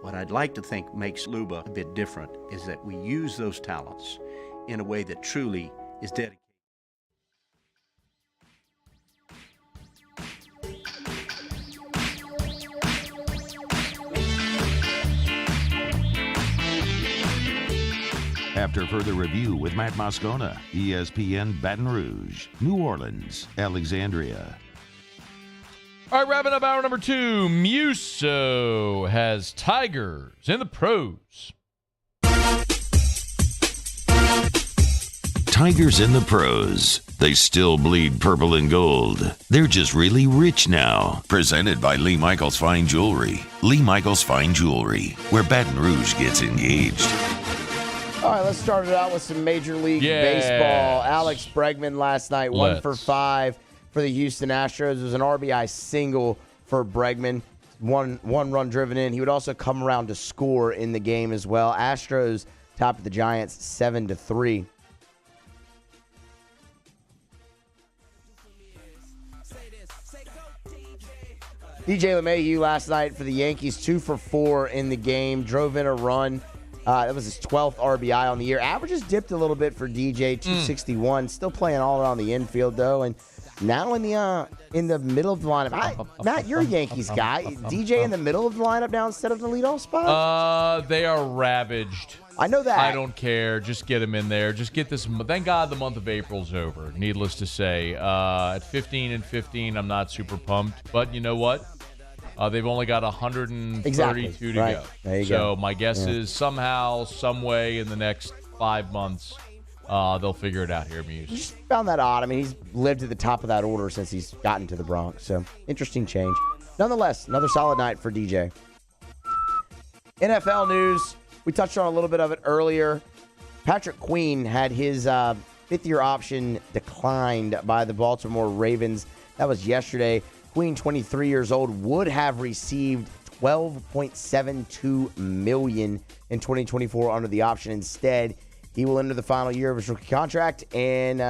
Speaker 2: What I'd like to think makes Luba a bit different is that we use those talents in a way that truly is dedicated.
Speaker 4: After further review with Matt Moscona, ESPN Baton Rouge, New Orleans, Alexandria.
Speaker 7: All right, wrapping up hour number 2. Musso has Tigers in the pros.
Speaker 4: Tigers in the pros. They still bleed purple and gold. They're just really rich now. Presented by Lee Michaels Fine Jewelry. Lee Michaels Fine Jewelry, where Baton Rouge gets engaged.
Speaker 9: All right, let's start it out with some Major League Baseball. Alex Bregman last night, 1 for 5 for the Houston Astros. It was an RBI single for Bregman. One run driven in. He would also come around to score in the game as well. Astros top of the Giants 7-3. DJ LeMahieu last night for the Yankees, 2 for 4 in the game. Drove in a run. That was his 12th RBI on the year. Averages dipped a little bit for DJ, 261. Still playing all around the infield, though. And now in the middle of the lineup. Matt, you're a Yankees guy. DJ in the middle of the lineup now instead of the leadoff spot?
Speaker 7: They are ravaged.
Speaker 9: I know that.
Speaker 7: I don't care. Just get him in there. Just get this. Thank God the month of April's over, needless to say. At 15-15, I'm not super pumped. But you know what? They've only got 132 to go.
Speaker 9: There you
Speaker 7: go.
Speaker 9: go.
Speaker 7: My guess is somehow, some way in the next 5 months, they'll figure it out here, Muse.
Speaker 9: Just found that odd. I mean, he's lived at the top of that order since he's gotten to the Bronx. So, interesting change. Nonetheless, another solid night for DJ. NFL news. We touched on a little bit of it earlier. Patrick Queen had his fifth-year option declined by the Baltimore Ravens. That was yesterday. Queen, 23 years old, would have received $12.72 million in 2024 under the option. Instead, he will enter the final year of his rookie contract and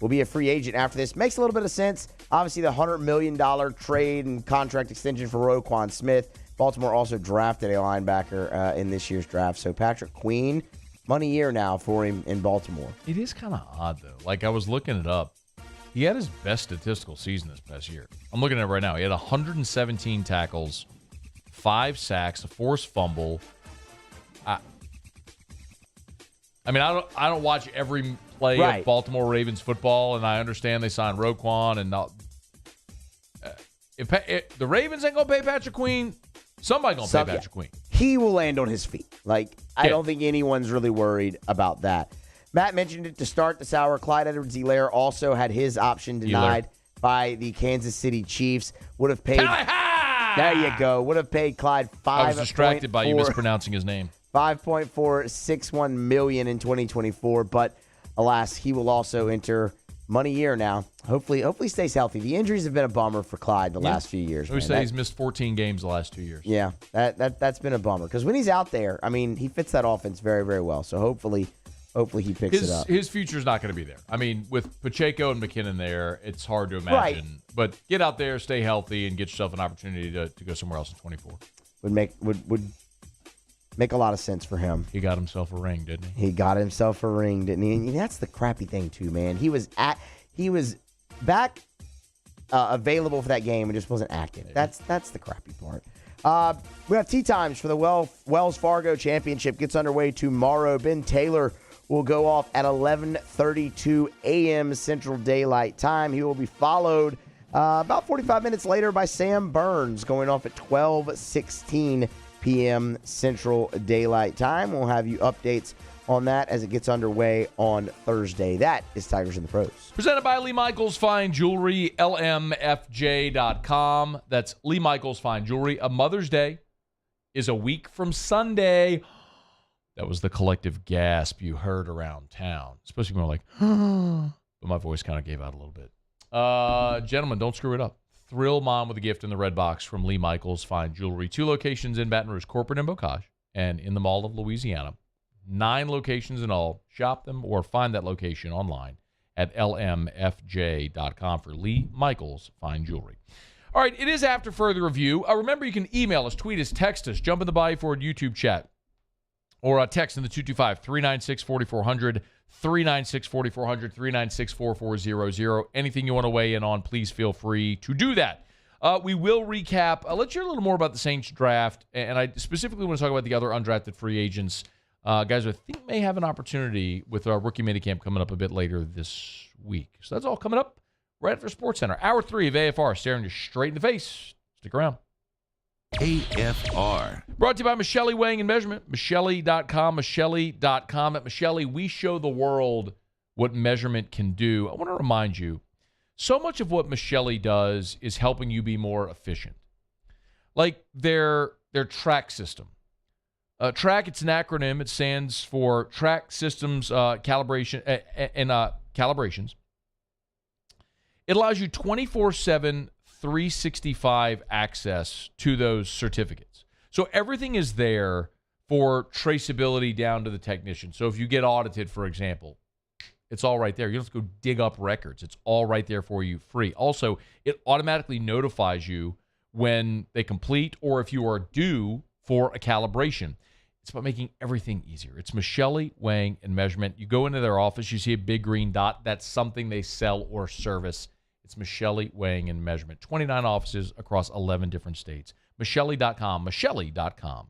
Speaker 9: will be a free agent after this. Makes a little bit of sense. Obviously, the $100 million trade and contract extension for Roquan Smith. Baltimore also drafted a linebacker in this year's draft. So Patrick Queen, money year now for him in Baltimore.
Speaker 7: It is kind of odd, though. Like, I was looking it up. He had his best statistical season this past year. I'm looking at it right now. He had 117 tackles, 5 sacks, a forced fumble. I mean, I don't watch every play of Baltimore Ravens football, and I understand they signed Roquan. And if the Ravens ain't going to pay Patrick Queen, somebody going to pay Patrick Queen.
Speaker 9: He will land on his feet. I don't think anyone's really worried about that. Matt mentioned it to start this hour. Clyde Edwards-Helaire also had his option denied by the Kansas City Chiefs. Would have paid. There you go. Would have paid Clyde
Speaker 7: I was distracted by you mispronouncing his name.
Speaker 9: $5.461 million in 2024, but alas, he will also enter money year now. Hopefully stays healthy. The injuries have been a bummer for Clyde the last few years.
Speaker 7: I would say he's missed 14 games the last 2 years.
Speaker 9: Yeah, that's been a bummer because when he's out there, I mean, he fits that offense very, very well. So hopefully he picks it up.
Speaker 7: His future's not going to be there. I mean, with Pacheco and McKinnon there, it's hard to imagine. Right. But get out there, stay healthy, and get yourself an opportunity to go somewhere else in 24.
Speaker 9: Would make a lot of sense for him.
Speaker 7: He got himself a ring, didn't he?
Speaker 9: He got himself a ring, didn't he? And that's the crappy thing too, man. He was back available for that game and just wasn't active. Maybe. That's the crappy part. We have tee times for the Wells Fargo Championship. Gets underway tomorrow. Ben Taylor will go off at 11:32 a.m. Central Daylight Time. He will be followed about 45 minutes later by Sam Burns going off at 12:16 p.m. Central Daylight Time. We'll have you updates on that as it gets underway on Thursday. That is Tigers in the Pros.
Speaker 7: Presented by Lee Michaels Fine Jewelry, lmfj.com. That's Lee Michaels Fine Jewelry. A Mother's Day is a week from Sunday. That was the collective gasp you heard around town. It's supposed to be more like, but my voice kind of gave out a little bit. Gentlemen, don't screw it up. Thrill mom with a gift in the red box from Lee Michaels Fine Jewelry. 2 locations in Baton Rouge, corporate in Bocage, and in the Mall of Louisiana. 9 locations in all. Shop them or find that location online at lmfj.com for Lee Michaels Fine Jewelry. All right, it is after further review. Remember, you can email us, tweet us, text us, jump in the Bayou Forward YouTube chat, or text in the 225-396-4400, 396-4400, 396-4400. Anything you want to weigh in on, please feel free to do that. We will recap. Let's hear a little more about the Saints draft, and I specifically want to talk about the other undrafted free agents Guys, I think may have an opportunity with our rookie minicamp coming up a bit later this week. So that's all coming up right after SportsCenter. Hour 3 of AFR, staring you straight in the face. Stick around.
Speaker 4: AFR.
Speaker 7: Brought to you by Michelli Weighing and Measurement. Michelli.com. Michelli.com. At Michelli, we show the world what measurement can do. I want to remind you, so much of what Michelli does is helping you be more efficient. Like their track system. Track, it's an acronym. It stands for Track Systems Calibration and Calibrations. It allows you 24/7, 365 access to those certificates. So everything is there for traceability down to the technician. So if you get audited, for example, it's all right there. You don't have to go dig up records. It's all right there for you free. Also, it automatically notifies you when they complete or if you are due for a calibration. It's about making everything easier. It's Michelli Weighing and Measurement. You go into their office, you see a big green dot. That's something they sell or service. It's Michelli Weighing and Measurement. 29 offices across 11 different states. Michelli.com. Michelli.com.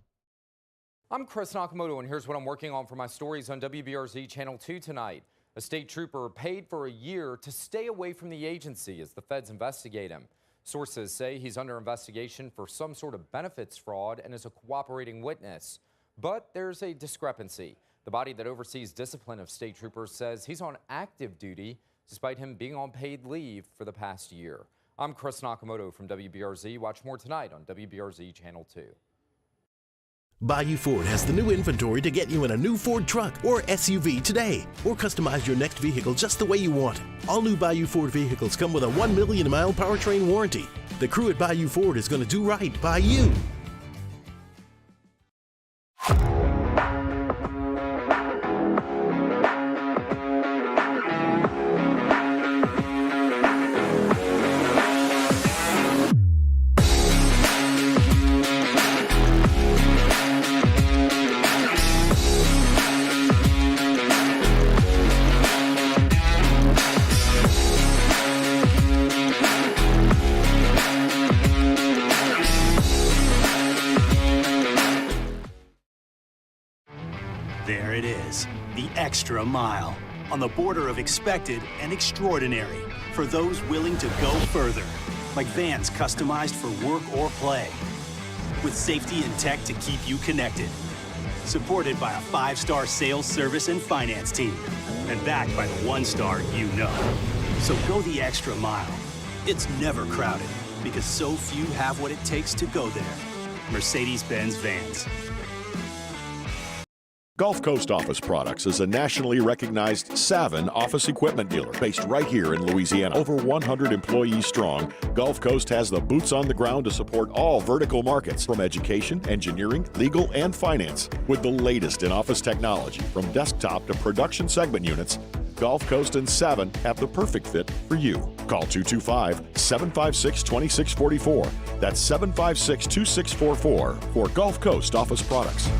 Speaker 6: I'm Chris Nakamoto, and here's what I'm working on for my stories on WBRZ Channel 2 tonight. A state trooper paid for a year to stay away from the agency as the feds investigate him. Sources say he's under investigation for some sort of benefits fraud and is a cooperating witness. But there's a discrepancy. The body that oversees discipline of state troopers says he's on active duty despite him being on paid leave for the past year. I'm Chris Nakamoto from WBRZ. Watch more tonight on WBRZ Channel 2.
Speaker 3: Bayou Ford has the new inventory to get you in a new Ford truck or SUV today, or customize your next vehicle just the way you want it. All new Bayou Ford vehicles come with a 1 million mile powertrain warranty. The crew at Bayou Ford is going to do right by you.
Speaker 16: There it is, the extra mile, on the border of expected and extraordinary for those willing to go further, like vans customized for work or play, with safety and tech to keep you connected. Supported by a 5-star sales, service, and finance team, and backed by the 1-star you know. So go the extra mile. It's never crowded, because so few have what it takes to go there. Mercedes-Benz Vans.
Speaker 21: Gulf Coast Office Products is a nationally recognized Savin office equipment dealer based right here in Louisiana. Over 100 employees strong, Gulf Coast has the boots on the ground to support all vertical markets, from education, engineering, legal, and finance. With the latest in office technology, from desktop to production segment units, Gulf Coast and Savin have the perfect fit for you. Call 225-756-2644. That's 756-2644 for Gulf Coast Office Products.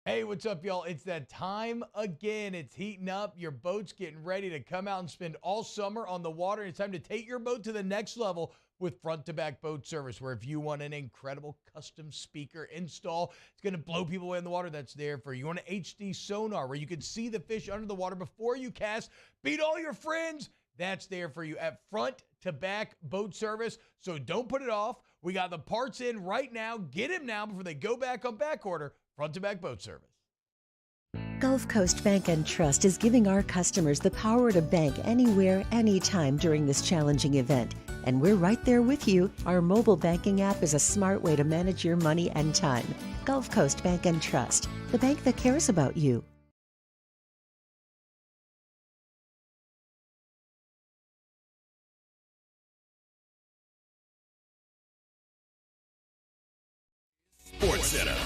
Speaker 17: Hey, what's up, y'all? It's that time again. It's heating up. Your boat's getting ready to come out and spend all summer on the water. It's time to take your boat to the next level with front-to-back boat service, where if you want an incredible custom speaker install, it's going to blow people away in the water, that's there for you. You want an HD sonar where you can see the fish under the water before you cast, beat all your friends, that's there for you at front-to-back boat service. So don't put it off. We got the parts in right now. Get them now before they go back on back order. Front-to-back boat service.
Speaker 11: Gulf Coast Bank and Trust is giving our customers the power to bank anywhere, anytime during this challenging event. And we're right there with you. Our mobile banking app is a smart way to manage your money and time. Gulf Coast Bank and Trust, the bank that cares about you.
Speaker 12: SportsCenter.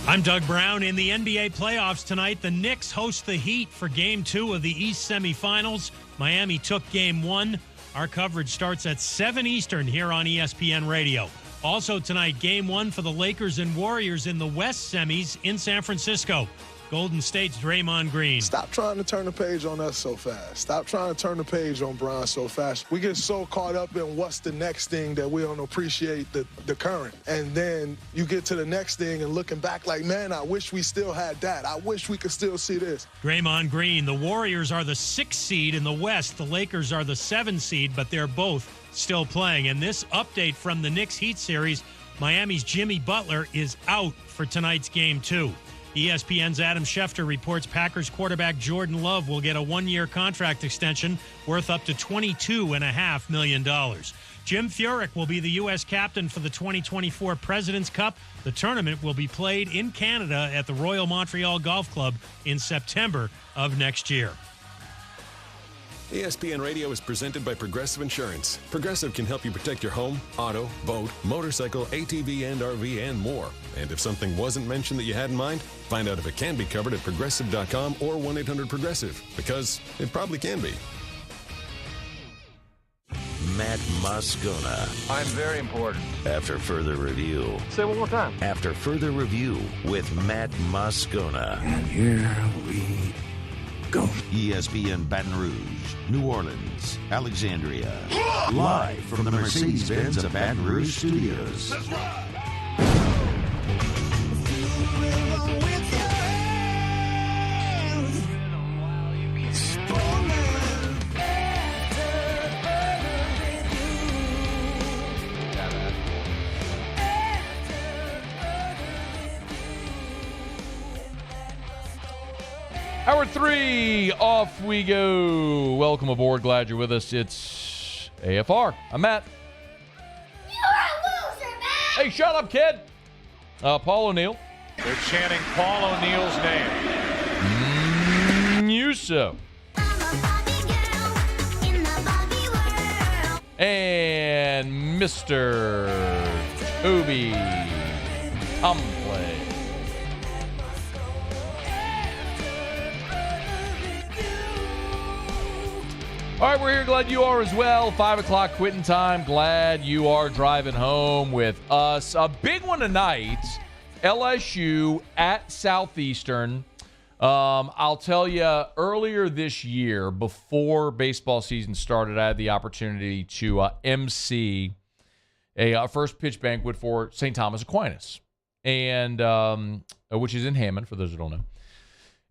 Speaker 8: I'm Doug Brown. In the NBA playoffs tonight, the Knicks host the Heat for Game 2 of the East semifinals. Miami took Game 1. Our coverage starts at 7 Eastern here on ESPN Radio. Also tonight, Game 1 for the Lakers and Warriors in the West semis in San Francisco. Golden State's Draymond Green.
Speaker 5: Stop trying to turn the page on us so fast. Stop trying to turn the page on Bron so fast. We get so caught up in what's the next thing that we don't appreciate the current. And then you get to the next thing and looking back like, man, I wish we still had that. I wish we could still see this.
Speaker 8: Draymond Green, the Warriors are the 6th seed in the West. The Lakers are the 7th seed, but they're both still playing. And this update from the Knicks Heat series, Miami's Jimmy Butler is out for tonight's Game 2. ESPN's Adam Schefter reports Packers quarterback Jordan Love will get a 1-year contract extension worth up to $22.5 million. Jim Furyk will be the U.S. captain for the 2024 President's Cup. The tournament will be played in Canada at the Royal Montreal Golf Club in September of next year.
Speaker 13: ESPN Radio is presented by Progressive Insurance. Progressive can help you protect your home, auto, boat, motorcycle, ATV, and RV, and more. And if something wasn't mentioned that you had in mind, find out if it can be covered at Progressive.com or 1-800-PROGRESSIVE, because it probably can be.
Speaker 4: Matt Moscona.
Speaker 24: I'm very important.
Speaker 4: After further review.
Speaker 24: Say it one more time.
Speaker 4: After further review with Matt Moscona.
Speaker 12: And here we go.
Speaker 4: ESPN Baton Rouge, New Orleans, Alexandria. Live from the Mercedes-Benz of Baton Rouge studios.
Speaker 12: That's right.
Speaker 7: Hour 3, off we go. Welcome aboard. Glad you're with us. It's AFR. I'm Matt.
Speaker 15: You're a loser, man!
Speaker 7: Hey, shut up, kid. Paul O'Neill.
Speaker 24: They're chanting Paul O'Neill's name.
Speaker 7: Muso. And Mr. Toby Tomplay. All right, we're here. Glad you are as well. 5 o'clock quitting time. Glad you are driving home with us. A big one tonight. LSU at Southeastern. I'll tell you, earlier this year, before baseball season started, I had the opportunity to MC a first pitch banquet for St. Thomas Aquinas, and which is in Hammond, for those who don't know.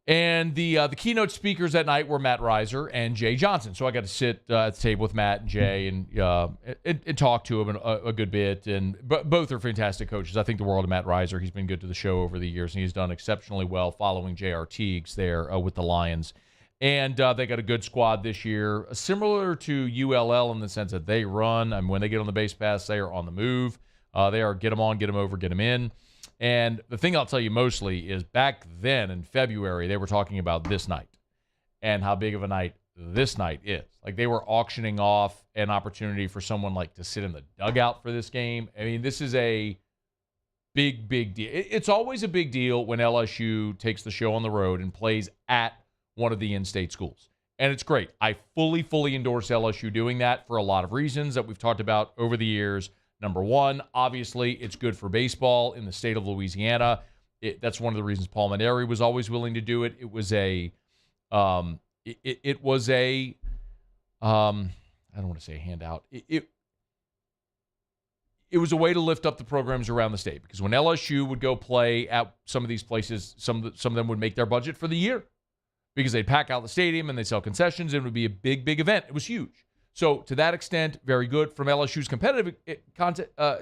Speaker 7: And the keynote speakers that night were Matt Reiser and Jay Johnson. So I got to sit at the table with Matt and Jay and talk to him a good bit. And both are fantastic coaches. I think the world of Matt Reiser. He's been good to the show over the years, and he's done exceptionally well following J.R. Teagues there with the Lions. And they got a good squad this year, similar to ULL in the sense that they run. I mean, when they get on the base pass, they are on the move. They are get them on, get them over, get them in. And the thing I'll tell you mostly is back then in February, they were talking about this night and how big of a night this night is. Like, they were auctioning off an opportunity for someone like to sit in the dugout for this game. I mean, this is a big, big deal. It's always a big deal when LSU takes the show on the road and plays at one of the in-state schools. And it's great. I fully endorse LSU doing that for a lot of reasons that we've talked about over the years. Number one, obviously, it's good for baseball in the state of Louisiana. That's one of the reasons Paul Maneri was always willing to do it. It was a, I don't want to say a handout. It was a way to lift up the programs around the state, because when LSU would go play at some of these places, some of them would make their budget for the year because they'd pack out the stadium and they'd sell concessions, and it would be a big, big event. It was huge. So to that extent, very good from LSU's competitive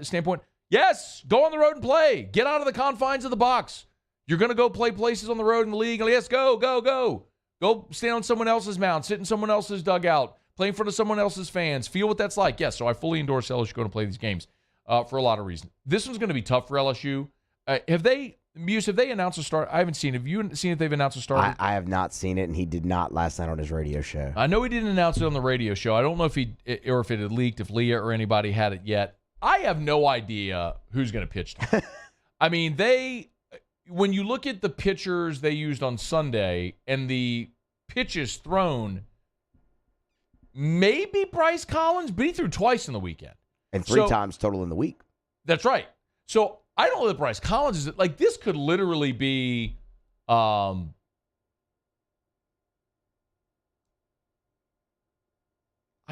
Speaker 7: standpoint. Yes, go on the road and play. Get out of the confines of the box. You're going to go play places on the road in the league. Yes, go. Go stand on someone else's mound, sit in someone else's dugout, play in front of someone else's fans. Feel what that's like. Yes, so I fully endorse LSU going to play these games for a lot of reasons. This one's going to be tough for LSU. Have they announced a start? I haven't seen it. Have you seen if they've announced a start?
Speaker 9: I have not seen it, and he did not last night on his radio show.
Speaker 7: I know he didn't announce it on the radio show. I don't know if it had leaked, if Leah or anybody had it yet. I have no idea who's going to pitch them. I mean, when you look at the pitchers they used on Sunday and the pitches thrown, maybe Bryce Collins, but he threw twice in the weekend.
Speaker 9: And three times total in the week.
Speaker 7: That's right. So I don't know that Bryce Collins is like, this could literally be I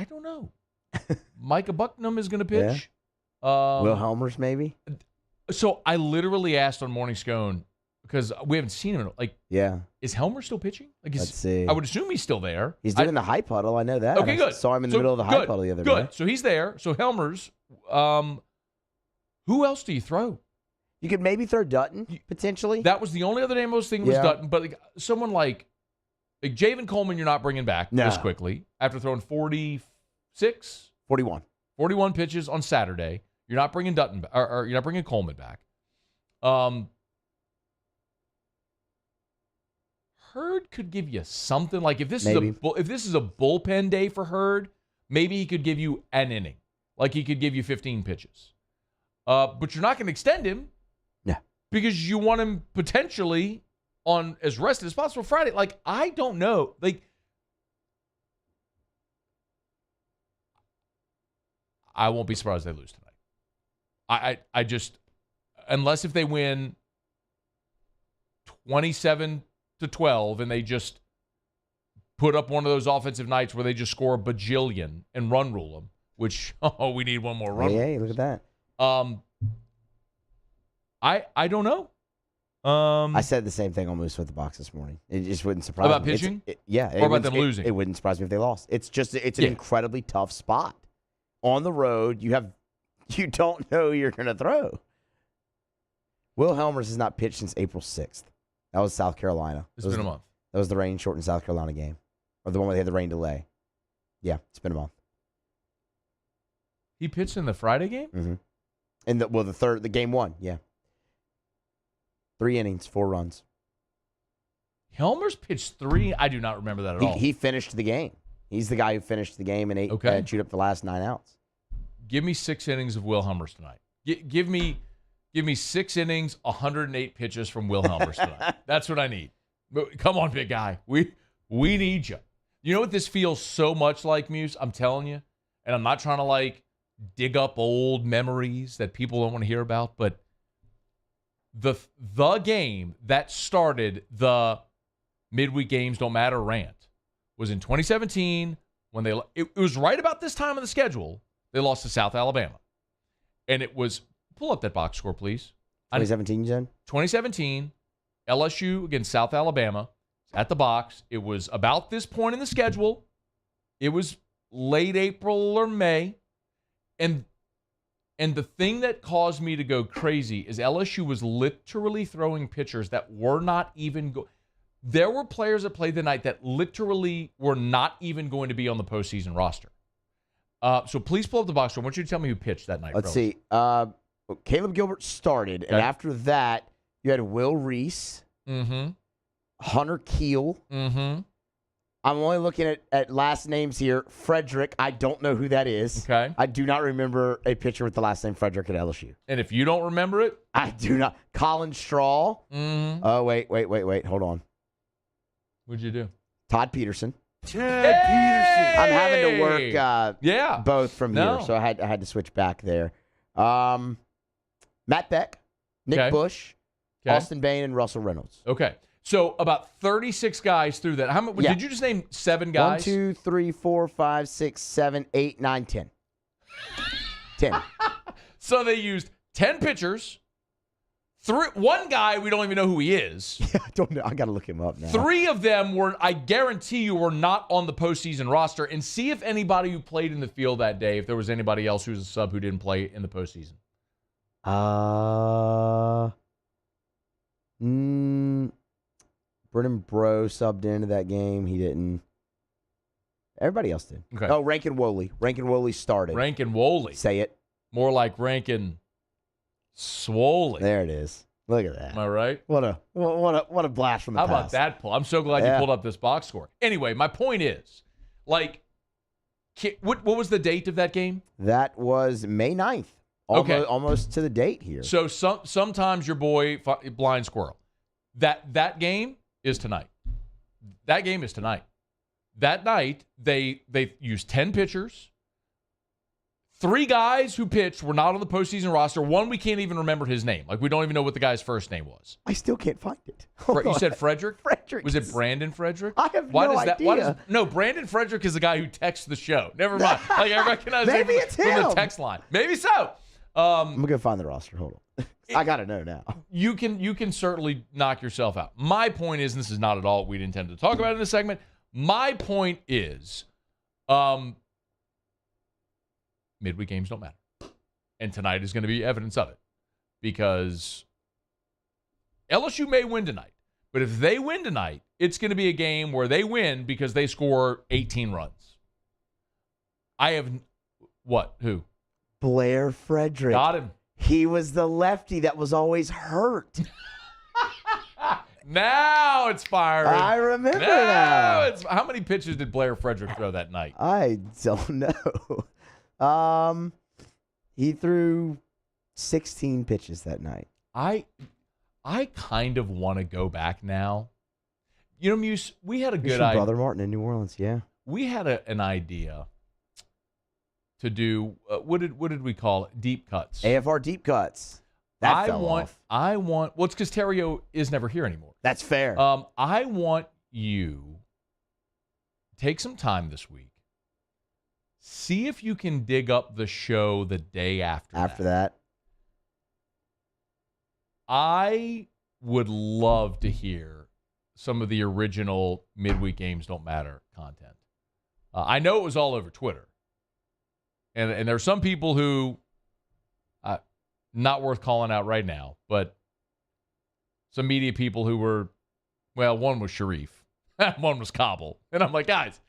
Speaker 7: don't know. Micah Bucknam is going to pitch.
Speaker 9: Will Helmers, maybe?
Speaker 7: So I literally asked on Morning Scone, because we haven't seen him. Is Helmer still pitching?
Speaker 9: Let's see.
Speaker 7: I would assume he's still there.
Speaker 9: He's doing the hype huddle. I know that.
Speaker 7: Okay, good.
Speaker 9: Saw him in the middle of the hype huddle the other day.
Speaker 7: Good. So he's there. So Helmers. Who else do you throw?
Speaker 9: You could maybe throw Dutton, potentially.
Speaker 7: That was the only other name I was thinking was Dutton. But someone like Javen Coleman, you're not bringing back this quickly. After throwing 41 pitches on Saturday. You're not bringing Dutton or you're not bringing Coleman back. Hurd could give you something. Like if this is a bullpen day for Hurd, maybe he could give you an inning. Like he could give you 15 pitches. But you're not going to extend him.
Speaker 9: Yeah.
Speaker 7: Because you want him potentially on as rested as possible Friday. Like, I don't know. Like, I won't be surprised if they lose tonight. I just, unless if they win 27-12 and they just put up one of those offensive nights where they just score a bajillion and run rule them, which, we need one more run.
Speaker 9: Hey, look at that.
Speaker 7: I don't know.
Speaker 9: I said the same thing almost with the box this morning. It just wouldn't surprise me.
Speaker 7: About pitching?
Speaker 9: Or
Speaker 7: about them losing?
Speaker 9: It wouldn't surprise me if they lost. It's an incredibly tough spot. On the road, you don't know who you're going to throw. Will Helmers has not pitched since April 6th. That was South Carolina.
Speaker 7: It's been a month.
Speaker 9: That was the rain-shortened South Carolina game. Or the one where they had the rain delay. Yeah, it's been a month.
Speaker 7: He pitched in the Friday game?
Speaker 9: Mm-hmm. And the game one, yeah. 3 innings, 4 runs.
Speaker 7: Helmers pitched 3. I do not remember that at all.
Speaker 9: He finished the game. He's the guy who finished the game and chewed up the last 9 outs.
Speaker 7: Give me 6 innings of Will Helmers tonight. Give me 6 innings, 108 pitches from Will Helmers tonight. That's what I need. Come on, big guy. We need you. You know what this feels so much like, Muse? I'm telling you, and I'm not trying to dig up old memories that people don't want to hear about, but the game that started the midweek games don't matter rant was in 2017 when it was right about this time of the schedule. They lost to South Alabama. And it was, pull up that box score, please.
Speaker 9: 2017, Jen?
Speaker 7: 2017, LSU against South Alabama at the box. It was about this point in the schedule. It was late April or May. And the thing that caused me to go crazy is LSU was literally throwing pitchers that were not even there were players that played the night that literally were not even going to be on the postseason roster. So please pull up the box score. I want you to tell me who pitched that night.
Speaker 9: Let's see. Caleb Gilbert started, and after that, you had Will Reese, Hunter Keel. I'm only looking at last names here. Frederick, I don't know who that is.
Speaker 7: Okay.
Speaker 9: I do not remember a pitcher with the last name Frederick at LSU.
Speaker 7: And if you don't remember it?
Speaker 9: I do not. Colin Straw. Oh, wait. Hold on.
Speaker 7: What'd you do?
Speaker 9: Todd Peterson.
Speaker 7: Hey!
Speaker 9: I'm having to work both from
Speaker 7: No.
Speaker 9: here, so I had to switch back there. Matt Beck, Nick Bush, Austin Bain, and Russell Reynolds.
Speaker 7: Okay. So about 36 guys through that. How many? Did you just name 7 guys?
Speaker 9: 1, 2, 3, 4, 5, 6, 7, 8, 9, 10. 10.
Speaker 7: So they used 10 pitchers. 1 guy, we don't even know who he is.
Speaker 9: Yeah, I don't know. I got to look him up now.
Speaker 7: 3 of them were, I guarantee you, were not on the postseason roster. And see if anybody who played in the field that day, if there was anybody else who was a sub who didn't play in the postseason.
Speaker 9: Brennan Bro subbed into that game. He didn't. Everybody else did.
Speaker 7: Okay.
Speaker 9: Oh, Rankin Woley. Rankin Woley started.
Speaker 7: Rankin Woley.
Speaker 9: Say it.
Speaker 7: More like Rankin Swoley.
Speaker 9: There it is. Look at that.
Speaker 7: Am I right?
Speaker 9: What a blast from the
Speaker 7: How
Speaker 9: past.
Speaker 7: about that pull? I'm so glad you pulled up this box score. Anyway, my point is, what was the date of that game?
Speaker 9: That was May 9th. Almost to the date here.
Speaker 7: So sometimes your boy blind squirrel. That game is tonight. That game is tonight. That night they used 10 pitchers. 3 guys who pitched were not on the postseason roster. One, we can't even remember his name. Like, we don't even know what the guy's first name was.
Speaker 9: I still can't find it.
Speaker 7: You said Frederick?
Speaker 9: Frederick.
Speaker 7: Was it Brandon Frederick?
Speaker 9: I have no idea.
Speaker 7: No, Brandon Frederick is the guy who texts the show. Never mind. Like, I recognize him
Speaker 9: Maybe it's
Speaker 7: from
Speaker 9: him.
Speaker 7: the text line. Maybe so.
Speaker 9: I'm going to go find the roster. Hold on. I got to know now.
Speaker 7: You can certainly knock yourself out. My point is, and this is not at all what we'd intended to talk about in this segment, my point is midweek games don't matter. And tonight is going to be evidence of it. Because LSU may win tonight. But if they win tonight, it's going to be a game where they win because they score 18 runs. I have what? Who?
Speaker 9: Blair Frederick.
Speaker 7: Got him.
Speaker 9: He was the lefty that was always hurt.
Speaker 7: Now it's firing.
Speaker 9: I remember now.
Speaker 7: How many pitches did Blair Frederick throw that night?
Speaker 9: I don't know. He threw 16 pitches that night.
Speaker 7: I kind of want to go back now. You know, Muse, we had a good idea.
Speaker 9: Brother Martin in New Orleans, yeah.
Speaker 7: We had an idea to do, what did we call it? Deep cuts.
Speaker 9: AFR deep cuts. That fell off.
Speaker 7: Well, it's because Terrio is never here anymore.
Speaker 9: That's fair.
Speaker 7: I want you to take some time this week. See if you can dig up the show the day after that. I would love to hear some of the original midweek games don't matter content. I know it was all over Twitter. And there are some people who, not worth calling out right now, but some media people who were, well, one was Sharif, one was Cobble. And I'm like, guys,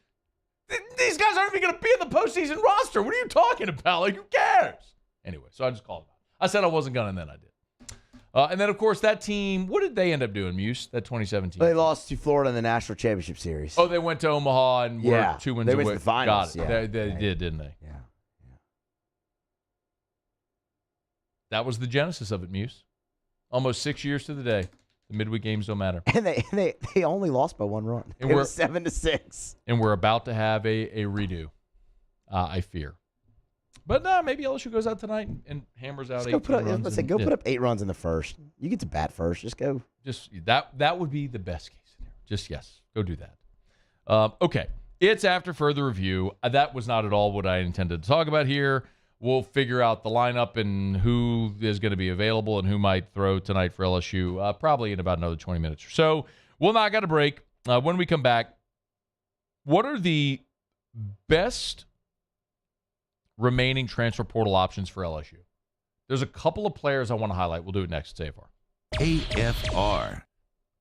Speaker 7: these guys aren't even going to be in the postseason roster. What are you talking about? Like, who cares? Anyway, so I just called them out. I said I wasn't going to, and then I did. And then, of course, that team, what did they end up doing, Muse, that 2017?
Speaker 9: They lost to Florida in the National Championship Series.
Speaker 7: Oh, they went to Omaha and were 2 wins away.
Speaker 9: They went to the finals.
Speaker 7: Got it. They did, didn't they?
Speaker 9: Yeah.
Speaker 7: That was the genesis of it, Muse. Almost 6 years to the day. The midweek games don't matter.
Speaker 9: And they only lost by 1 run. It was 7-6.
Speaker 7: And we're about to have a redo, I fear. But maybe LSU goes out tonight and hammers out 8 runs.
Speaker 9: Put up 8 runs in the first. You get to bat first. Just go.
Speaker 7: Just that would be the best case scenario. Just yes, go do that. Okay, it's after further review. That was not at all what I intended to talk about here. We'll figure out the lineup and who is going to be available and who might throw tonight for LSU probably in about another 20 minutes or so. We'll knock out a break. When we come back, what are the best remaining transfer portal options for LSU? There's a couple of players I want to highlight. We'll do it next. It's
Speaker 4: AFR.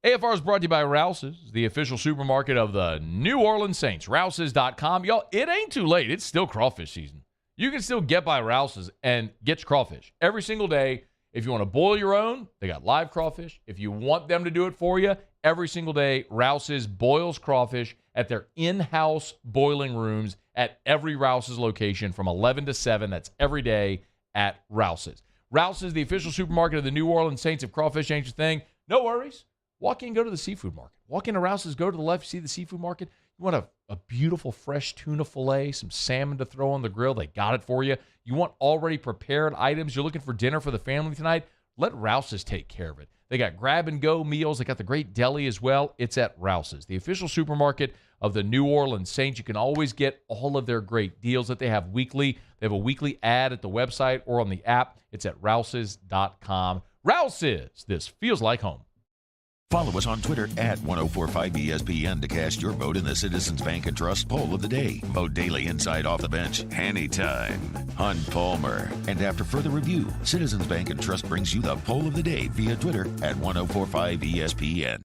Speaker 7: AFR is brought to you by Rouse's, the official supermarket of the New Orleans Saints. Rouse's.com. Y'all, it ain't too late. It's still crawfish season. You can still get by Rouse's and get your crawfish every single day. If you want to boil your own, they got live crawfish. If you want them to do it for you, every single day, Rouse's boils crawfish at their in-house boiling rooms at every Rouse's location from 11 to 7. That's every day at Rouse's. Rouse's, the official supermarket of the New Orleans Saints. If crawfish ain't your thing, no worries. Walk in, go to the seafood market. Walk into Rouse's, go to the left, see the seafood market. You want a beautiful fresh tuna fillet, some salmon to throw on the grill, they got it for you. You want already prepared items, you're looking for dinner for the family tonight, let Rouse's take care of it. They got grab-and-go meals. They got the great deli as well. It's at Rouse's, the official supermarket of the New Orleans Saints. You can always get all of their great deals that they have weekly. They have a weekly ad at the website or on the app. It's at Rouse's.com. Rouse's, this feels like home.
Speaker 4: Follow us on Twitter at 1045ESPN to cast your vote in the Citizens Bank and Trust poll of the day. Vote daily inside off the bench, anytime. Hunt Palmer. And after further review, Citizens Bank and Trust brings you the poll of the day via Twitter at 1045ESPN.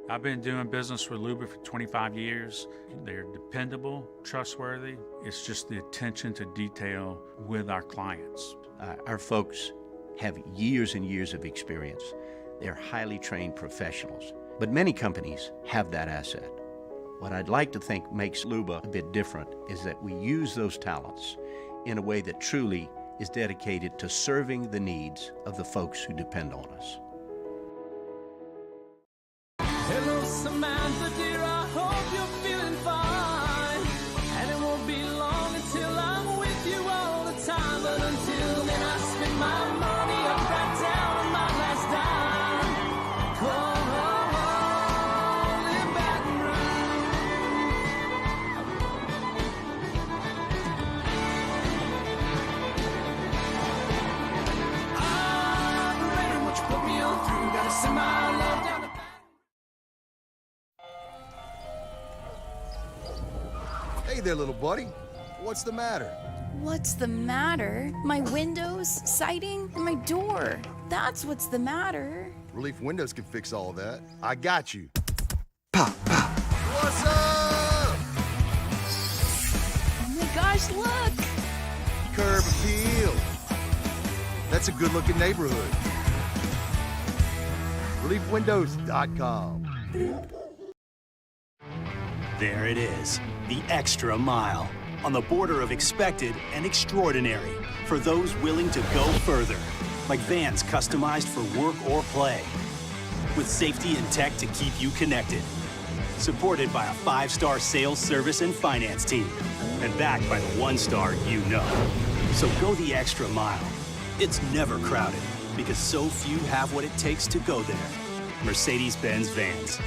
Speaker 1: I've been doing business with Luba for 25 years. They're dependable, trustworthy. It's just the attention to detail with our clients.
Speaker 2: Our folks have years and years of experience. They're highly trained professionals. But many companies have that asset. What I'd like to think makes Luba a bit different is that we use those talents in a way that truly is dedicated to serving the needs of the folks who depend on us.
Speaker 10: Hello, Samantha, dear, I hope you're feeling fine. And it won't be long until I'm with you all the time. But until then, I spend my money up right down on my last dime. Come on, in Baton Rouge. I'm ready, what you put me on through. Gotta send my love down the
Speaker 18: Hey there, little buddy. What's the matter?
Speaker 19: What's the matter? My windows, siding, and my door. That's what's the matter.
Speaker 18: Relief Windows can fix all of that. I got you. Pop, pop. What's up?
Speaker 19: Oh my gosh, look!
Speaker 18: Curb appeal. That's a good-looking neighborhood. ReliefWindows.com.
Speaker 16: There it is, the extra mile, on the border of expected and extraordinary, for those willing to go further, like vans customized for work or play, with safety and tech to keep you connected, supported by a 5-star sales, service, and finance team, and backed by the 1-star you know. So go the extra mile. It's never crowded, because so few have what it takes to go there. Mercedes-Benz Vans.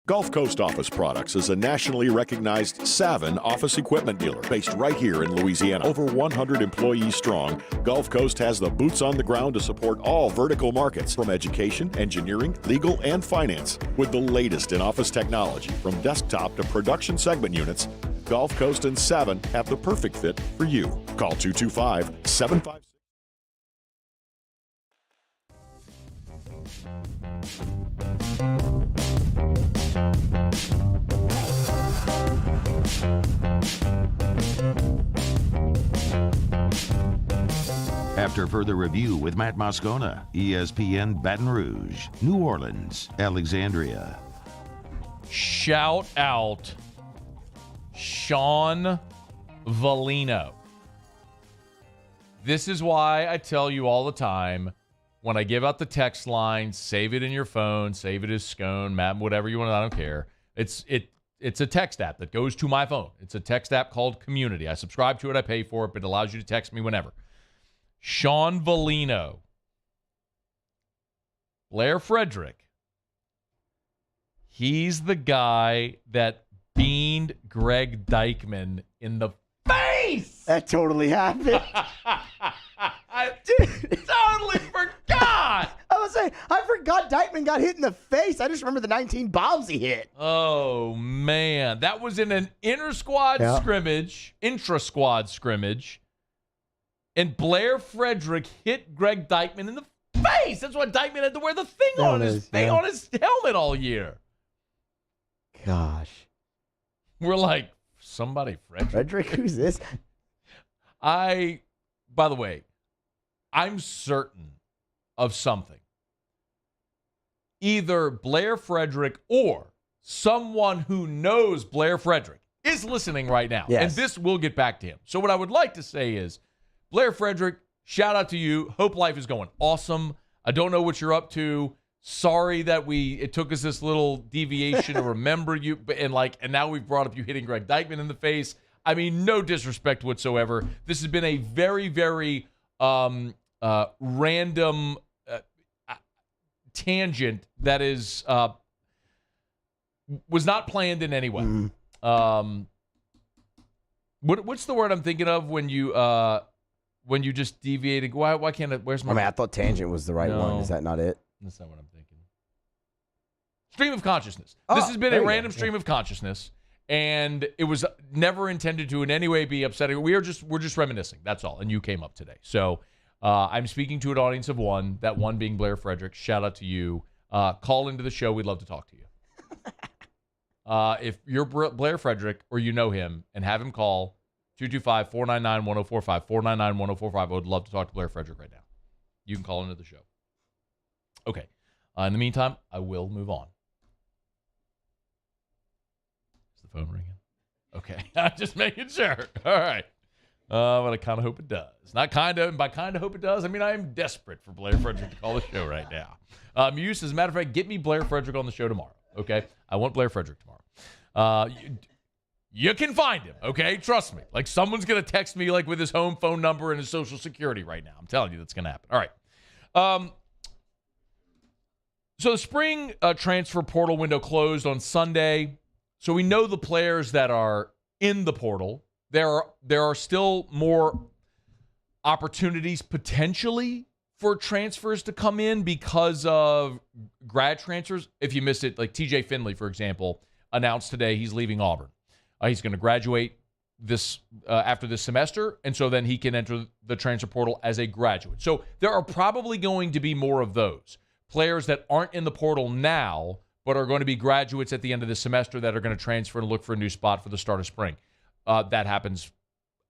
Speaker 21: Gulf Coast Office Products is a nationally recognized Savin office equipment dealer based right here in Louisiana. Over 100 employees strong, Gulf Coast has the boots on the ground to support all vertical markets, from education, engineering, legal, and finance. With the latest in office technology, from desktop to production segment units, Gulf Coast and Savin have the perfect fit for you. Call 225-756.
Speaker 4: After further review with Matt Moscona, ESPN Baton Rouge, New Orleans, Alexandria.
Speaker 7: Shout out Sean Valino. This is why I tell you all the time, when I give out the text line, save it in your phone, save it as Scone, Matt, whatever you want, I don't care. It's a text app that goes to my phone. It's a text app called Community. I subscribe to it, I pay for it, but it allows you to text me whenever. Sean Valino, Blair Frederick, he's the guy that beamed Greg Dykman in the face.
Speaker 9: That totally happened.
Speaker 7: I totally forgot.
Speaker 9: I was saying, I forgot Dykman got hit in the face. I just remember the 19 bombs he hit.
Speaker 7: Oh, man. That was in an intra-squad scrimmage, and Blair Frederick hit Greg Dykman in the face. That's why Dykman had to wear the thing on his helmet all year.
Speaker 9: Gosh.
Speaker 7: We're like, somebody, Frederick?
Speaker 9: Frederick? Who's this?
Speaker 7: By the way, I'm certain of something. Either Blair Frederick or someone who knows Blair Frederick is listening right now.
Speaker 9: Yes.
Speaker 7: And this will get back to him. So what I would like to say is, Blair Frederick, shout out to you. Hope life is going awesome. I don't know what you're up to. Sorry that it took us this little deviation to remember you, and now we've brought up you hitting Greg Dykman in the face. I mean, no disrespect whatsoever. This has been a very, very random tangent that is was not planned in any way. What's the word I'm thinking of when you just deviated? Why can't it? Where's my?
Speaker 9: I mean, I thought tangent was the right one. Is that not it?
Speaker 7: That's not what I'm thinking. Stream of consciousness. This has been a random stream of consciousness, and it was never intended to in any way be upsetting. We're just reminiscing. That's all. And you came up today, so I'm speaking to an audience of one. That one being Blair Frederick. Shout out to you. Call into the show. We'd love to talk to you. If you're Blair Frederick or you know him, and have him call 225-499-1045, 499-1045. I would love to talk to Blair Frederick right now. You can call into the show. Okay. In the meantime, I will move on. the phone ringing? Okay. I'm just making sure. All right. But I kind of hope it does. Not kind of, and by kind of hope it does, I mean I am desperate for Blair Frederick to call the show right now. Muse, as a matter of fact, get me Blair Frederick on the show tomorrow, okay? I want Blair Frederick tomorrow. You can find him, okay? Trust me. Like, someone's going to text me, like, with his home phone number and his social security right now. I'm telling you that's going to happen. All right. So the spring transfer portal window closed on Sunday. So we know the players that are in the portal. There are still more opportunities potentially for transfers to come in because of grad transfers. If you missed it, like TJ Finley, for example, announced today he's leaving Auburn. He's going to graduate this after this semester, and so then he can enter the transfer portal as a graduate. So there are probably going to be more of those players that aren't in the portal now, but are going to be graduates at the end of the semester that are going to transfer and look for a new spot for the start of spring. That happens,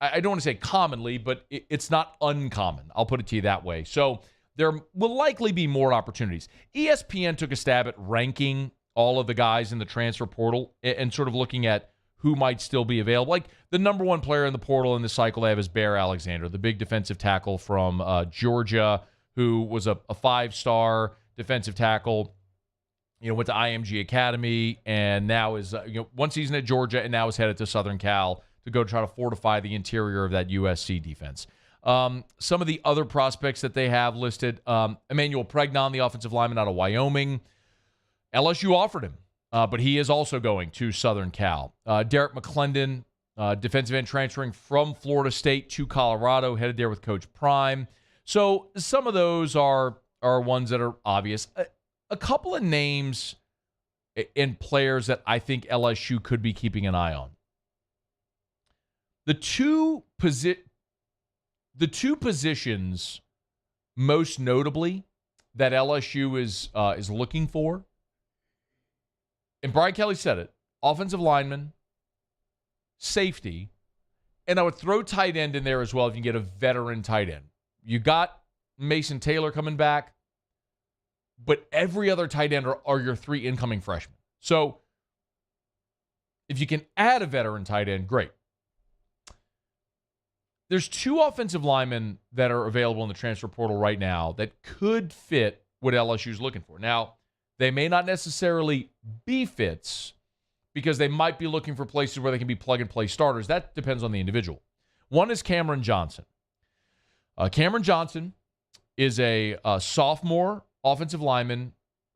Speaker 7: I don't want to say commonly, but it's not uncommon. I'll put it to you that way. So there will likely be more opportunities. ESPN took a stab at ranking all of the guys in the transfer portal and sort of looking at who might still be available. Like, the number one player in the portal in the cycle they have is Bear Alexander, the big defensive tackle from Georgia, who was a 5-star defensive tackle. Went to IMG Academy and now is, one season at Georgia and now is headed to Southern Cal to go try to fortify the interior of that USC defense. Some of the other prospects that they have listed, Emmanuel Pregnon, the offensive lineman out of Wyoming. LSU offered him, but he is also going to Southern Cal. Derek McClendon, defensive end transferring from Florida State to Colorado, headed there with Coach Prime. So some of those are ones that are obvious. A couple of names and players that I think LSU could be keeping an eye on. The two positions most notably that LSU is looking for, and Brian Kelly said it, offensive lineman, safety, and I would throw tight end in there as well if you can get a veteran tight end. You got Mason Taylor coming back, but every other tight end are your 3 incoming freshmen. So if you can add a veteran tight end, great. There's 2 offensive linemen that are available in the transfer portal right now that could fit what LSU's looking for. Now, they may not necessarily be fits because they might be looking for places where they can be plug-and-play starters. That depends on the individual. One is Cameron Johnson. Cameron Johnson is a sophomore offensive lineman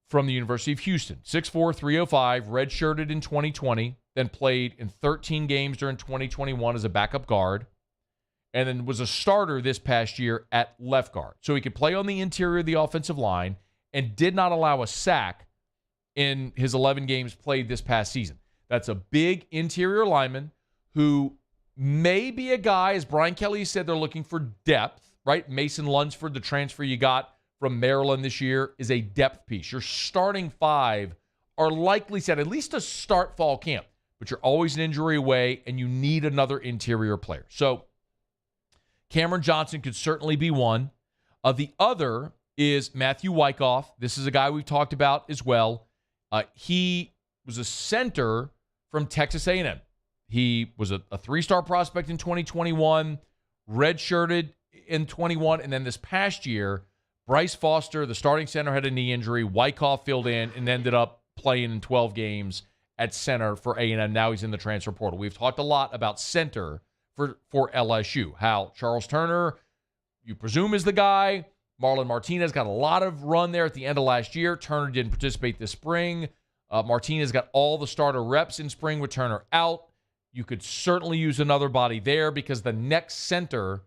Speaker 7: from the University of Houston. 6'4", 305, redshirted in 2020, then played in 13 games during 2021 as a backup guard, and then was a starter this past year at left guard. So he could play on the interior of the offensive line and did not allow a sack in his 11 games played this past season. That's a big interior lineman who may be a guy, as Brian Kelly said, they're looking for depth, right? Mason Lunsford, the transfer you got from Maryland this year, is a depth piece. Your starting 5 are likely set at least to start fall camp, but you're always an injury away, and you need another interior player. So Cameron Johnson could certainly be one. The other is Matthew Wyckoff. This is a guy we've talked about as well. He was a center from Texas A&M. He was a 3-star prospect in 2021, redshirted in 21, and then this past year, Bryce Foster, the starting center, had a knee injury. Wyckoff filled in and ended up playing in 12 games at center for A&M. Now he's in the transfer portal. We've talked a lot about center for LSU, how Charles Turner, you presume, is the guy. Marlon Martinez got a lot of run there at the end of last year. Turner didn't participate this spring. Martinez got all the starter reps in spring with Turner out. You could certainly use another body there because the next center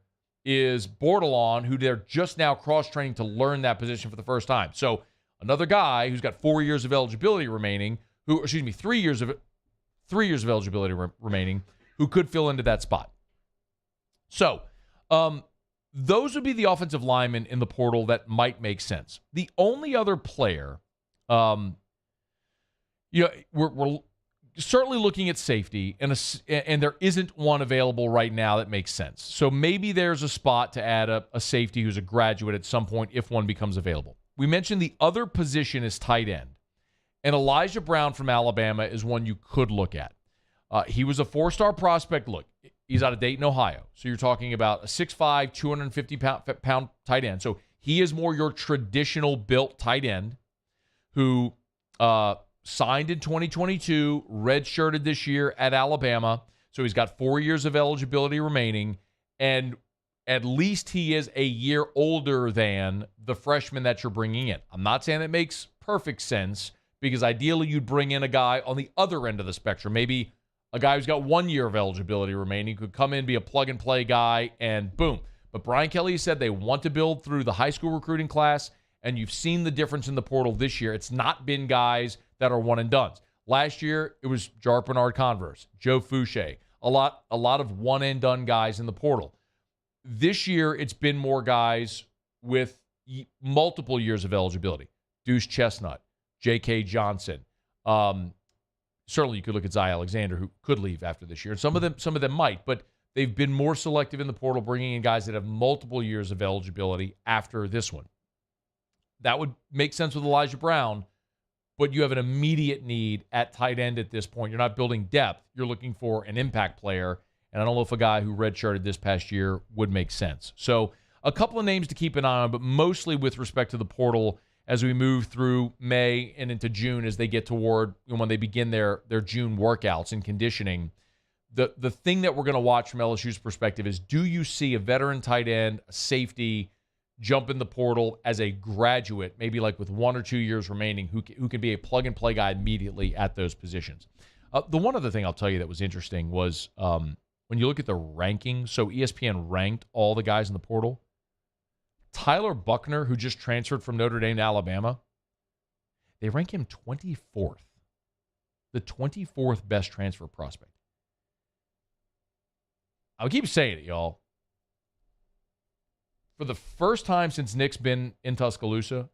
Speaker 7: is Bordelon, who they're just now cross-training to learn that position for the first time. So another guy who's got 4 years of eligibility remaining, 3 years of eligibility remaining, who could fill into that spot. So those would be the offensive linemen in the portal that might make sense. The only other player, we're certainly looking at safety, and there isn't one available right now that makes sense. So maybe there's a spot to add a safety who's a graduate at some point if one becomes available. We mentioned the other position is tight end, and Elijah Brown from Alabama is one you could look at. He was a 4-star prospect. Look, he's out of Dayton, Ohio. So you're talking about a 6'5", 250-pound tight end. So he is more your traditional built tight end who signed in 2022, redshirted this year at Alabama. So he's got 4 years of eligibility remaining, and at least he is a year older than the freshman that you're bringing in. I'm not saying that makes perfect sense, because ideally you'd bring in a guy on the other end of the spectrum, maybe a guy who's got 1 year of eligibility remaining, could come in, be a plug-and-play guy, and boom. But Brian Kelly said they want to build through the high school recruiting class, and you've seen the difference in the portal this year. It's not been guys that are one-and-dones. Last year, it was Jarrick Bernard-Converse, Joe Fouché, a lot of one-and-done guys in the portal. This year, it's been more guys with multiple years of eligibility. Deuce Chestnut, J.K. Johnson. Certainly, you could look at Zy Alexander, who could leave after this year. Some of them might, but they've been more selective in the portal, bringing in guys that have multiple years of eligibility after this one. That would make sense with Elijah Brown, but you have an immediate need at tight end at this point. You're not building depth. You're looking for an impact player, and I don't know if a guy who redshirted this past year would make sense. So a couple of names to keep an eye on, but mostly with respect to the portal as we move through May and into June, as they get toward when they begin their June workouts and conditioning. The thing that we're going to watch from LSU's perspective is, do you see a veteran tight end, a safety, jump in the portal as a graduate, maybe like with 1 or 2 years remaining, who can be a plug-and-play guy immediately at those positions? The one other thing I'll tell you that was interesting was when you look at the rankings, so ESPN ranked all the guys in the portal. Tyler Buckner, who just transferred from Notre Dame to Alabama, they rank him 24th. The 24th best transfer prospect. I'll keep saying it, y'all. For the first time since Nick's been in Tuscaloosa,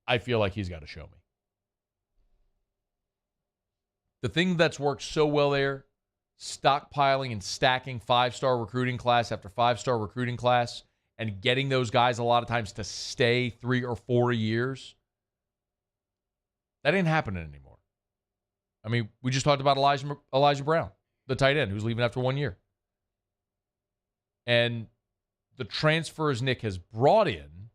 Speaker 7: I feel like he's got to show me. The thing that's worked so well there, stockpiling and stacking 5-star recruiting class after 5-star recruiting class, and getting those guys a lot of times to stay 3 or 4 years, that ain't happening anymore. I mean, we just talked about Elijah Brown, the tight end, who's leaving after 1 year. And the transfers Nick has brought in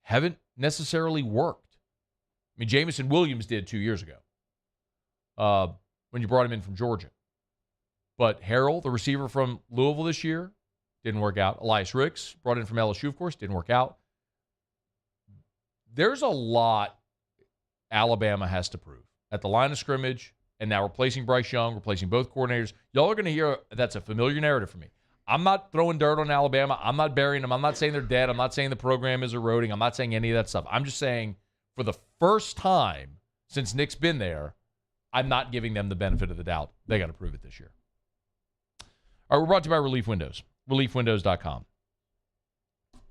Speaker 7: haven't necessarily worked. I mean, Jamison Williams did 2 years ago when you brought him in from Georgia. But Harrell, the receiver from Louisville this year, didn't work out. Elias Ricks, brought in from LSU, of course, didn't work out. There's a lot Alabama has to prove at the line of scrimmage, and now replacing Bryce Young, replacing both coordinators. Y'all are going to hear that's a familiar narrative for me. I'm not throwing dirt on Alabama. I'm not burying them. I'm not saying they're dead. I'm not saying the program is eroding. I'm not saying any of that stuff. I'm just saying for the first time since Nick's been there, I'm not giving them the benefit of the doubt. They got to prove it this year. All right, we're brought to you by Relief Windows. ReliefWindows.com.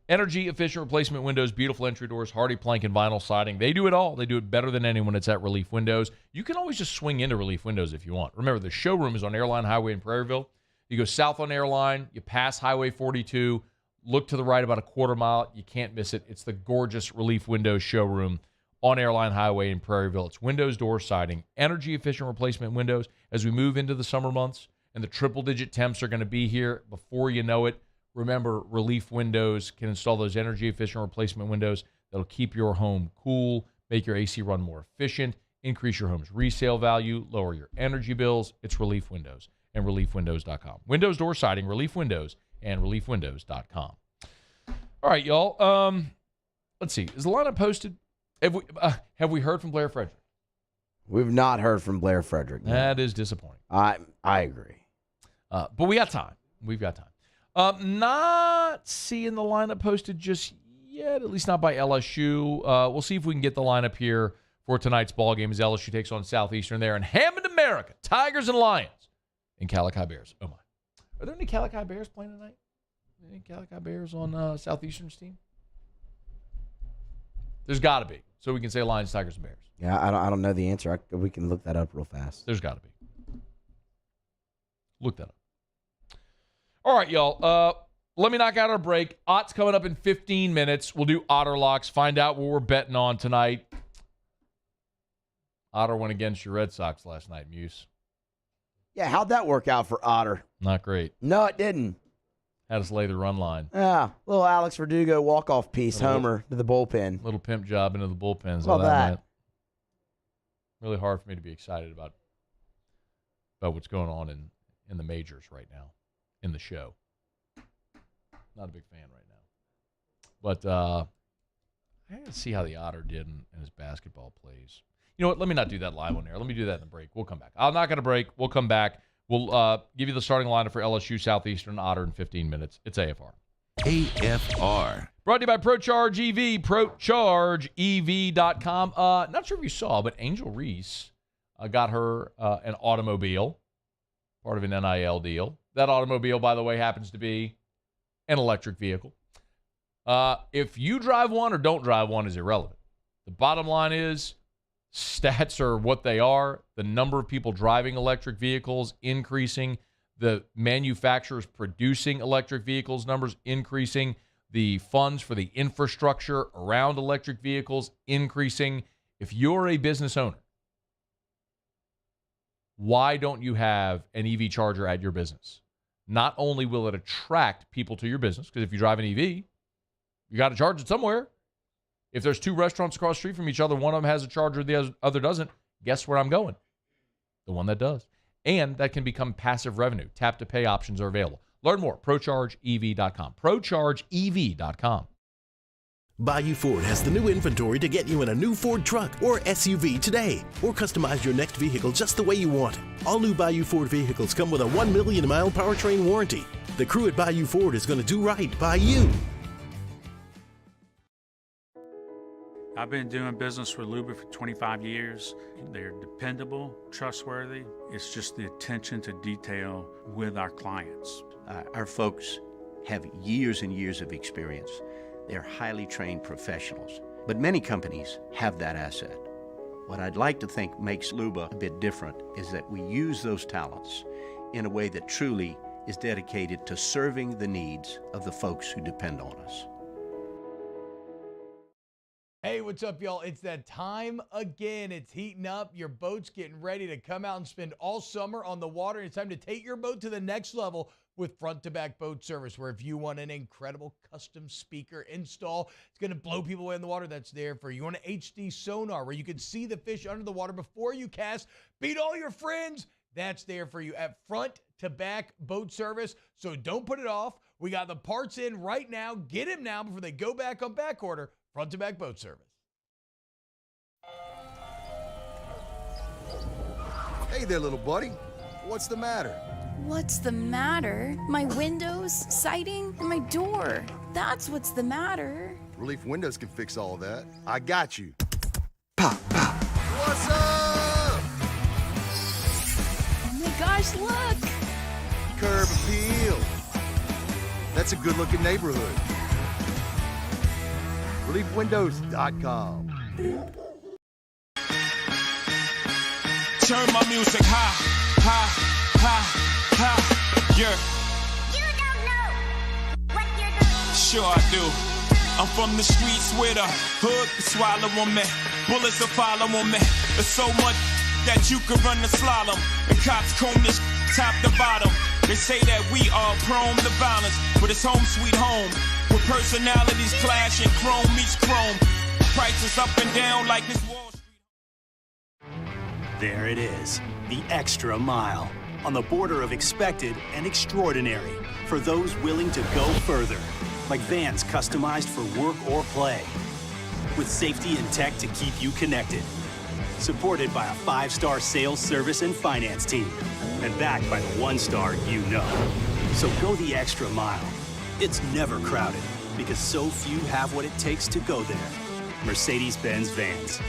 Speaker 7: Energy efficient replacement windows, beautiful entry doors, hardy plank and vinyl siding. They do it all. They do it better than anyone. It's at Relief Windows. You can always just swing into Relief Windows if you want. Remember, the showroom is on Airline Highway in Prairieville. You go south on Airline, you pass Highway 42, look to the right about a quarter mile. You can't miss it. It's the gorgeous Relief Windows showroom on Airline Highway in Prairieville. It's windows, doors, siding, energy efficient replacement windows. As we move into the summer months and the triple-digit temps are going to be here before you know it, remember, Relief Windows can install those energy-efficient replacement windows that'll keep your home cool, make your AC run more efficient, increase your home's resale value, lower your energy bills. It's Relief Windows and ReliefWindows.com. Windows, door siding, Relief Windows, and ReliefWindows.com. All right, y'all. Let's see. Is the lineup posted? Have we heard from Blair Frederick?
Speaker 9: We've not heard from Blair Frederick. No.
Speaker 7: That is disappointing.
Speaker 9: I agree.
Speaker 7: But we got time. We've got time. Not seeing the lineup posted just yet, at least not by LSU. We'll see if we can get the lineup here for tonight's ball game as LSU takes on Southeastern there in Hammond, America. Tigers and Lions and Calico Bears. Oh, my. Are there any Calico Bears playing tonight? Any Calico Bears on Southeastern's team? There's got to be. So we can say Lions, Tigers, and Bears.
Speaker 9: Yeah, I don't know the answer. We can look that up real fast.
Speaker 7: There's got to be. Look that up. All right, y'all. Let me knock out our break. Ott's coming up in 15 minutes. We'll do Otter locks, find out what we're betting on tonight. Otter went against your Red Sox last night, Muse.
Speaker 9: Yeah, how'd that work out for Otter?
Speaker 7: Not great.
Speaker 9: No, it didn't.
Speaker 7: Had us lay the run line.
Speaker 9: Yeah, little Alex Verdugo walk-off piece, homer to the bullpen.
Speaker 7: Little pimp job into the bullpens.
Speaker 9: Love that.
Speaker 7: Went. Really hard for me to be excited about what's going on in the majors right now, in the show. Not a big fan right now. But I got to see how the Otter did in his basketball plays. You know what? Let me not do that live on air. Let me do that in the break. We'll come back. I'm not going to break. We'll come back. We'll give you the starting lineup for LSU, Southeastern, Otter in 15 minutes. It's AFR.
Speaker 4: AFR.
Speaker 7: Brought to you by ProCharge EV, ProChargeEV.com. Not sure if you saw, but Angel Reese got her an automobile, part of an NIL deal. That automobile, by the way, happens to be an electric vehicle. If you drive one or don't drive one is irrelevant. The bottom line is stats are what they are. The number of people driving electric vehicles increasing. The manufacturers producing electric vehicles numbers increasing. The funds for the infrastructure around electric vehicles increasing. If you're a business owner, why don't you have an EV charger at your business? Not only will it attract people to your business, because if you drive an EV, you got to charge it somewhere. If there's two restaurants across the street from each other, one of them has a charger, the other doesn't, guess where I'm going? The one that does. And that can become passive revenue. Tap-to-pay options are available. Learn more, ProChargeEV.com. ProChargeEV.com.
Speaker 3: Bayou Ford has the new inventory to get you in a new Ford truck or SUV today, or customize your next vehicle just the way you want it. All new Bayou Ford vehicles come with a 1 million mile powertrain warranty. The crew at Bayou Ford is going to do right by you.
Speaker 1: I've been doing business with Luba for 25 years. They're dependable, trustworthy. It's just the attention to detail with our clients.
Speaker 2: Our folks have years and years of experience. They're highly trained professionals, but many companies have that asset. What I'd like to think makes Luba a bit different is that we use those talents in a way that truly is dedicated to serving the needs of the folks who depend on us.
Speaker 17: Hey, what's up, y'all? It's that time again. It's heating up. Your boat's getting ready to come out and spend all summer on the water. It's time to take your boat to the next level with front-to-back boat service, where if you want an incredible custom speaker install, it's going to blow people away in the water, that's there for you. You want an HD sonar where you can see the fish under the water before you cast, beat all your friends, that's there for you at front-to-back boat service. So don't put it off. We got the parts in right now. Get them now before they go back on back order. Front-to-back boat service.
Speaker 18: Hey there, little buddy. What's the matter?
Speaker 19: What's the matter? My windows, siding, and my door. That's what's the matter.
Speaker 18: Relief Windows can fix all that. I got you. Pop, pop. What's up?
Speaker 19: Oh my gosh, look!
Speaker 18: Curb appeal. That's a good-looking neighborhood. ReliefWindows.com.
Speaker 14: Turn my music high, high, high, high, yeah.
Speaker 15: You don't know what you're doing.
Speaker 14: Sure I do. I'm from the streets where the hood can swallow on me. Bullets will follow on me. There's so much that you could run the slalom. And cops comb this top to bottom. They say that we are prone to violence, but it's home sweet home. With personalities clashing, chrome meets chrome. Prices up and down like this Wall Street.
Speaker 16: There it is, the extra mile, on the border of expected and extraordinary, for those willing to go further, like vans customized for work or play, with safety and tech to keep you connected, supported by a 5-star sales, service, and finance team, and backed by the 1-star you know. So go the extra mile. It's never crowded, because so few have what it takes to go there. Mercedes-Benz Vans.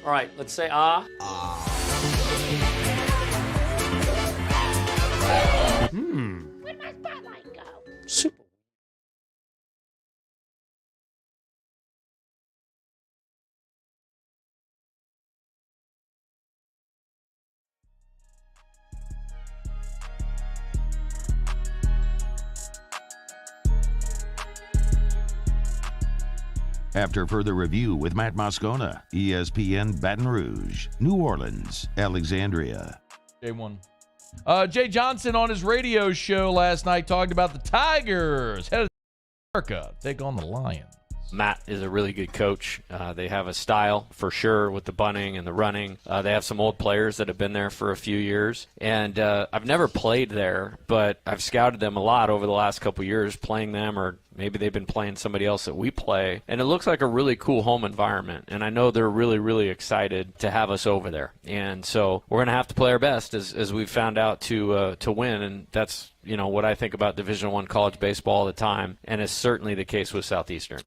Speaker 20: All right, let's say ah.
Speaker 15: Where'd my spotlight go?
Speaker 20: Super.
Speaker 4: After further review with Matt Moscona, ESPN Baton Rouge, New Orleans, Alexandria.
Speaker 7: J1. Jay Johnson on his radio show last night talked about the Tigers headed to America take on the Lions.
Speaker 20: Matt is a really good coach. They have a style for sure with the bunting and the running. They have some old players that have been there for a few years. And I've never played there, but I've scouted them a lot over the last couple years, playing them, or maybe they've been playing somebody else that we play. And it looks like a really cool home environment. And I know they're really, really excited to have us over there. And so we're going to have to play our best, as we've found out, to win. And that's, what I think about Division I college baseball all the time. And it's certainly the case with Southeastern.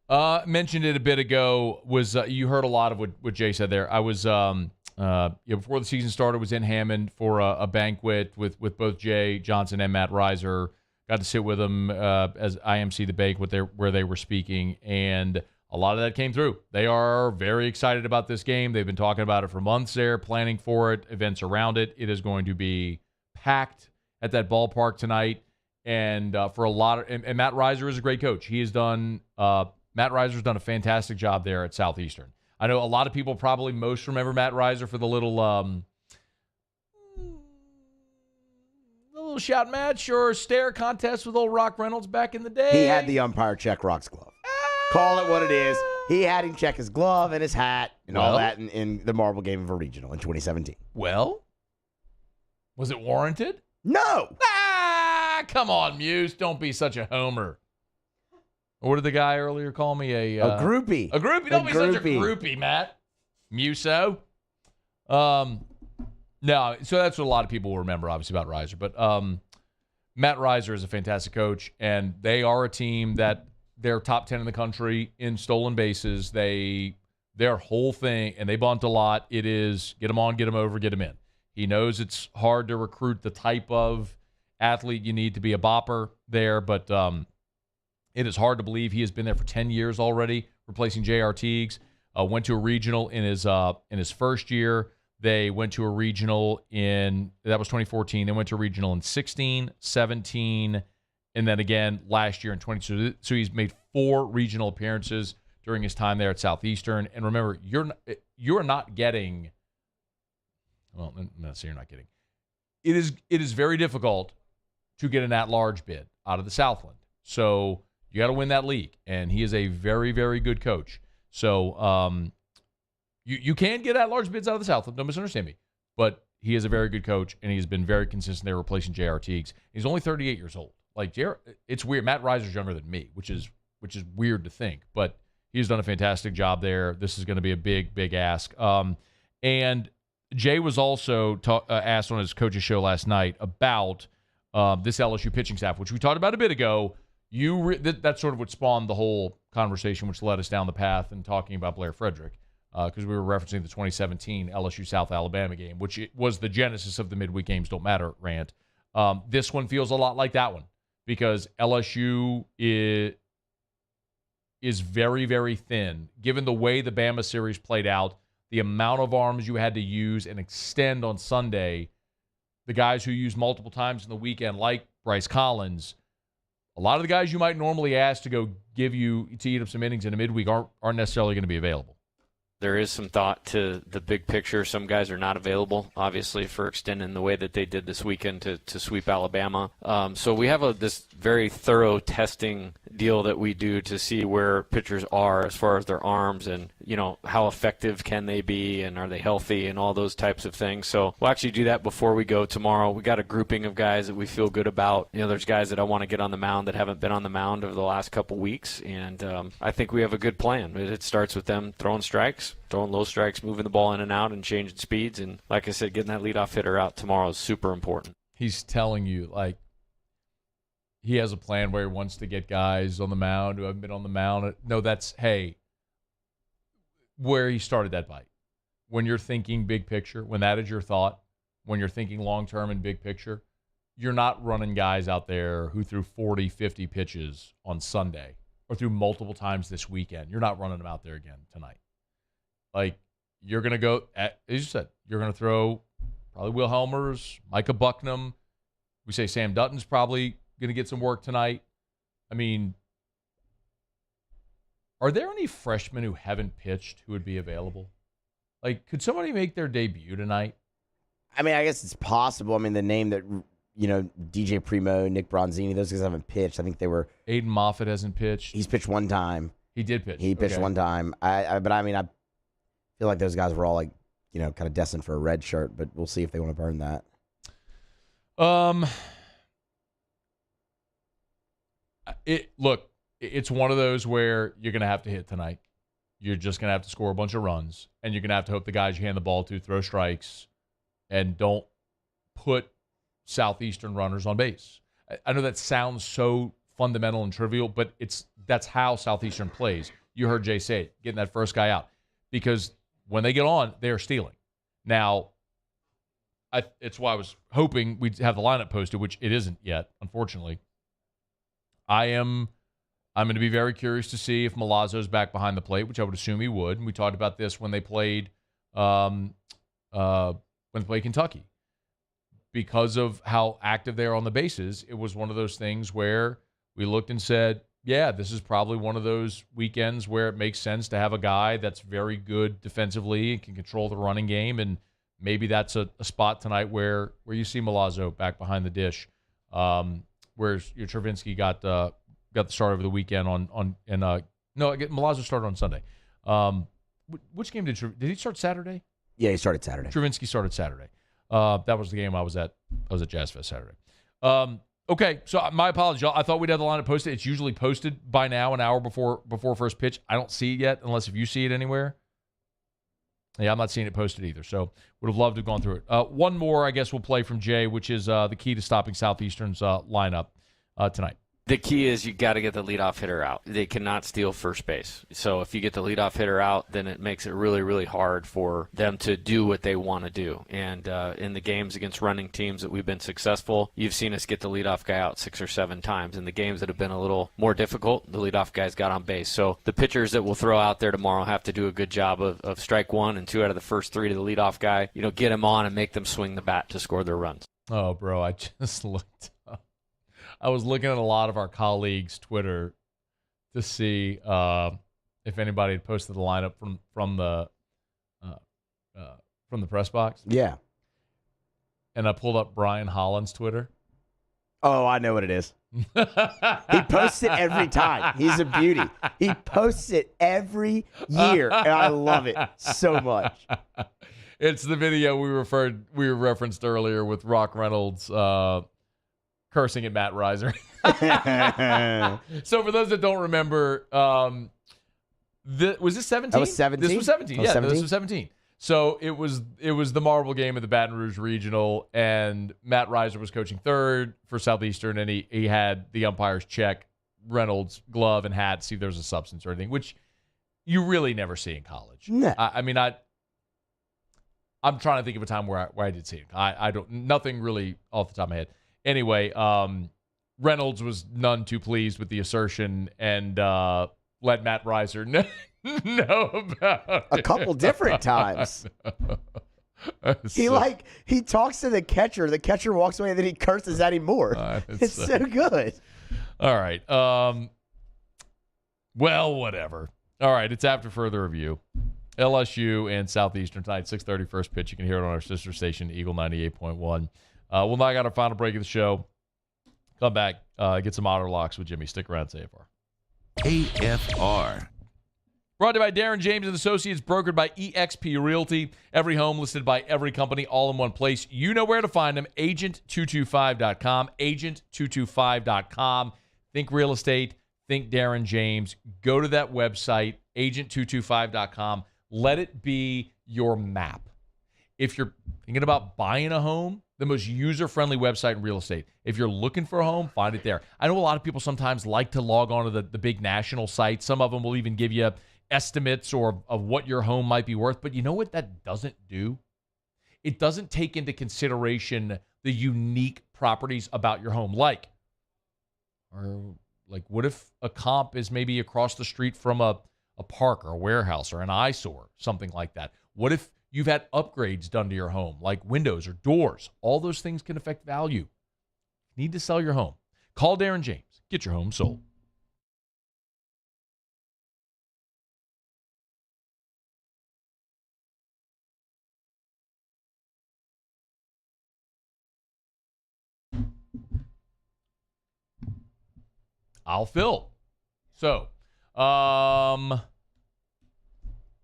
Speaker 7: Mentioned it a bit ago. You heard a lot of what Jay said there. I was before the season started, was in Hammond for a banquet with both Jay Johnson and Matt Reiser. Got to sit with them as IMC the banquet where they were speaking, and a lot of that came through. They are very excited about this game. They've been talking about it for months there, planning for it, events around it. It is going to be packed at that ballpark tonight, and for a lot of and Matt Reiser is a great coach. He has done. Matt Reiser's done a fantastic job there at Southeastern. I know a lot of people probably most remember Matt Reiser for the little shout match or stare contest with old Rock Reynolds back in the day.
Speaker 9: He had the umpire check Rock's glove. Call it what it is. He had him check his glove and his hat and all that in the marble game of a regional in 2017.
Speaker 7: Well, was it warranted?
Speaker 9: No.
Speaker 7: Come on, Muse. Don't be such a homer. What did the guy earlier call me? A
Speaker 9: groupie.
Speaker 7: A groupie? Don't be such a groupie, Matt. Muso. No, so that's what a lot of people will remember, obviously, about Reiser. But Matt Reiser is a fantastic coach, and they are a team that they're top 10 in the country in stolen bases. Their whole thing, and they bunt a lot, it is get them on, get them over, get them in. He knows it's hard to recruit the type of athlete you need to be a bopper there, but it is hard to believe he has been there for 10 years already, replacing J.R. Teagues. Went to a regional in his first year. They went to a regional that was 2014. They went to a regional in 16, 17, and then again last year in 22. So he's made 4 regional appearances during his time there at Southeastern. And remember, you're not getting. Well, no, so you're not getting. It is very difficult to get an at-large bid out of the Southland. So you got to win that league, and he is a very, very good coach. So you can get at-large bids out of the Southland. Don't misunderstand me. But he is a very good coach, and he's been very consistent there replacing J.R. Teagues. He's only 38 years old. It's weird. Matt Reiser's younger than me, which is weird to think. But he's done a fantastic job there. This is going to be a big, big ask. And Jay was also asked on his coach's show last night about this LSU pitching staff, which we talked about a bit ago. That's sort of what spawned the whole conversation, which led us down the path and talking about Blair Frederick, because we were referencing the 2017 LSU South Alabama game, which was the genesis of the midweek games don't matter rant. This one feels a lot like that one, because LSU is very, very thin. Given the way the Bama series played out, the amount of arms you had to use and extend on Sunday, the guys who used multiple times in the weekend, like Bryce Collins, a lot of the guys you might normally ask to go eat up some innings in a midweek aren't necessarily going to be available.
Speaker 20: There is some thought to the big picture. Some guys are not available, obviously, for extending the way that they did this weekend to sweep Alabama. So we have this very thorough testing deal that we do to see where pitchers are as far as their arms and, how effective can they be and are they healthy and all those types of things. So we'll actually do that before we go tomorrow. We got a grouping of guys that we feel good about. There's guys that I want to get on the mound that haven't been on the mound over the last couple weeks, and I think we have a good plan. It starts with them throwing strikes, throwing low strikes, moving the ball in and out, and changing speeds. And like I said, getting that leadoff hitter out tomorrow is super important.
Speaker 7: He's telling you, he has a plan where he wants to get guys on the mound who haven't been on the mound. No, that's, where he started that bite. When you're thinking big picture, when that is your thought, when you're thinking long-term and big picture, you're not running guys out there who threw 40, 50 pitches on Sunday or threw multiple times this weekend. You're not running them out there again tonight. You're going to go, as you said, you're going to throw probably Will Helmers, Micah Bucknam. We say Sam Dutton's probably going to get some work tonight. I mean, Are there any freshmen who haven't pitched who would be available? Like, could somebody make their debut tonight?
Speaker 9: I mean, I guess it's possible. I mean, the name that, DJ Primo, Nick Bronzini, those guys haven't pitched. I think they were.
Speaker 7: Aiden Moffett hasn't pitched.
Speaker 9: He's pitched one time.
Speaker 7: He did pitch.
Speaker 9: He pitched one time. But I feel like those guys were all like, kind of destined for a red shirt, but we'll see if they want to burn that.
Speaker 7: It's one of those where you're going to have to hit tonight. You're just going to have to score a bunch of runs, and you're going to have to hope the guys you hand the ball to throw strikes and don't put Southeastern runners on base. I know that sounds so fundamental and trivial, but that's how Southeastern plays. You heard Jay say it, getting that first guy out. Because when they get on, they're stealing. Now, it's why I was hoping we'd have the lineup posted, which it isn't yet, unfortunately. I'm going to be very curious to see if Milazzo's back behind the plate, which I would assume he would. And we talked about this when they played Kentucky. Because of how active they are on the bases, it was one of those things where we looked and said, yeah, this is probably one of those weekends where it makes sense to have a guy that's very good defensively and can control the running game. And maybe that's a spot tonight where you see Milazzo back behind the dish. Whereas your Travinsky got the start over the weekend Milazzo started on Sunday. Which game did he start Saturday?
Speaker 9: Yeah, he started Saturday.
Speaker 7: Travinsky started Saturday. That was the game I was at. I was at Jazz Fest Saturday. Okay, so my apologies, y'all. I thought we'd have the lineup posted. It's usually posted by now, an hour before first pitch. I don't see it yet, unless if you see it anywhere. Yeah, I'm not seeing it posted either. So would have loved to have gone through it. One more, I guess, we'll play from Jay, which is the key to stopping Southeastern's lineup tonight.
Speaker 20: The key is you got to get the leadoff hitter out. They cannot steal first base. So if you get the leadoff hitter out, then it makes it really, really hard for them to do what they want to do. And in the games against running teams that we've been successful, you've seen us get the leadoff guy out 6 or 7 times. In the games that have been a little more difficult, the leadoff guys got on base. So the pitchers that we'll throw out there tomorrow have to do a good job of strike 1 and 2 out of the first 3 to the leadoff guy. Get them on and make them swing the bat to score their runs.
Speaker 7: Oh, bro, I just looked up. I was looking at a lot of our colleagues' Twitter to see if anybody had posted the lineup from the press box.
Speaker 9: Yeah.
Speaker 7: And I pulled up Brian Holland's Twitter.
Speaker 9: Oh, I know what it is. He posts it every time. He's a beauty. He posts it every year, and I love it so much.
Speaker 7: It's the video we referenced earlier with Rock Reynolds cursing at Matt Reiser. So for those that don't remember, was this 17?
Speaker 9: That was 17.
Speaker 7: This was 17. Yeah, this was 17. So it was the Marble game at the Baton Rouge Regional, and Matt Reiser was coaching third for Southeastern, and he had the umpires check Reynolds' glove and hat, see if there was a substance or anything, which you really never see in college.
Speaker 9: No.
Speaker 7: I'm trying to think of a time where I did see it. I don't, nothing really off the top of my head. Anyway, Reynolds was none too pleased with the assertion and let Matt Reiser know about it.
Speaker 9: A couple different times. He talks to the catcher. The catcher walks away, and then he curses at him more. It's so good.
Speaker 7: All right. Well, whatever. All right. It's after further review. LSU and Southeastern tonight, 6:30 first pitch. You can hear it on our sister station, Eagle 98.1. We'll now got our final break of the show. Come back, get some Otter locks with Jimmy. Stick around, AFR.
Speaker 4: AFR.
Speaker 7: Brought to you by Darren James and Associates, brokered by eXp Realty. Every home listed by every company, all in one place. You know where to find them. Agent225.com. Agent225.com. Think real estate. Think Darren James. Go to that website, agent225.com. Let it be your map. If you're thinking about buying a home, the most user-friendly website in real estate. If you're looking for a home, find it there. I know a lot of people sometimes like to log on to the big national sites. Some of them will even give you estimates of what your home might be worth. But you know what that doesn't do? It doesn't take into consideration the unique properties about your home. Like what if a comp is maybe across the street from a park or a warehouse or an eyesore, something like that? What if you've had upgrades done to your home, like windows or doors? All those things can affect value. Need to sell your home? Call Darren James. Get your home sold. I'll fill. So, are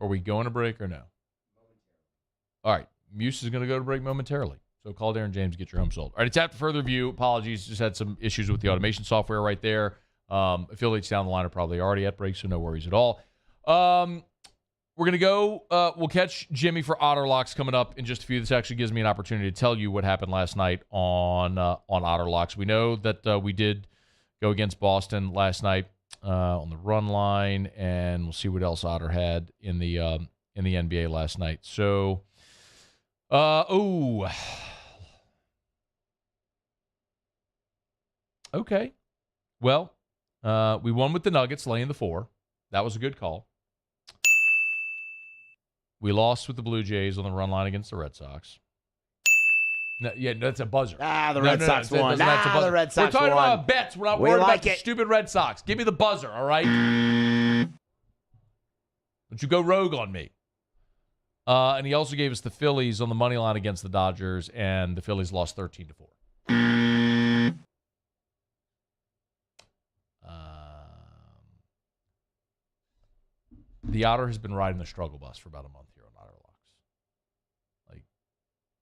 Speaker 7: we going to break or no? All right. Muse is going to go to break momentarily. So call Darren James to get your home sold. All right, it's after further review. Apologies, just had some issues with the automation software right there. Affiliates down the line are probably already at break, so no worries at all. We're going to go. We'll catch Jimmy for Otter Locks coming up in just a few. This actually gives me an opportunity to tell you what happened last night on Otter Locks. We know that we did go against Boston last night on the run line, and we'll see what else Otter had in the NBA last night. So, okay. Well, we won with the Nuggets laying the 4. That was a good call. We lost with the Blue Jays on the run line against the Red Sox. No, that's a buzzer.
Speaker 9: The Red Sox won. The Red Sox
Speaker 7: won. We're talking
Speaker 9: won.
Speaker 7: about bets. We're not worried about the stupid Red Sox. Give me the buzzer, all right? Don't you go rogue on me. And he also gave us the Phillies on the money line against the Dodgers, and the Phillies lost 13-4. The Otter has been riding the struggle bus for about a month here on Otter Locks.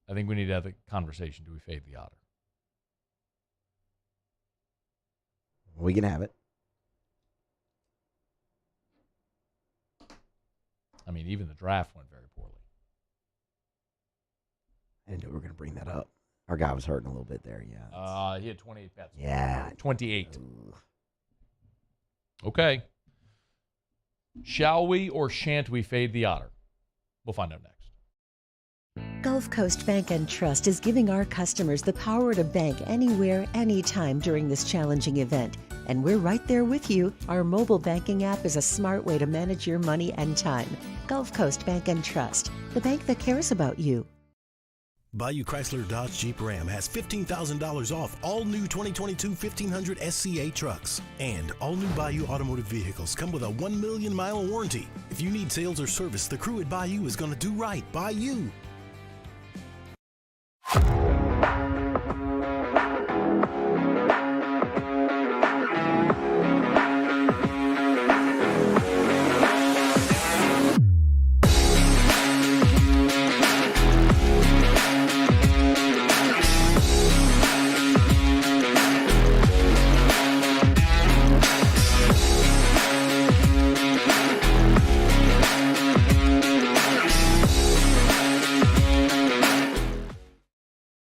Speaker 7: I think we need to have a conversation. Do we fade the Otter?
Speaker 9: We can have it.
Speaker 7: I mean, even the draft went very poorly.
Speaker 9: I didn't know we were going to bring that up. Our guy was hurting a little bit there, yeah.
Speaker 7: He had 28 bets.
Speaker 9: Yeah.
Speaker 7: 28. Okay. Shall we or shan't we fade the Otter? We'll find out next.
Speaker 6: Gulf Coast Bank and Trust is giving our customers the power to bank anywhere, anytime during this challenging event. And we're right there with you. Our mobile banking app is a smart way to manage your money and time. Gulf Coast Bank and Trust, the bank that cares about you.
Speaker 3: Bayou Chrysler Dodge Jeep Ram has $15,000 off all new 2022 1500 SCA trucks. And all new Bayou automotive vehicles come with a 1 million mile warranty. If you need sales or service, the crew at Bayou is going to do right by you.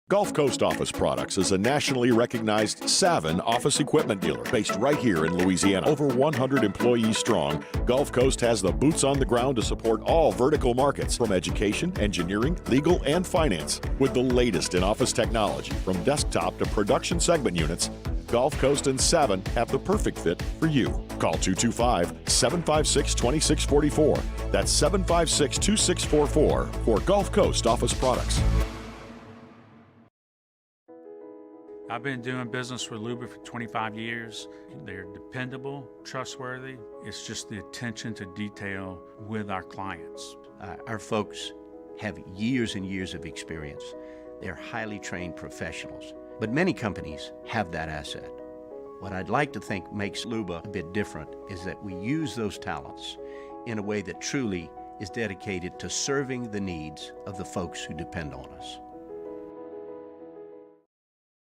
Speaker 21: Gulf Coast Office Products is a nationally recognized Savin office equipment dealer based right here in Louisiana. Over 100 employees strong, Gulf Coast has the boots on the ground to support all vertical markets, from education, engineering, legal, and finance. With the latest in office technology, from desktop to production segment units, Gulf Coast and Savin have the perfect fit for you. Call 225-756-2644. That's 756-2644 for Gulf Coast Office Products.
Speaker 1: I've been doing business with Luba for 25 years. They're dependable, trustworthy. It's just the attention to detail with our clients.
Speaker 2: Our folks have years and years of experience. They're highly trained professionals. But many companies have that asset. What I'd like to think makes Luba a bit different is that we use those talents in a way that truly is dedicated to serving the needs of the folks who depend on us.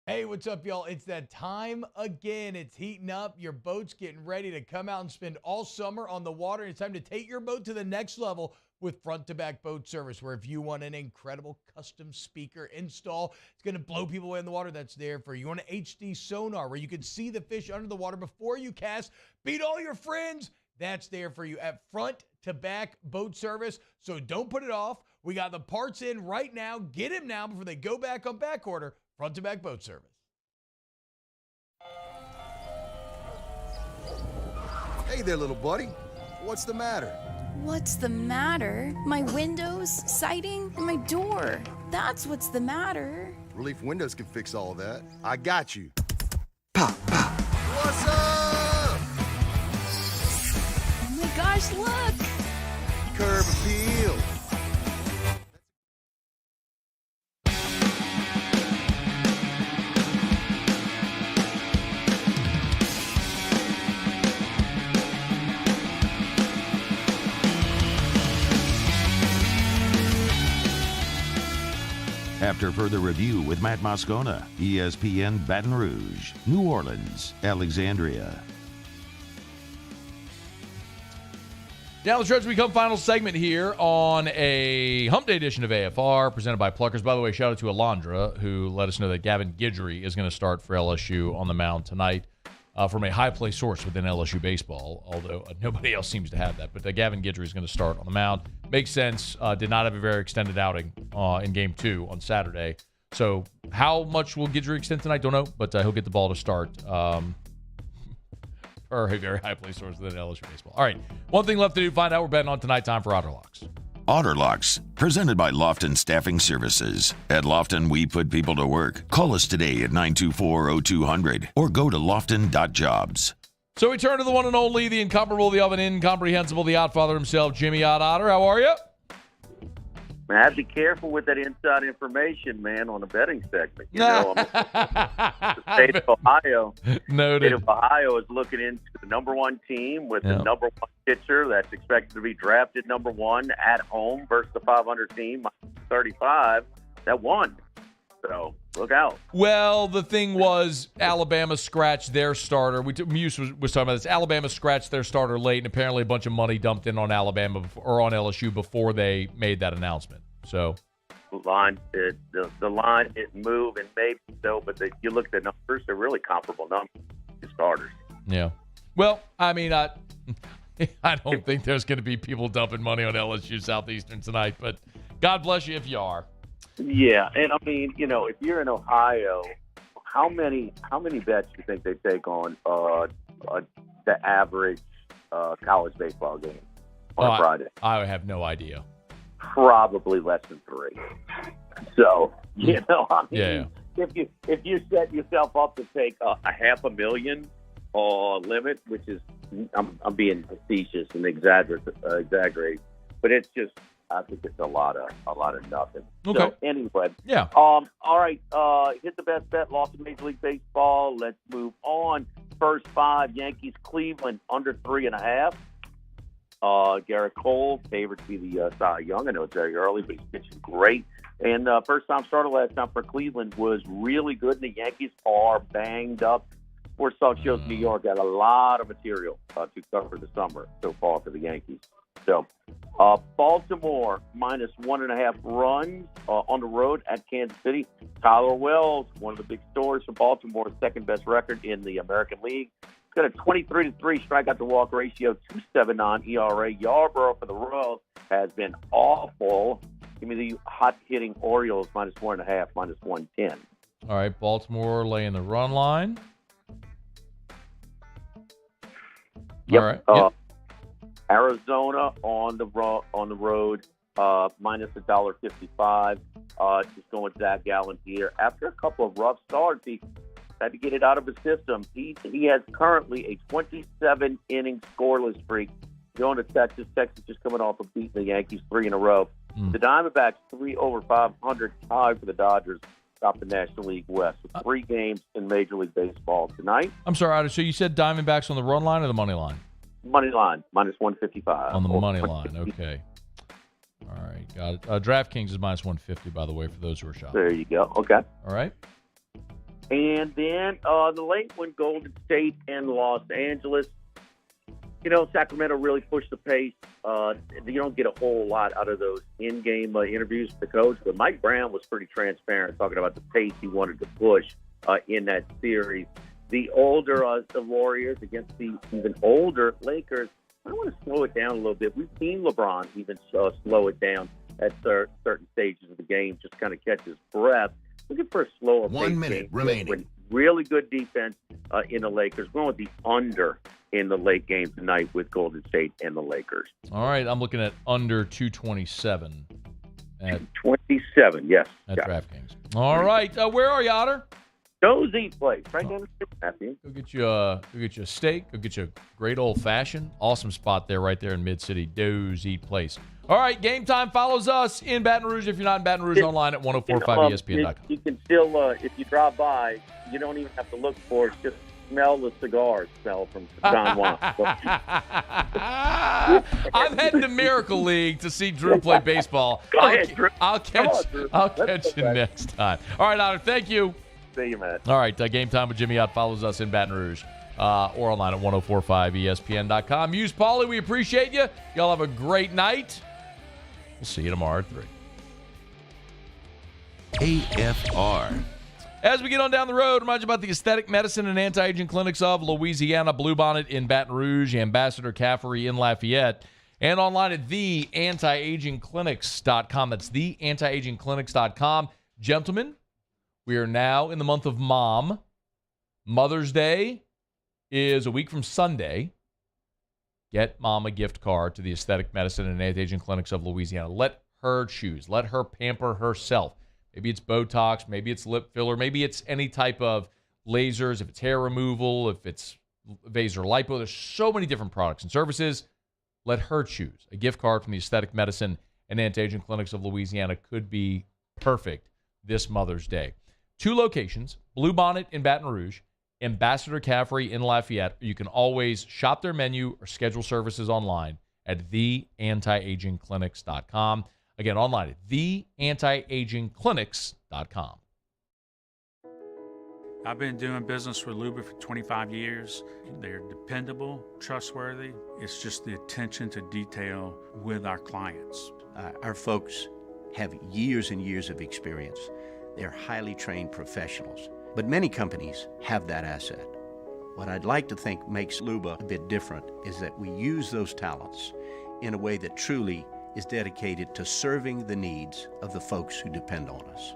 Speaker 17: Hey, what's up, y'all? It's that time again. It's heating up. Your boat's getting ready to come out and spend all summer on the water. It's time to take your boat to the next level with front-to-back boat service, where if you want an incredible custom speaker install, it's going to blow people away in the water, that's there for you. You want an HD sonar where you can see the fish under the water before you cast, beat all your friends, that's there for you at front-to-back boat service. So don't put it off. We got the parts in right now. Get them now before they go back on back order. Front-to-back boat service.
Speaker 18: Hey there, little buddy. What's the matter?
Speaker 19: What's the matter? My windows, siding, and my door. That's what's the matter.
Speaker 18: Relief Windows can fix all that. I got you. Pop, pop. What's up?
Speaker 19: Oh my gosh, look!
Speaker 18: Curb appeal.
Speaker 4: after further review with Matt Moscona, ESPN Baton Rouge, New Orleans, Alexandria.
Speaker 7: Now, let's Reds become final segment here on a Hump Day edition of AFR presented by Pluckers. By the way, shout out to Alondra, who let us know that Gavin Guidry is going to start for LSU on the mound tonight from a high-play source within LSU baseball, although nobody else seems to have that. But Gavin Guidry is going to start on the mound. Makes sense. Did not have a very extended outing in Game 2 on Saturday. So how much will Guidry extend tonight? Don't know, but he'll get the ball to start. Or a very high play source within LSU baseball. All right, one thing left to do, find out. We're betting on tonight. Time for Otter Locks.
Speaker 4: Otter Locks, presented by Lofton Staffing Services. At Lofton, we put people to work. Call us today at 924-0200 or go to lofton.jobs.
Speaker 7: So we turn to the one and only, the incomparable, the of an incomprehensible, the Ottfather himself, Jimmy Otter. How are you?
Speaker 5: Man, I have to be careful with that inside information, man, on the betting segment. You know, the state of Ohio.
Speaker 7: Noted.
Speaker 5: The state of Ohio is looking into the number one team with the number one pitcher that's expected to be drafted number one at home versus the 500 team, 35, that won. So look out.
Speaker 7: Well, the thing was, Alabama scratched their starter. Muse was talking about this. Alabama scratched their starter late, and apparently a bunch of money dumped in on Alabama or on LSU before they made that announcement. So
Speaker 5: the line didn't move, and maybe so, but you look at the numbers; they're really comparable numbers to starters.
Speaker 7: Yeah. Well, I mean, I don't think there's going to be people dumping money on LSU Southeastern tonight, but God bless you if you are.
Speaker 5: Yeah, and I mean, you know, if you're in Ohio, how many bets do you think they take on the average college baseball game on a Friday?
Speaker 7: I have no idea.
Speaker 5: Probably less than 3. So, you know, I mean, if you set yourself up to take a $500,000 limit, which is, I'm being facetious and exaggerate, but it's just, I think it's a lot of nothing.
Speaker 7: Okay.
Speaker 5: So anyway, all right. Hit the best bet. Lost in Major League Baseball. Let's move on. First 5: Yankees, Cleveland under 3.5. Garrett Cole favored to be the Cy Young. I know it's very early, but he's pitching great. And first time starter last time for Cleveland was really good. And the Yankees are banged up. Sports Talk shows New York got a lot of material to cover the summer so far for the Yankees. So, Baltimore minus 1.5 runs on the road at Kansas City. Tyler Wells, one of the big stories for Baltimore, second best record in the American League. Got a 23-3 strikeout to walk ratio, 2.79 ERA. Yarborough for the Royals has been awful. Give me the hot hitting Orioles minus 1.5, minus 110.
Speaker 7: All right, Baltimore laying the run line.
Speaker 5: Yep.
Speaker 7: All right.
Speaker 5: Arizona on the road, minus $1.55. Just going Zach Gallen here. After a couple of rough starts, he had to get it out of his system. He has currently a 27-inning scoreless streak. Going to Texas. Texas just coming off of beating the Yankees 3 in a row. The Diamondbacks 3 over 500 tied for the Dodgers. Top the National League West with 3 games in Major League Baseball tonight.
Speaker 7: I'm sorry, so you said Diamondbacks on the run line or the money line?
Speaker 5: Money line, minus 155.
Speaker 7: On the money line, okay. All right, got it. DraftKings is minus 150, by the way, for those who are shopping.
Speaker 5: There you go. Okay.
Speaker 7: All right.
Speaker 5: And then the late one, Golden State and Los Angeles. You know, Sacramento really pushed the pace. You don't get a whole lot out of those in-game interviews with the coach, but Mike Brown was pretty transparent talking about the pace he wanted to push in that series. The older the Warriors against the even older Lakers, I want to slow it down a little bit. We've seen LeBron even slow it down at certain stages of the game, just kind of catch his breath. Looking for a slower
Speaker 2: 1 minute remaining.
Speaker 5: Really good defense in the Lakers. Going with the under in the late game tonight with Golden State and the Lakers.
Speaker 7: All right, I'm looking at under 227. At
Speaker 5: 27, yes.
Speaker 7: At DraftKings. All right, where are you, Otter?
Speaker 5: Joe's Eat Place, right down the street, Matthew.
Speaker 7: Go get you a steak. Go get you a great old fashioned. Awesome spot there, right there in Mid City. Joe's Eat Place. All right, Game Time follows us in Baton Rouge. If you're not in Baton Rouge, online at 1045ESPN.com.
Speaker 5: You can still, if you drive by, you don't even have to look for it. Just smell the cigar smell from Don Juan.
Speaker 7: I'm heading to Miracle League to see Drew play baseball.
Speaker 5: Go ahead, Drew.
Speaker 7: I'll catch you next time. All right, Otter, thank you.
Speaker 5: See you, man.
Speaker 7: All right, Game Time with Jimmy Ott follows us in Baton Rouge or online at 1045ESPN.com. Use Paulie. We appreciate you. Y'all have a great night. We'll see you tomorrow at 3.
Speaker 4: AFR.
Speaker 7: As we get on down the road, remind you about the aesthetic medicine and anti-aging clinics of Louisiana, Bluebonnet in Baton Rouge, Ambassador Caffrey in Lafayette, and online at theantiagingclinics.com. That's theantiagingclinics.com. Gentlemen, we are now in the month of Mom. Mother's Day is a week from Sunday. Get Mom a gift card to the aesthetic medicine and anti-aging clinics of Louisiana. Let her choose. Let her pamper herself. Maybe it's Botox, maybe it's lip filler, maybe it's any type of lasers, if it's hair removal, if it's Vaser Lipo. There's so many different products and services. Let her choose. A gift card from the Aesthetic Medicine and Anti-Aging Clinics of Louisiana could be perfect this Mother's Day. 2 locations, Bluebonnet in Baton Rouge, Ambassador Caffrey in Lafayette. You can always shop their menu or schedule services online at theantiagingclinics.com. Again, online at theantiagingclinics.com.
Speaker 1: I've been doing business with Luba for 25 years. They're dependable, trustworthy. It's just the attention to detail with our clients.
Speaker 2: Our folks have years and years of experience. They're highly trained professionals. But many companies have that asset. What I'd like to think makes Luba a bit different is that we use those talents in a way that truly is dedicated to serving the needs of the folks who depend on us.